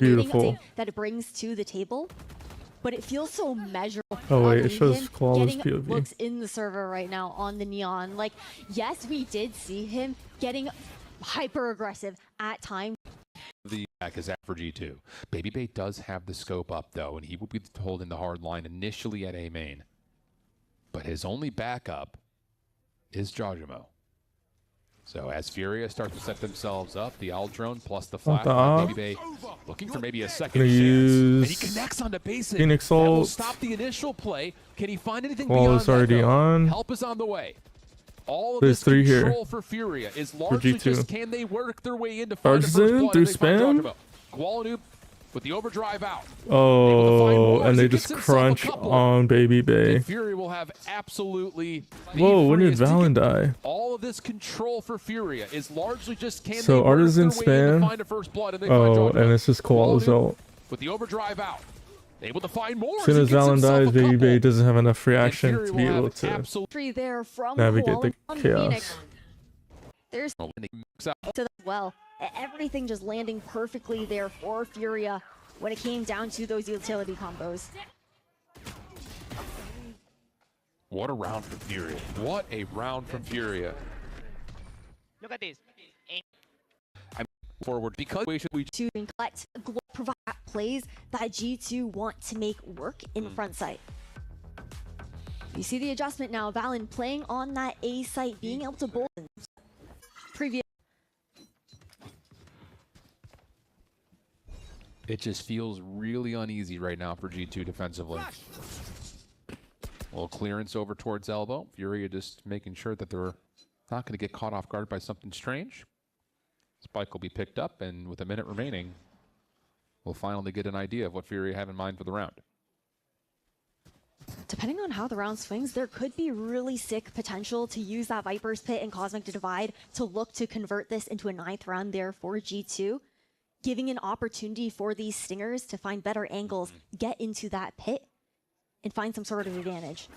Beautiful. That it brings to the table, but it feels so measurable. Oh, wait, it Him shows flawless getting POV. looks in the server right now on the Neon. Like, yes, we did see him getting hyper aggressive at times. The back is at for G2. Baby Bait does have the scope up, though, and he will be holding the hard line initially at A main. But his only backup is Jajamo. So as Furia starts to set themselves up, the Owl Drone plus the flash, the op. Baby Bait looking for maybe a second Gonna chance. And he use connects onto basic. Phoenix That will ult. stop the initial play. Can he find anything Wall beyond is already that, though? on. Help is on the way. All of There's this 3 here control for Furia is largely G2. just can they work their way into find the first Artisan blood through and they find spam? Jajamo. Gualanup with the overdrive out. Oh, and they He just gets himself a crunch couple. on Baby Bay. And Fury will have absolutely the Whoa, when did freest to Valen get die? all of this control for Furia is largely just can So they work Artisan their way in spam? to find a first blood and they find Oh, Jajamo. and it's just Koala's Gualanup ult. with the overdrive out. Able to find more. As soon he as gets Valen himself dies, a Baby couple. Bay doesn't have enough And reaction Fury to will be have able to absolute Three there from navigate the Koala on chaos. Phoenix. There's mix up. to that well. Everything just landing perfectly there for Furia when it came down to those utility combos. What a round from Furia. What a round from Furia. Look at this. Forward because we To collect, provide plays that G2 want to make work in front site. You see the adjustment now. Valen playing on that A site, being able to bolt. Previous. It just feels really uneasy right now for G2 defensively. A little clearance over towards elbow. Furia just making sure that they're not going to get caught off guard by something strange. Spike will be picked up, and with a minute remaining, we'll finally get an idea of what Furia have in mind for the round. Depending on how the round swings, there could be really sick potential to use that Viper's Pit and Cosmic Divide to look to convert this into a 9th round there for G2, giving an opportunity for these Stingers to find better angles, get into that pit, and find some sort of advantage.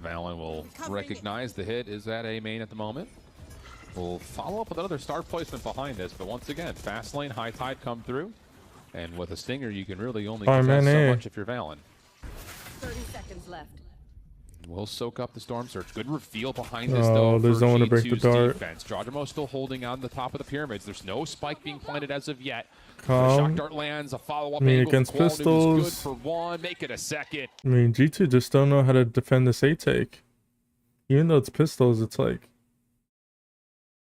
Valen will recognize the hit is at A main at the moment. We'll follow up with another star placement behind this, but once again, fast lane, high tide come through, and with a Stinger, you can really only contest so much if you're Valen. 30 seconds left. We'll soak up the Storm Surge. Good reveal behind this, Oh, though, there's for no one to break the G2's dart. defense. Jajamo still holding on the top of the pyramids. There's no spike being planted as of yet. Calm. Shock dart lands, a follow-up I mean, angle. against Quality was pistols. good for one. Make it a second. I mean, G2 just don't know how to defend this A take. Even though it's pistols, it's like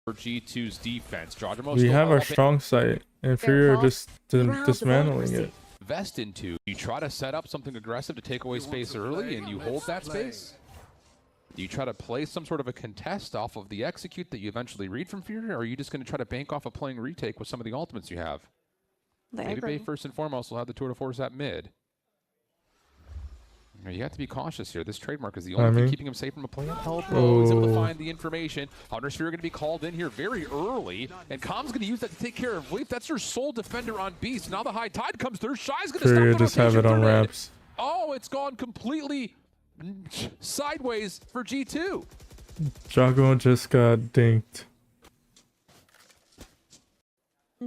For G2's defense, Jajamo we still have our all up in- strong site, and Furia are just Round dismantling the it. Vest into. You try to set up something aggressive to take away space early, and you hold that space. Do you try to play some sort of a contest off of the execute that you eventually read from Furia, or are you just going to try to bank off of playing retake with some of the ultimates you have? Baby Bay, first and foremost, will have the tour de force at mid. You have to be cautious here. This trademark is the only thing keeping him safe from a play. Helpro is able to find the information. Hunter's Fury going to be called in here very early, and Com's going to use that to take care of Leaf. That's her sole defender on Beast. Now the high tide comes through. Shy's going to stop Furia the just have rotation it on through mid. wraps. Oh, it's gone completely sideways for G2. Jago just got dinked.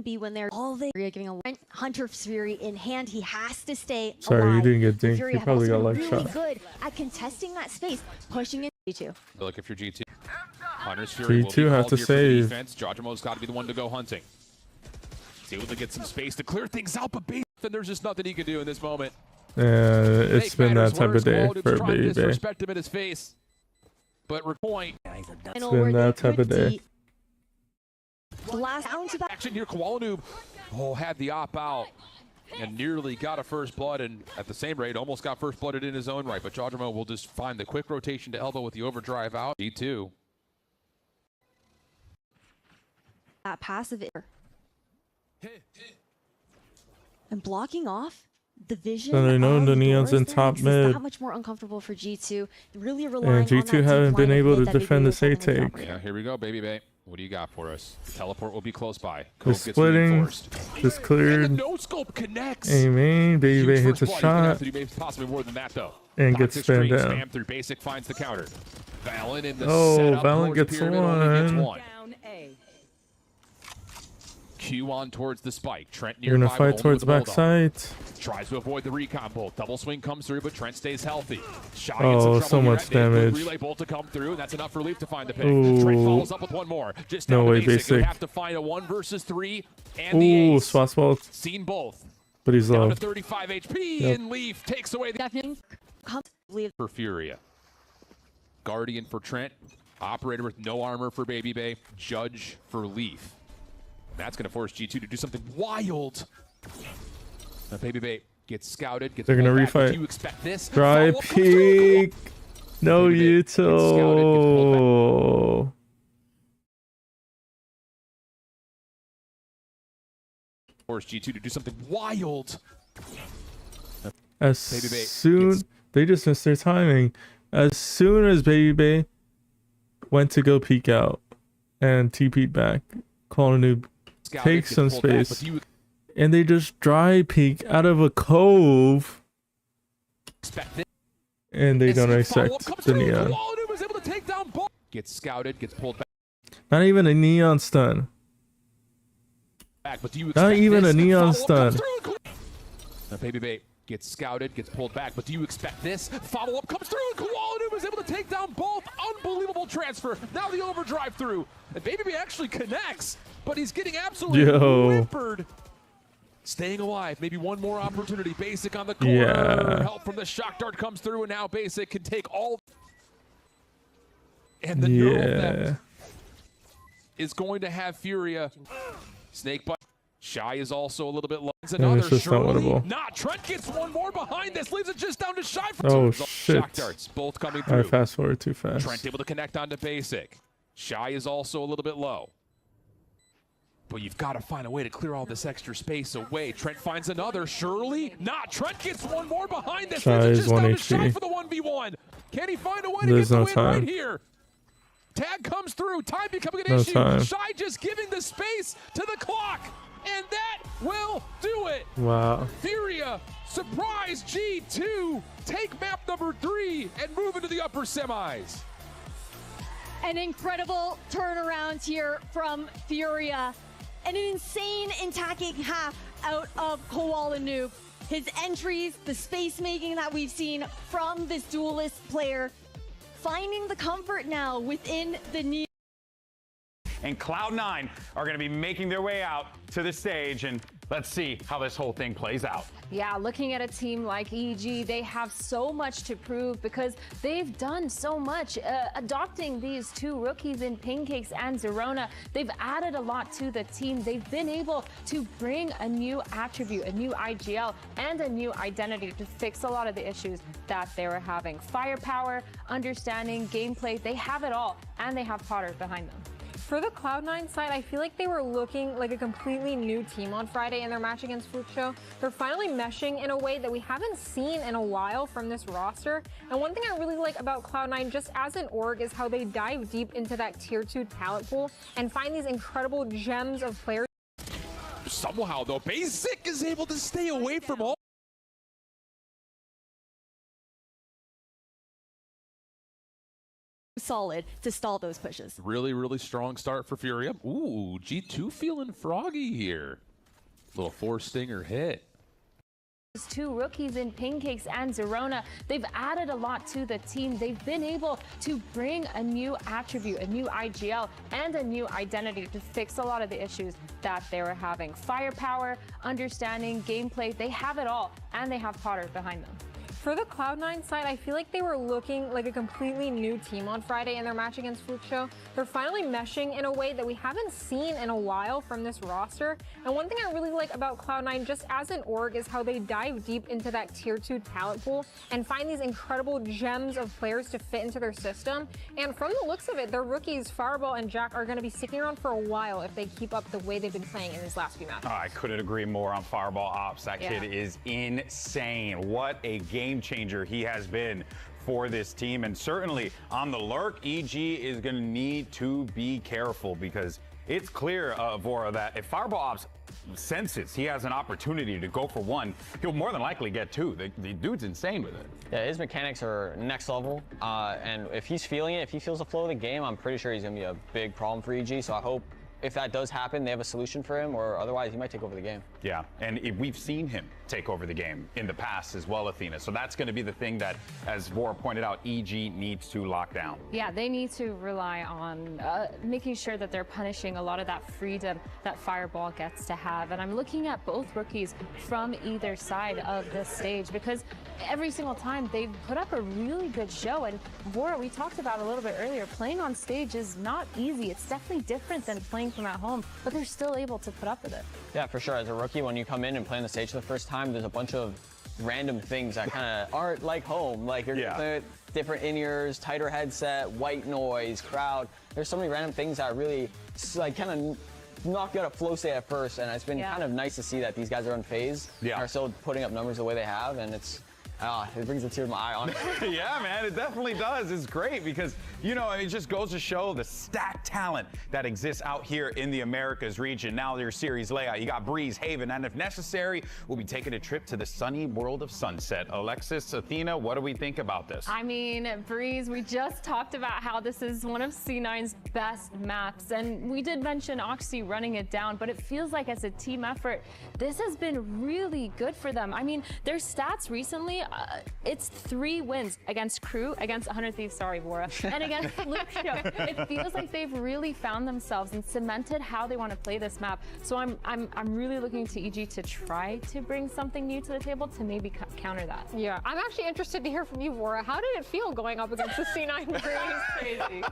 Be when they're all there, giving a Hunter's Fury in hand. He has to stay Sorry, alive. you didn't get The dinked. Fury You have probably also got been leg really shot. good at contesting that space, pushing it G2. Look, if you're G2, Hunter's Fury will be G2 have called to here for the save. defense. Jajamo's got to be the one to go hunting. He's able to get some space to clear things out, but Beast, and there's just nothing he can do in this moment. It's Make been that matters type worse. of day Quality for was trying to Baby Bay. disrespect him in his face. But point. It's been that type of day. Last down to that. Action here, Koala had the op out and nearly got a first blood, and at the same rate almost got first blooded in his own right, but Jawdramo will just find the quick rotation to elbow with the overdrive out. G2. That passive and blocking off the vision. So they know of the Neon's in doors top makes this mid. that much more uncomfortable for G2. Really relying And G2 on that haven't deep been line of able mid to that defend maybe the was holding take. them Yeah, here we go, Baby Bay. What do you got for us? Teleport will be close by. They're Cove gets splitting. reinforced. Just And cleared. the no scope connects. Amen. Baby Huge Bay hits first a blood. He's gonna have shot. to do maybe possibly more than that though. And gets Toxic spammed Streak, down. Spam through basic finds the counter. Valen in the Oh, setup Valen towards the gets pyramid, only gets one. one. Down A. Q on towards the spike. Trent You're nearby. gonna fight but towards only with the bulldog. backside. Tries to avoid the recon bolt. Double swing comes through, but Trent stays healthy. Shy Oh, gets in trouble so here much at mid. Good damage. Relay bolt to come through, and that's enough relief to find the pick. Ooh. Trent follows up with one more. Just No down to way, basic. They basic. have to find a 1 versus 3 and the Ooh, ace. swat spot. Seen both. But he's Down low. to 35 HP, Yep. and Leaf takes away the Definitely comfortably. for Furia. Guardian for Trent. Operator with no armor for Baby Bay. Judge for Leaf. That's going to force G2 to do something wild. Now Baby Bay gets scouted. Gets They're gonna pulled back. refight. Do you expect this? Dry Follow-up comes through. peek. No Baby Bay gets scouted, gets pulled Yuto. Force G2 to do something wild. As Baby Bay soon gets- they just missed their timing. As soon as Baby Bay went to go peek out and TP'd back, Koala Noob Scouted, takes gets some pulled back, space, but do you and they just dry peek out of a cove, expect this? and they don't Follow-up expect comes the through. neon. Koala was able to take down both. Gets scouted, gets pulled Not even a neon stun. back, but do you Not expect even this? a neon Follow-up comes stun. through. Now Baby Bay gets scouted, gets pulled back, but do you expect this? Follow-up comes through, and Koala was able to take down both. Unbelievable transfer. Now the overdrive through. And Baby Bay actually connects, but he's getting absolutely whippered. Staying alive, maybe one more opportunity. Basic on the corner. Yeah. Help from the shock dart comes through, and now Basic can take all. And the neural theft Yeah. is going to have Furia. Snakebite. Shy is also a little bit low. It's Yeah, another it's just not surely winnable. not. Trent gets one more behind this. Leaves it just down to Shy for Oh, two. shit. Shock darts, both coming I through. fast forward too fast. Trent able to connect onto Basic. Shy is also a little bit low. But you've got to find a way to clear all this extra space away. Trent finds another. Surely not. Trent gets one more behind this. Shy Leaves it is just 1 down to Shy HP. for the 1v1. Can he find a way There's to get no the win time. right here? Tag comes through. Time becoming an No issue. time. Shy just giving the space to the clock. And that will do it. Wow. Furia, surprise G2, take map number 3 and move into the upper semis. An incredible turnaround here from Furia. And an insane attacking half out of Koala Noob. His entries, the space making that we've seen from this duelist player, finding the comfort now within the Neon. And Cloud9 are going to be making their way out to the stage, and let's see how this whole thing plays out. Yeah, looking at a team like EG, they have so much to prove because they've done so much. Adopting these two rookies in Pancakes and Zerona, they've added a lot to the team. They've been able to bring a new attribute, a new IGL, and a new identity to fix a lot of the issues that they were having. Firepower, understanding, gameplay, they have it all, and they have Potter behind them. For the Cloud9 side, I feel like they were looking like a completely new team on Friday in their match against Fucho. They're finally meshing in a way that we haven't seen in a while from this roster. And one thing I really like about Cloud9 just as an org is how they dive deep into that tier 2 talent pool and find these incredible gems of players. Somehow, though, Basic is able to stay away from all. Solid to stall those pushes. Really, really strong start for Furia. Ooh, G2 feeling froggy here. Little 4-stinger hit. Two rookies in Pancakes and Zerona, they've added a lot to the team. They've been able to bring a new attribute, a new IGL, and a new identity to fix a lot of the issues that they were having. Firepower, understanding, gameplay, they have it all, and they have Potter behind them. For the Cloud9 side, I feel like they were looking like a completely new team on Friday in their match against Fluke. They're finally meshing in a way that we haven't seen in a while from this roster. And one thing I really like about Cloud9, just as an org, is how they dive deep into that tier 2 talent pool and find these incredible gems of players to fit into their system. And from the looks of it, their rookies, Fireball and Jack, are going to be sticking around for a while if they keep up the way they've been playing in these last few matches. Oh, I couldn't agree more on Fireball Ops. That kid is insane. What a game changer he has been for this team. And certainly on the lurk, EG is going to need to be careful, because it's clear, Vora, that if Fireball Ops senses he has an opportunity to go for one, he'll more than likely get two. The dude's insane with it. Yeah, his mechanics are next level, and if he's feeling it, if he feels the flow of the game, I'm pretty sure he's going to be a big problem for EG, so I hope if that does happen, they have a solution for him, or otherwise he might take over the game. Yeah, and we've seen him take over the game in the past as well, Athena. So that's going to be the thing that, as Vora pointed out, EG needs to lock down. Yeah, they need to rely on making sure that they're punishing a lot of that freedom that Fireball gets to have. And I'm looking at both rookies from either side of this stage, because every single time they've put up a really good show. And Vora, we talked about a little bit earlier, playing on stage is not easy. It's definitely different than playing from at home, but they're still able to put up with it. Yeah, for sure. As a rookie, when you come in and play on the stage for the first time, there's a bunch of random things that kind of aren't like home. Like you're playing with different in-ears, tighter headset, white noise, crowd. There's so many random things that really like kind of knock you out of flow state at first, and it's been kind of nice to see that these guys are unfazed, are still putting up numbers the way they have, and it brings a tear to my eye, honestly. Yeah, man, it definitely does. It's great because, you know, it just goes to show the stacked talent that exists out here in the Americas region. Now their series layout, you got Breeze, Haven, and if necessary, we'll be taking a trip to the sunny world of Sunset. Alexis, Athena, what do we think about this? I mean, Breeze, we just talked about how this is one of C9's best maps, and we did mention Oxy running it down, but it feels like as a team effort, this has been really good for them. I mean, their stats recently, it's 3 wins against Crew, against 100 Thieves, sorry, Vora, and against Fluke Show. It feels like they've really found themselves and cemented how they want to play this map. So I'm really looking to EG to try to bring something new to the table to maybe counter that. Yeah, I'm actually interested to hear from you, Vora. How did it feel going up against the C9 Breeze? Crazy.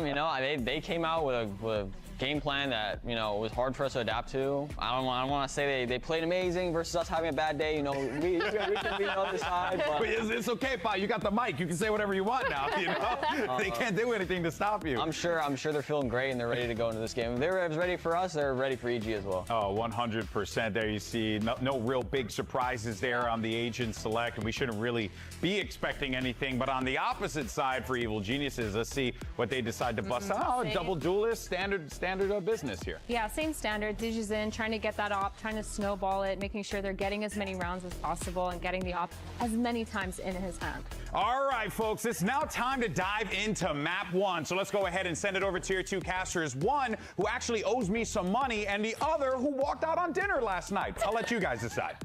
You know, they came out with a game plan that, you know, was hard for us to adapt to. I don't want to say they played amazing versus us having a bad day. You know, we can be on the side. But it's okay, Pa. You got the mic. You can say whatever you want now. You know, they can't do anything to stop you. I'm sure they're feeling great and they're ready to go into this game. If they're ready for us, they're ready for EG as well. Oh, 100%. There you see no real big surprises there on the Agent Select, and we shouldn't really be expecting anything. But on the opposite side for Evil Geniuses, let's see what they decide to bust out. Oh, double duelist, standard of business here. Yeah, same standard. Digi's in, trying to get that op, trying to snowball it, making sure they're getting as many rounds as possible and getting the op as many times in his hand. All right, folks, it's now time to dive into map 1. So let's go ahead and send it over to your 2 casters. One who actually owes me some money, and the other who walked out on dinner last night. I'll let you guys decide.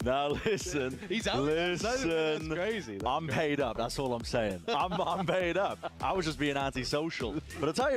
Now listen, That's crazy. I'm paid up. That's all I'm saying. I'm paid up. I was just being antisocial. But I'll tell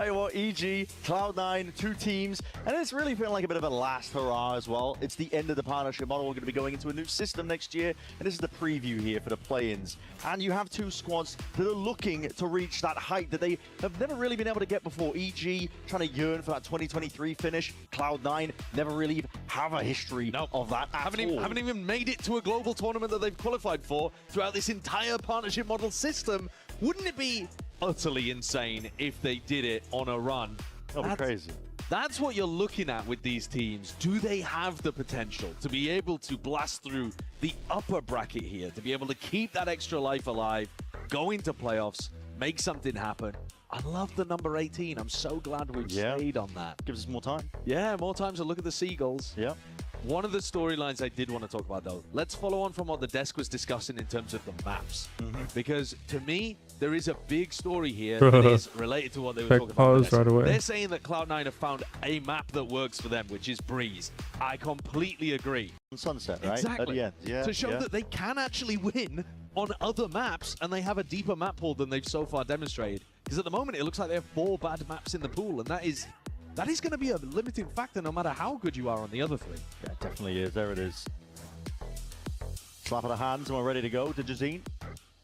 you what, EG, Cloud9, 2 teams, and it's really feeling like a bit of a last hurrah as well. It's the end of the partnership model. We're going to be going into a new system next year, and this is the preview here for the play-ins. And you have 2 squads that are looking to reach that height that they have never really been able to get before. EG trying to yearn for that 2023 finish. Cloud9 never really have a history of that at all. Haven't even made it to a global tournament that they've qualified for throughout this entire partnership model system. Wouldn't it be utterly insane if they did it on a run? That'd be crazy. That's what you're looking at with these teams. Do they have the potential to be able to blast through the upper bracket here, to be able to keep that extra life alive, go into playoffs, make something happen? I love the number 18. I'm so glad we've stayed on that. Gives us more time. Yeah, more time to look at the Seagulls. Yeah. One of the storylines I did want to talk about, though, let's follow on from what the desk was discussing in terms of the maps. Because to me, there is a big story here that is related to what they were talking about. Right away. They're saying that Cloud9 have found a map that works for them, which is Breeze. I completely agree. Sunset, right? Exactly. At the end. To show that they can actually win on other maps, and they have a deeper map pool than they've so far demonstrated. Because at the moment, it looks like they have 4 bad maps in the pool, and that is going to be a limiting factor no matter how good you are on the other 3. Yeah, it definitely is. There it is. Slap of the hands, and we're ready to go. Dejazine,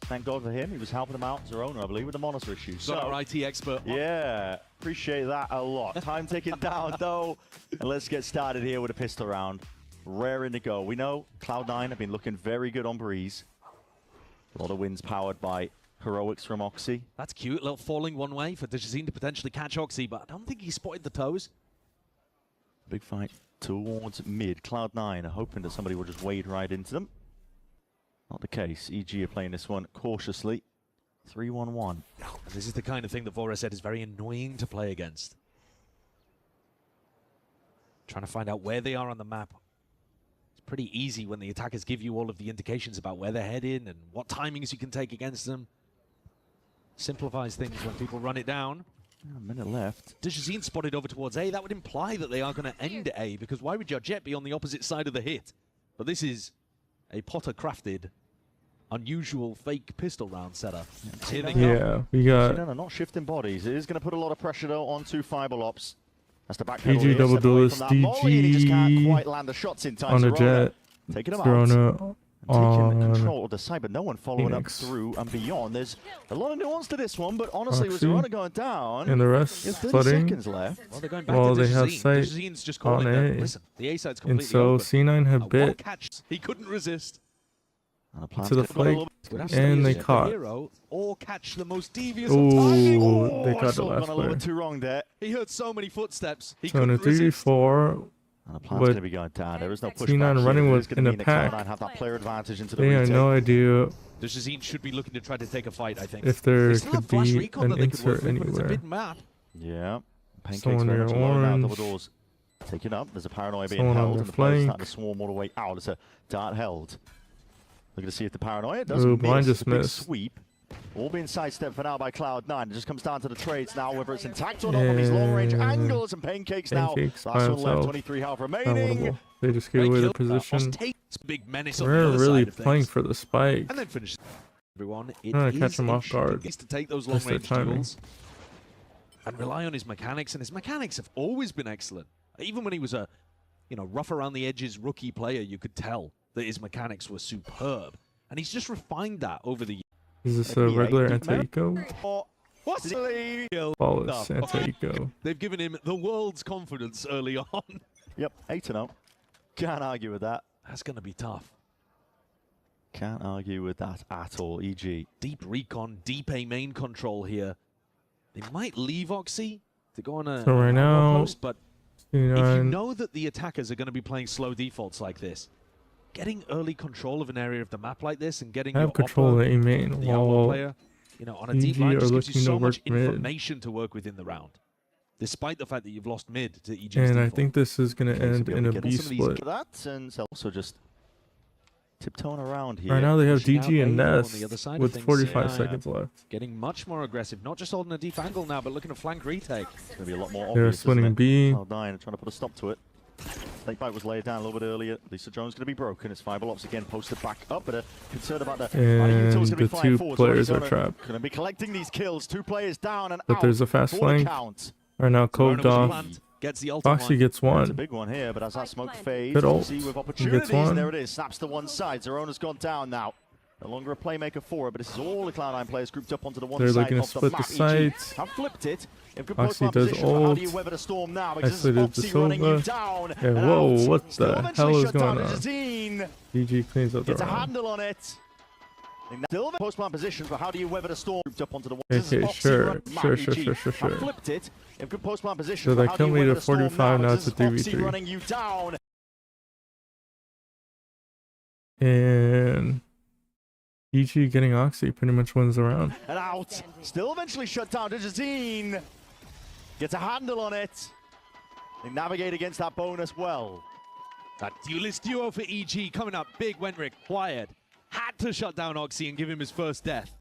thank God for him. He was helping them out. Zerona, I believe, with the monitor issue. So, our IT expert. Yeah, appreciate that a lot. Time ticking down, though. And let's get started here with a pistol round. Raring to go. We know Cloud9 have been looking very good on Breeze. A lot of wins powered by heroics from Oxy. That's cute. A little falling one way for Dejazine to potentially catch Oxy, but I don't think he spotted the toes. Big fight towards mid. Cloud9 are hoping that somebody will just wade right into them. Not the case. EG are playing this one cautiously. 3-1-1. This is the kind of thing that Vora said is very annoying to play against. Trying to find out where they are on the map. It's pretty easy when the attackers give you all of the indications about where they're heading and what timings you can take against them. Simplifies things when people run it down. A minute left. Dejazine spotted over towards A. That would imply that they are going to end A, because why would your jet be on the opposite side of the hit? But this is a Potter-crafted, unusual fake pistol round setup. Here they go. Yeah, we got... No, not shifting bodies. It is going to put a lot of pressure, though, onto Fiberlops. That's the back DG double duelist, DG just can't quite land the shots in time. on the jet. Taking them Zerona out. Taking on control of the side, but no one following Phoenix. up through and beyond. There's a lot of nuance to this one, but honestly, with Oxy. Zerona going down, And the rest there's 30 flooding. seconds left. Well, they're going back Well, to they have Dejazine. sight Dejazine's just calling on them. A. Listen, the A side's And completely so open. C9 have One bit catch. He couldn't resist. to the flank, Would and they have to caught. hero or catch the most devious of timing. Ooh, they I caught the saw it last gone a little player. bit too wrong there. He heard so many footsteps. He So in a couldn't resist. 3v4, And the plan's But going to be going down. There is no pushback. C9 here. running It with is gonna in a mean that pack. Cloud9 have that player advantage into the they have retake. no idea Dejazine should be looking to try to take a fight, I think. if there They still could have flash be recon an that they could work insert with, but it's a anywhere. big map. Yeah. Pancakes Someone very near much alone now. orange. Double doors taken up. There's a paranoia being Someone on held, their and the players flank. starting to swarm all the way out. It's a dart held. Looking to see if the paranoia does Ooh, miss. blind just The big missed. sweep. All being sidestepped for now by Cloud9. It just comes down to the trades now, whether it's intact or not from these long-range angles. And Pancakes now. Pancakes by Last one left, himself. 23 health remaining. Unwinnable. They just gave away the position. Big menace on the We're other really side of playing things. for the spike. And then finish everyone. It Trying to catch is him off interesting. guard. He needs to take those That's their long-range timing. duels and rely on his mechanics, and his mechanics have always been excellent. Even when he was a, rough around the edges rookie player, you could tell that his mechanics were superb, and he's just refined that over the years. Is this a regular anti-eco? What's Flawless anti-eco. They've given him the world's confidence early on. Yep, 8-0. Can't argue with that. That's going to be tough. Can't argue with that at all, EG. Deep recon, deep A main control here. They might leave Oxy to go on a So right now, post, but if you C9 know that the attackers are going to be playing slow defaults like this, getting early control of an area of the map like this and getting have your control of upper, the A main the hour while player, on a deep EG line are just gives you looking to so much work mid. information to work with in the round. Despite the fact that you've lost mid to EG's and I default. think this is going to Okay, so end we'll in a get B some of these split. That, and so also just tiptoeing around here. Right now they have Pushing out DG and A on Nest the other side of with things. 45 Yeah. seconds left. Getting much more aggressive, not just holding a deep angle now, but looking to flank retake. It's going to be a lot more They're obvious, splitting isn't it? B. Cloud9 trying to put a stop to it. Snakebite was laid down a little bit earlier. Lisa Jones going to be broken. It's Fiberlops again posted back up, but a concern about the And Util's going to be the flying two forward. players are Going trapped. to be collecting these kills. 2 players down and But out. there's a fast for flank. the count. Right now, Zerona coved with off. plant, gets the ultimate Foxy gets It's a one. big one here, but as that smoke fades, Good ult. Oxy with He opportunities, gets one. and there it is. Snaps to one side. Zerona's gone down now. No longer a playmaker for it, but this is all the Cloud9 players grouped up onto the one They're side looking to of the split the map. sides. EG have flipped it. In good Foxy post-plant does position, but how do you ult. weather the storm now? Because this is Isolated the Foxy running you Silva. down And and whoa, out. what Still the eventually hell is shut going down on? Dejazine. DG cleans up the Gets a round. handle on it. Still the post-plant position, but how do you weather the storm? Grouped up onto the one. Okay, This is Foxy sure, running map, sure. Have flipped it. In good post-plant position, So but they how do you kill me weather to the storm 45, now Because it's a this is Foxy 3v3. running you down. And EG getting Oxy pretty much wins the round. And out. Still eventually shut down. Dejazine gets a handle on it. They navigate against that bonus well. That duelist duo for EG coming up big when required. Had to shut down Oxy and give him his first death.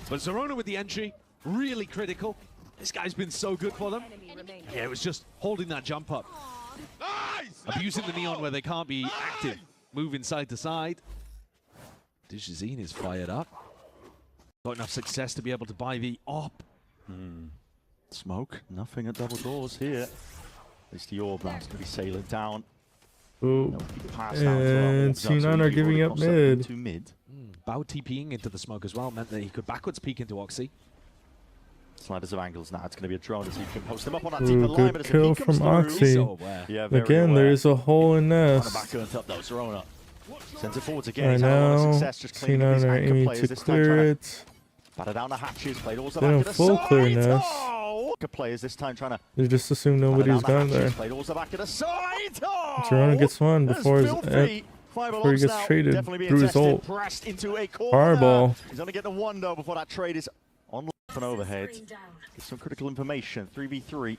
But Zerona with the entry, really critical. This guy's been so good for them. Yeah, it was just holding that jump up. Nice! Abusing the neon where they can't be active. Moving side to side. Dejazine is fired up. Got enough success to be able to buy the op. Smoke. Nothing at double doors here. At least the orb that's going to be sailing down. Ooh. Pass down to And C9 are giving up mid. To mid. Bao TPing into the smoke as well meant that he could backwards peek into Oxy. Sliders of angles now. It's going to be a drone as he can post him up on that Ooh, deeper line. But good as kill he comes from through, Oxy. So yeah, very Again, aware. there's a hole in Trying nest. to back going up though. Zerona sends it forwards again. Right He's had a lot of now, success just cleaning up his C9 are anchor aiming players. to This time clear trying to it. batter down the hatches. Played all the They don't back of the full clear side. nest. Oh! Anchor players this time trying to They just assume nobody's gone there. Played all the back of the side. Oh! Zerona gets one That's before filthy. before he gets now, traded definitely being through his tested, ult. pressed into a corner. Fireball. He's only getting a one though before that trade is on left and overhead. Get some critical information. 3v3.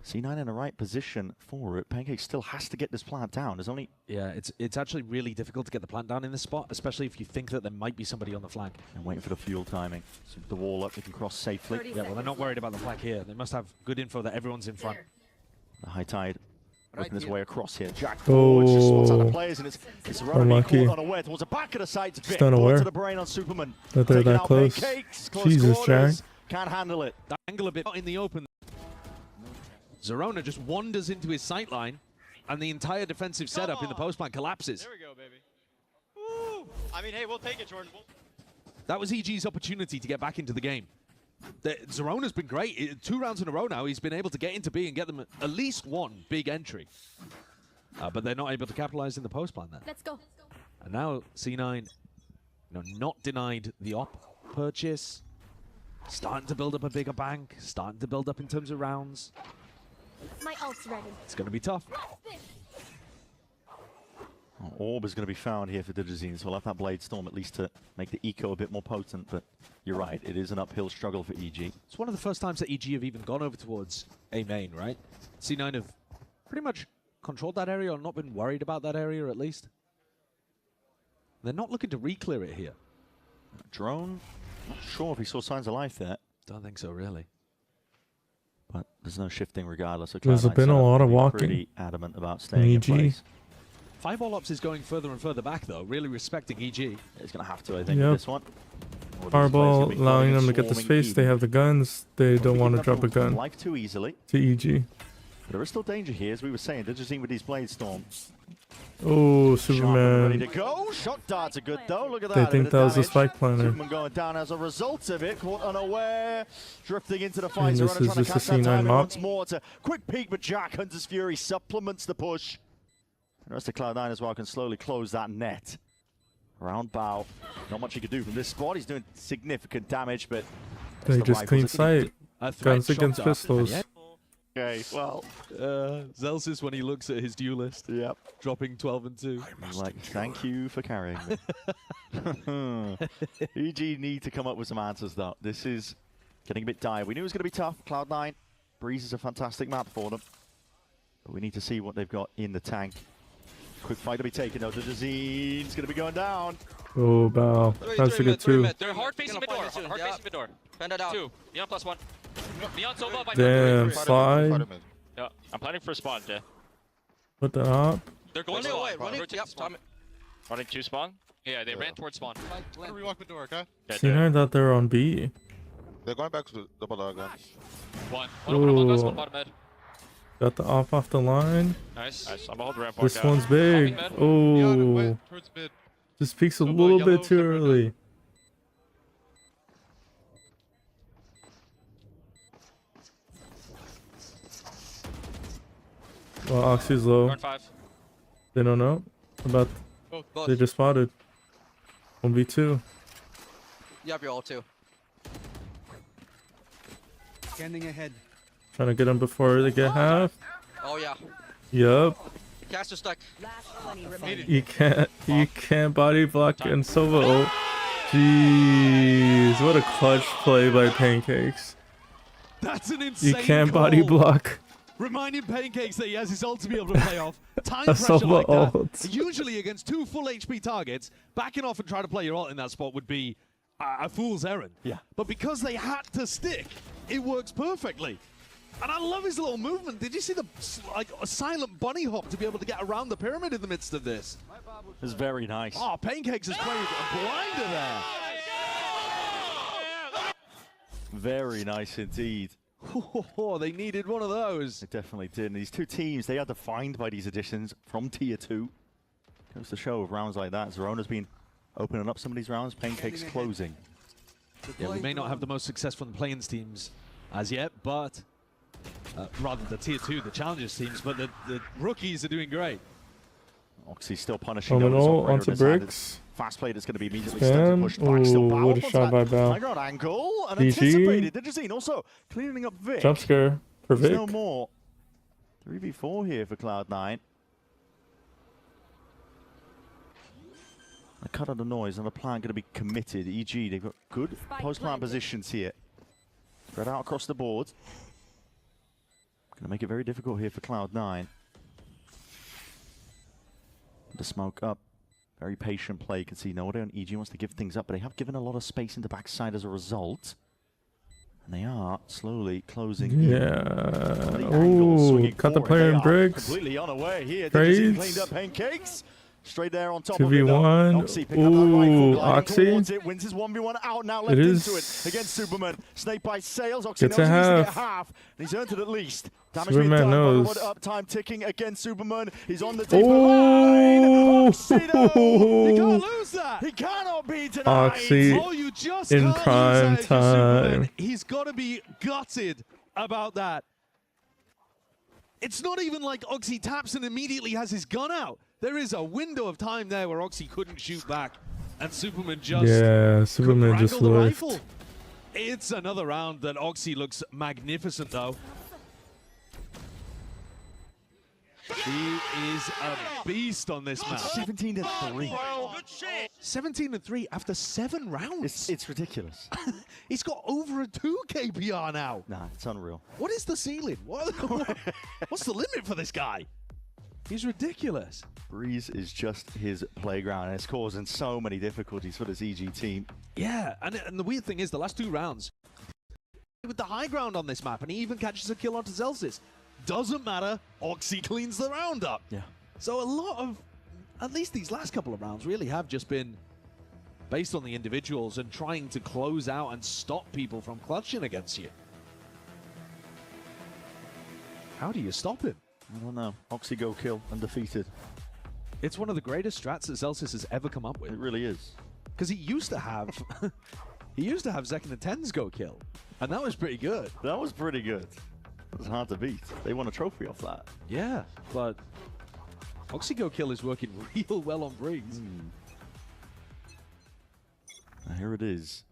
C9 in the right position for it. Pancake still has to get this plant down. There's only... Yeah, it's actually really difficult to get the plant down in this spot, especially if you think that there might be somebody on the flank. And waiting for the fuel timing. So the wall up, they can cross safely. Yeah, well, they're not worried about the flank here. They must have good info that everyone's in front. The high tide working his way across here. Jack Oh. just spots out the players, and it's running Unlucky. caught unaware towards the back of the side. Just unaware to the brain on Superman. that they're Taking that out close. Pancakes, Jesus, Jack. Can't handle it. That angle a bit out in the open. Zerona just wanders into his sight line, and the entire defensive setup in the post plant collapses. There we go, baby. Woo! I mean, hey, we'll take it, Jordan. That was EG's opportunity to get back into the game. Zerona's been great. 2 rounds in a row now, he's been able to get into B and get them at least one big entry. But they're not able to capitalize in the post plan there. Let's go. And now C9, not denied the op purchase. Starting to build up a bigger bank. Starting to build up in terms of rounds. My ult's ready. It's going to be tough. Orb is going to be found here for Digizine, so we'll have that Blade Storm at least to make the eco a bit more potent, but you're right, it is an uphill struggle for EG. It's one of the first times that EG have even gone over towards A main, right? C9 have pretty much controlled that area or not been worried about that area at least. They're not looking to re-clear it here. Drone, not sure if he saw signs of life there. Don't think so, really. But there's no shifting regardless. So There's Cloud9 been a setup lot of will be walking pretty adamant about staying in EG. place. Fireball Ops is going further and further back, though, really respecting EG. It's going to have to, I think, Yep. with this one. Fireball allowing them to get the space. They have the guns. They don't want to drop a gun Life too easily. to EG. But there is still danger here, as we were saying. Digizine with these Blade Storms. Oh, Shaman ready to Superman. go. Shock darts are good though. Look at that. They a bit think of that was a damage. spike planner. Superman going down as a result of it. Caught unaware. Drifting into the fight. And this Zerona is trying to just a catch that C9 timing mop. once more. It's a quick peek, but Jack Hunter's Fury supplements the push. The rest of Cloud9 as well can slowly close that net. Around Bao. Not much he could do from this spot. He's doing significant damage, but They just clean sight. Guns against pistols. Okay, well. Zelsis, when he looks at his duelist, dropping 12 and 2. He's like, thank you for carrying me. EG need to come up with some answers, though. This is getting a bit dire. We knew it was going to be tough. Cloud9, Breeze is a fantastic map for them. But we need to see what they've got in the tank. Quick fight to be taken, though. Digizine's going to be going down. Oh, Bao. That's a good 2. They're hard facing mid door. Hard facing mid door. Panda down. 2. Neon +1. Neon Sova by Damn, slide. Yeah, I'm planning for a spawn, Jay. Put that up. They're going Running away, spawn. running. Rotate Yep, spawn. Running 2 spawn? Yeah, they ran towards spawn. Let me relock the door, okay? Yeah, C9 thought they were on B. They're going back to the bottom again. One open on Ooh. one bottom mid. Got the off the line. Nice. I'm gonna hold ramp. This one's big. Oh. Towards mid. Just peeks a little bit too early. Well, Oxy's low. 5. They don't know about. Both. They just spotted. 1v2. Yep, you're all two. Scanning ahead. Trying to get them before they get half. Oh yeah. Yup. Caster stuck. You can't body block and Sova ult. Jeez, what a clutch play by Pancakes. That's an insane You can't body call. block. Reminding Pancakes that he has his ult to be able to play off. Time A pressure Sova like that. ult. Usually against 2 full HP targets, backing off and trying to play your ult in that spot would be a fool's errand. Yeah. But because they had to stick, it works perfectly. And I love his little movement. Did you see the a silent bunny hop to be able to get around the pyramid in the midst of this? It's very nice. Oh, Pancakes has played a blinder there. Very nice indeed. Oh, they needed one of those. They definitely did. And these two teams, they are defined by these additions from Tier 2. Goes to show with rounds like that. Zerona's been opening up some of these rounds, Pancake's closing. Yeah, we may not have the most successful in Plains teams as yet, but rather the Tier 2, the Challengers teams, but the rookies are doing great. Oxy's still punishing. Onto bricks. Fast play that's going to be immediately stunted, pushed back. Still Bao. What a shot by Bao. High ground angle and anticipated. Digizine also cleaning up Vic. Jump scare for Vic. There's no more. 3v4 here for Cloud9. I cut out the noise and the plan going to be committed. EG, they've got good post-plant positions here. Spread out across the board. Going to make it very difficult here for Cloud9. The smoke up. Very patient play. You can see Noda and EG wants to give things up, but they have given a lot of space in the backside as a result. And they are slowly closing. Yeah. Oh, cut the player in bricks. Completely unaware here. Trades. Cleaned up Pancakes. Straight there on top 2v1. of it. Ooh, Oxy. Wins his 1v1 out now, left into it against Superman. Snake by Sails. Oxy knows a he needs to half. get half. And he's earned it at least. Damage Superman being done. knows. Up time ticking against Superman. He's on the deeper Oh. line. Oxy, no. He can't lose that. He cannot be denied. Oxy You just in can't prime lose that if you're Superman. time. He's got to be gutted about that. It's not even like Oxy taps and immediately has his gun out. There is a window of time there where Oxy couldn't shoot back, and Superman just Superman just the left. rifle. It's another round that Oxy looks magnificent though. He is a beast on this map. 17-3. 17-3 after 7 rounds. It's ridiculous. He's got over a 2 KPR now. Nah, it's unreal. What is the ceiling? What's the limit for this guy? He's ridiculous. Breeze is just his playground, and it's causing so many difficulties for this EG team. Yeah, and the weird thing is the last 2 rounds, with the high ground on this map, and he even catches a kill onto Zelsis. Doesn't matter, Oxy cleans the round up. Yeah. So a lot of, at least these last couple of rounds, really have just been based on the individuals and trying to close out and stop people from clutching against you. How do you stop him? I don't know. Oxy go kill, undefeated. It's one of the greatest strats that Zelsis has ever come up with. It really is. Because he used to have, Zekin and Tens go kill, and that was pretty good. That was pretty good. It was hard to beat. They won a trophy off that. Yeah, but Oxy go kill is working real well on Breeze. Now here it is.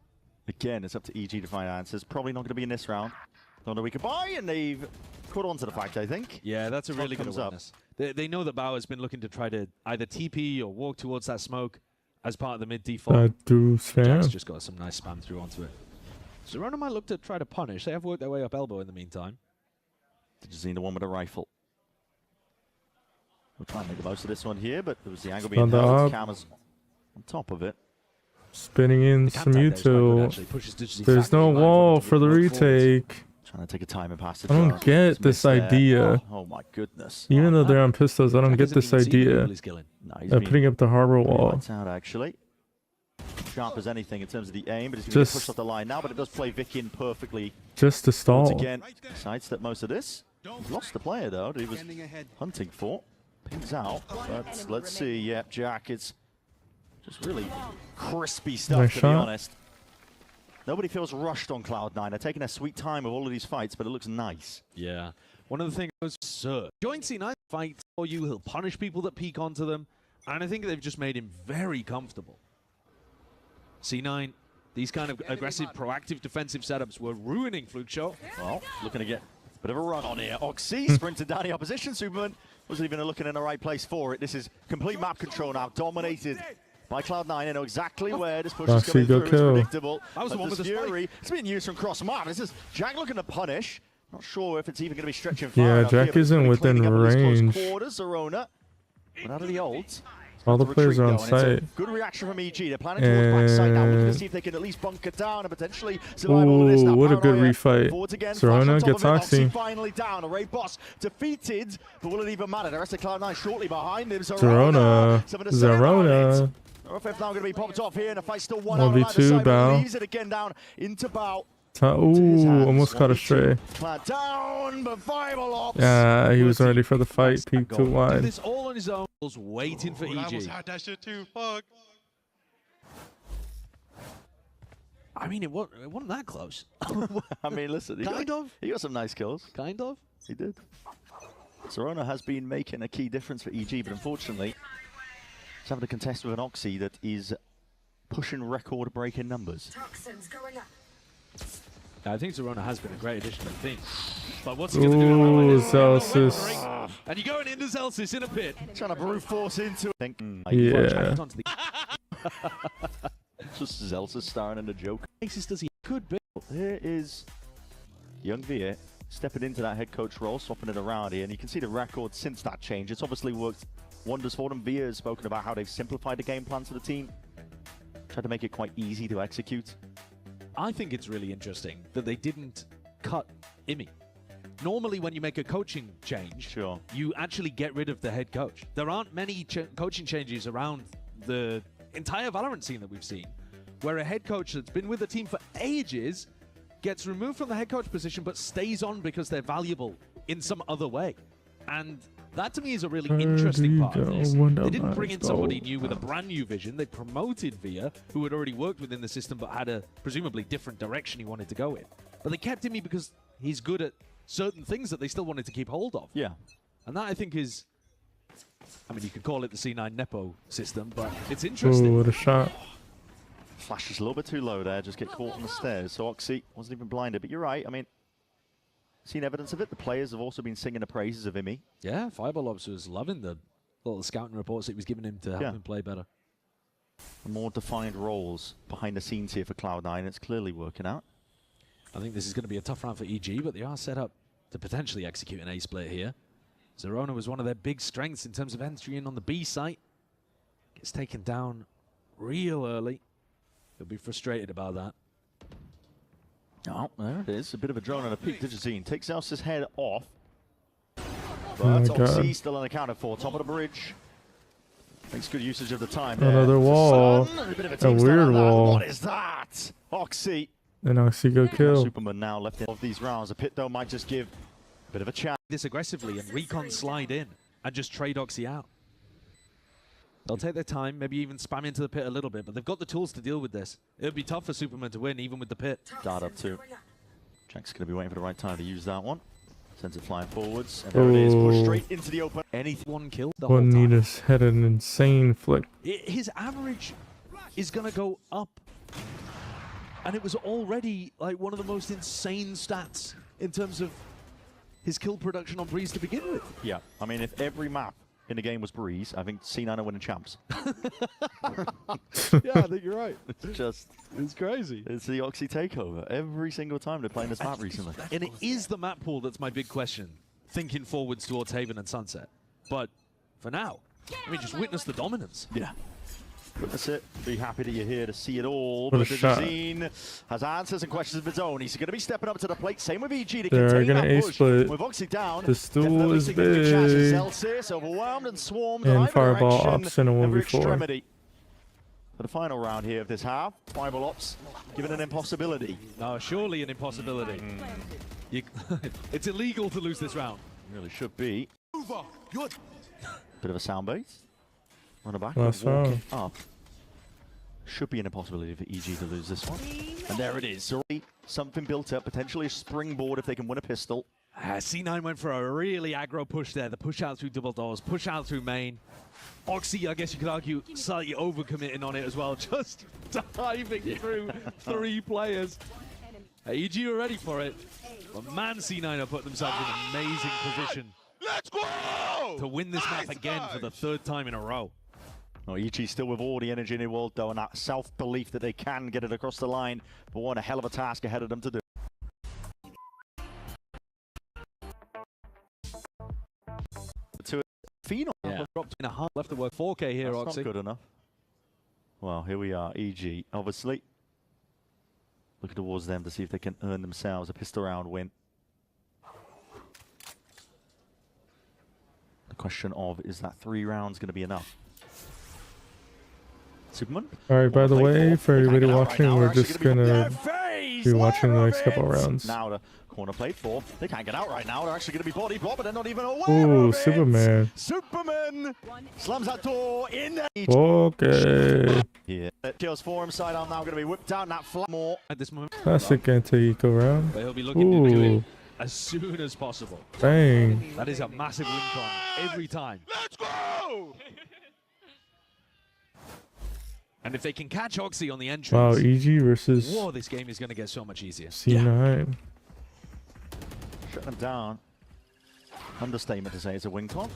Again, it's up to EG to find answers. Probably not going to be in this round. Not a week goodbye, and they've caught on to the fact, I think. Yeah, that's a really good awareness. They know that Bao has been looking to try to either TP or walk towards that smoke as part of the mid default. Jack's just got some nice spam through onto it. Zerona might look to try to punish. They have worked their way up elbow in the meantime. Digizine, the one with a rifle. We'll try and make the most of this one here, but there was the angle being held. Cameras on top of it. Spinning in some util. There's no wall for the retake. Trying to take a timing pass. I don't get this idea. Oh my goodness. Even though they're on pistols, I don't get this idea. Of putting up the harbor wall. Out actually. Sharp as anything in terms of the aim, but he's going to get pushed off the line now, but it does play Vic in perfectly. Just to stall. Once again, sidestep most of this. Lost the player though, that he was hunting for. Pings out, but let's see. Yep, Jack, it's just really crispy stuff, nice to shot. be honest. Nobody feels rushed on Cloud9. They're taking their sweet time with all of these fights, but it looks nice. Yeah. One of the things was Sir. Join C9 fights for you. He'll punish people that peek onto them. And I think they've just made him very comfortable. C9, these kind of aggressive, proactive defensive setups were ruining Fluke Show. Well, looking to get a bit of a run on here. Oxy sprinted down the opposition. Superman wasn't even looking in the right place for it. This is complete map control now, dominated by Cloud9. They know exactly where this push is coming through. It's predictable. That was the one with the Fury. It's being used from cross map. This is Jack looking to punish. Not sure if it's even going to be stretching far Yeah, enough Jack here, isn't within range. Quarters, Zerona. But out of the ult. All the players are on site. Good reaction from EG. They're planning towards backside now, looking to see if they can at least bunker down and potentially survive all of this. Now, what a good refight. Zerona gets Oxy. Finally down. Array boss defeated, but will it even matter? The rest of Cloud9 shortly behind him. Zerona. RFF now going to be popped off here, and the fight still 1 1v2 out. Bao. Leaves it again down into Bao. Ooh, almost caught a stray. Down, but Yeah, he was ready for the fight. Peek too Did wide. this all on his own. Was waiting for I almost EG. had that shit too. Fuck. I mean, it wasn't that close. I mean, listen. He got some nice kills. Kind of. He did. Zerona has been making a key difference for EG, but unfortunately, he's having to contest with an Oxy that is pushing record-breaking numbers. I think Zerona has been a great addition to the team. But what's he going to do? Ooh, Celsius. And you're going into Celsius in a pit. Trying to brute force into it. Yeah. Just Celsius starring in a joke. Does he could be. Here is young Via stepping into that head coach role, swapping it around here, and you can see the record since that change. It's obviously worked wonders for them. Via has spoken about how they've simplified the game plans for the team, tried to make it quite easy to execute. I think it's really interesting that they didn't cut Imi. Normally, when you make a coaching change, you actually get rid of the head coach. There aren't many coaching changes around the entire Valorant scene that we've seen, where a head coach that's been with the team for ages gets removed from the head coach position but stays on because they're valuable in some other way. And that to me is a really interesting part of this. They didn't bring in somebody new with a brand new vision. They promoted Via, who had already worked within the system but had a presumably different direction he wanted to go in. But they kept him because he's good at certain things that they still wanted to keep hold of. Yeah. And that I think is, I mean, you could call it the C9 Nepo system, but it's interesting. Ooh, what a shot. Flash is a little bit too low there, just get caught on the stairs. So Oxy wasn't even blinded, but you're right. I mean, seen evidence of it. The players have also been singing the praises of Imi. Yeah, Fireball Ops was loving the little scouting reports that he was giving him to help him play better. More defined roles behind the scenes here for Cloud9. It's clearly working out. I think this is going to be a tough round for EG, but they are set up to potentially execute an A-split here. Zerona was one of their big strengths in terms of entry in on the B site. Gets taken down real early. He'll be frustrated about that. Oh, there it is. A bit of a drone and a peek. Digitine takes Zelsa's head off. But Oxy still unaccounted for. Top of the bridge. Makes good usage of the time. Another wall. A weird wall. What is that? Oxy. And Oxy go kill. Superman now left in of these rounds. A pit though might just give a bit of a chance. This aggressively and Recon slide in and just trade Oxy out. They'll take their time, maybe even spam into the pit a little bit, but they've got the tools to deal with this. It would be tough for Superman to win, even with the pit. Dart up too. Jack's going to be waiting for the right time to use that one. Sends it flying forwards, and there it is. Push straight into the open. Anything one kill the whole time. Juanita's had an insane flick. His average is going to go up. And it was already like one of the most insane stats in terms of his kill production on Breeze to begin with. Yeah, I mean, if every map in the game was Breeze, I think C9 are winning champs. Yeah, I think you're right. It's crazy. It's the Oxy takeover every single time they're playing this map recently. And it is the map pool that's my big question, thinking forwards towards Haven and Sunset. But for now, I mean, just witness the dominance. Yeah. Witness it. Be happy that you're here to see it all. What a But shot. Digitine has answers and questions of his own. He's going to be stepping up to the plate. Same with EG to They're contain gonna that push. A-split. With Oxy down. The stool definitely is significant chances. big. Celsius overwhelmed and swarmed And in either Fireball direction. Ops in a Every 1v4. extremity. For the final round here of this half, Fireball Ops given an impossibility. No, surely an impossibility. It's illegal to lose this round. Really should be. Bit of a sound base. Run it back. Last Walking round. up. Should be an impossibility for EG to lose this one. And there it is. Already something built up, potentially a springboard if they can win a pistol. C9 went for a really aggro push there. The push out through double doors, push out through main. Oxy, I guess you could argue, slightly overcommitting on it as well. Just diving through 3 players. EG were ready for it. But man, C9 have put themselves in an amazing position. Let's go! To win this map again for the 3rd time in a row. Well, EG still with all the energy in the world, though, and that self-belief that they can get it across the line. But what a hell of a task ahead of them to do. To Phenom. Yeah. Dropped in a half, left to work 4K here, That's Oxy. not good enough. Well, here we are, EG, obviously. Looking towards them to see if they can earn themselves a pistol round win. The question of, is that 3 rounds going to be enough? Superman? Alright, by the way, for everybody watching, we're just gonna Be watching the next couple rounds. Now the corner played for. They can't get out right now. They're actually going to be body blocked, but they're not even aware Ooh, of it. Superman. Superman slams that door in. Okay. Yeah. Kills for him. Sidearm now going to be whipped out. That flat more At this moment. Classic anti-eco round. But he'll be looking to do Ooh. it as soon as possible. Bang. That is a massive win con every time. Let's go! And if they can catch Oxy on the entrance, Wow, EG versus whoa, this game is going to get so much easier. C9. Shut them down. Understatement to say it's a win con.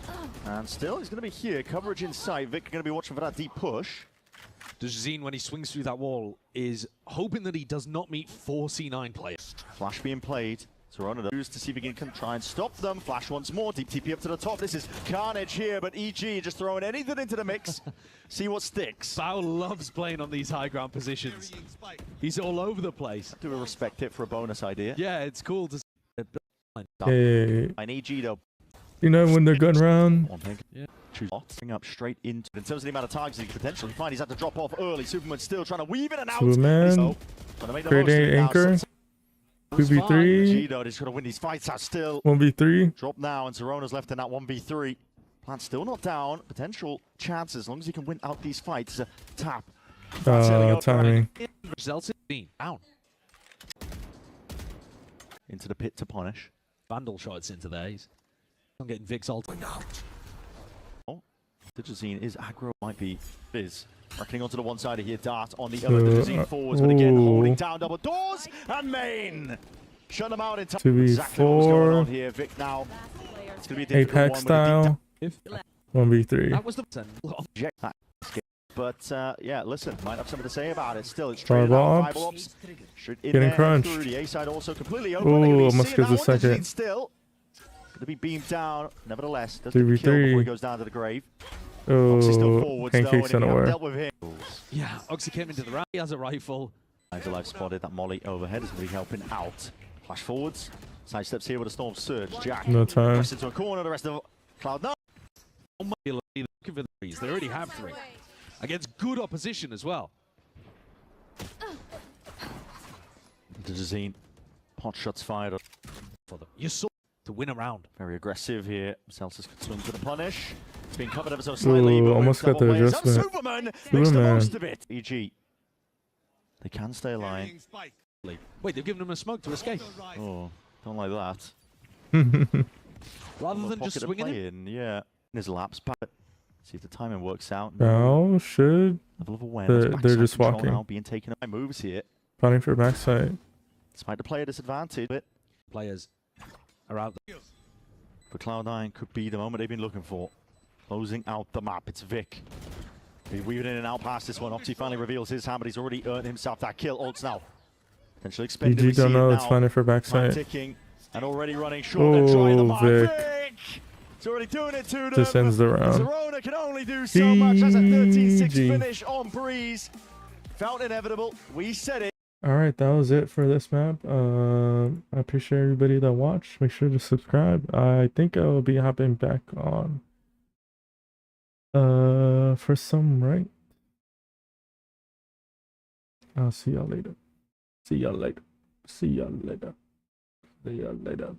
And still, he's going to be here. Coverage in sight. Vic going to be watching for that deep push. Zine, when he swings through that wall, is hoping that he does not meet 4 C9 players. Flash being played. Serona moves to see if he can try and stop them. Flash once more. Deep TP up to the top. This is carnage here, but EG just throwing anything into the mix. See what sticks. Bao loves playing on these high ground positions. He's all over the place. Do we respect it for a bonus idea? Yeah, it's cool to see. Hey. And EG though. You know when they're going round? Yeah. Bring up straight into. In terms of the amount of targets he could potentially find, he's had to drop off early. Superman's still trying to weave in and out. Superman. Grade A anchor. 2v3. EG though, he's going to win these fights out still. 1v3. Drop now, and Zerona's left in that 1v3. Plant still not down. Potential chances, as long as he can win out these fights. Tap. Timing. Down. Into the pit to punish. Vandal shots into there. I'm getting Vic's ult. Oh, Digizine is aggro. Might be Fizz. Reckoning onto the one side here. Dart on the other. Digizine forwards, but again holding down double doors. And main. Shut them out in time. 2v4. Exactly what's going on here. Vic now. It's going to be a difficult Apex one style. 1v3. That was the But yeah, listen, might have something to say about it. Still, it's Fireball straight out. ops. Getting crunched. Through. The A side also completely open. Ooh, almost gets a second. Still going to be beamed down. Nevertheless, does get the kill 3v3. before he goes down to the grave. Oh, still forwards, Pancake's though, and if you unaware. have dealt with him. Yeah, Oxy came into the round. He has a rifle. Alive spotted that molly overhead is going to be helping out. Flash forwards. Side steps here with a storm surge. Jack. No time. Press into a corner. The rest of Cloud9. Looking for the threes. They already have 3. Against good opposition as well. Digizine. Pot shots fired. For them. You saw to win a round. Very aggressive here. Celsius could swing for the punish. It's been covered ever so slightly. Ooh, but almost got the double waves. adjustment. Superman makes the most of it. EG. They can stay alive. Wait, they've given him a smoke to escape. Oh, don't like that. Rather than just swinging it. Yeah. His laps back. See if the timing works out. Now should. Level of awareness. They're just Backside control walking. now being taken by moves here. Planning for backside. Despite the player disadvantage. Players are out there. For Cloud9 could be the moment they've been looking for. Closing out the map. It's Vic. Be weaving in and out past this one. Oxy finally reveals his hand, but he's already earned himself that kill. Ults now. Potentially expended. EG don't know it's planning for backside. Ticking and already running short. They're trying the mark. Vic. It's already doing it to them. Just ends the round. Zerona can only do so much. That's a 13-6 GG. finish on Breeze. Felt inevitable. We said it. Alright, that was it for this map. I appreciate everybody that watched. Make sure to subscribe. I think I will be hopping back on for some ranked. I'll see y'all later. See y'all later. See y'all later. See y'all later.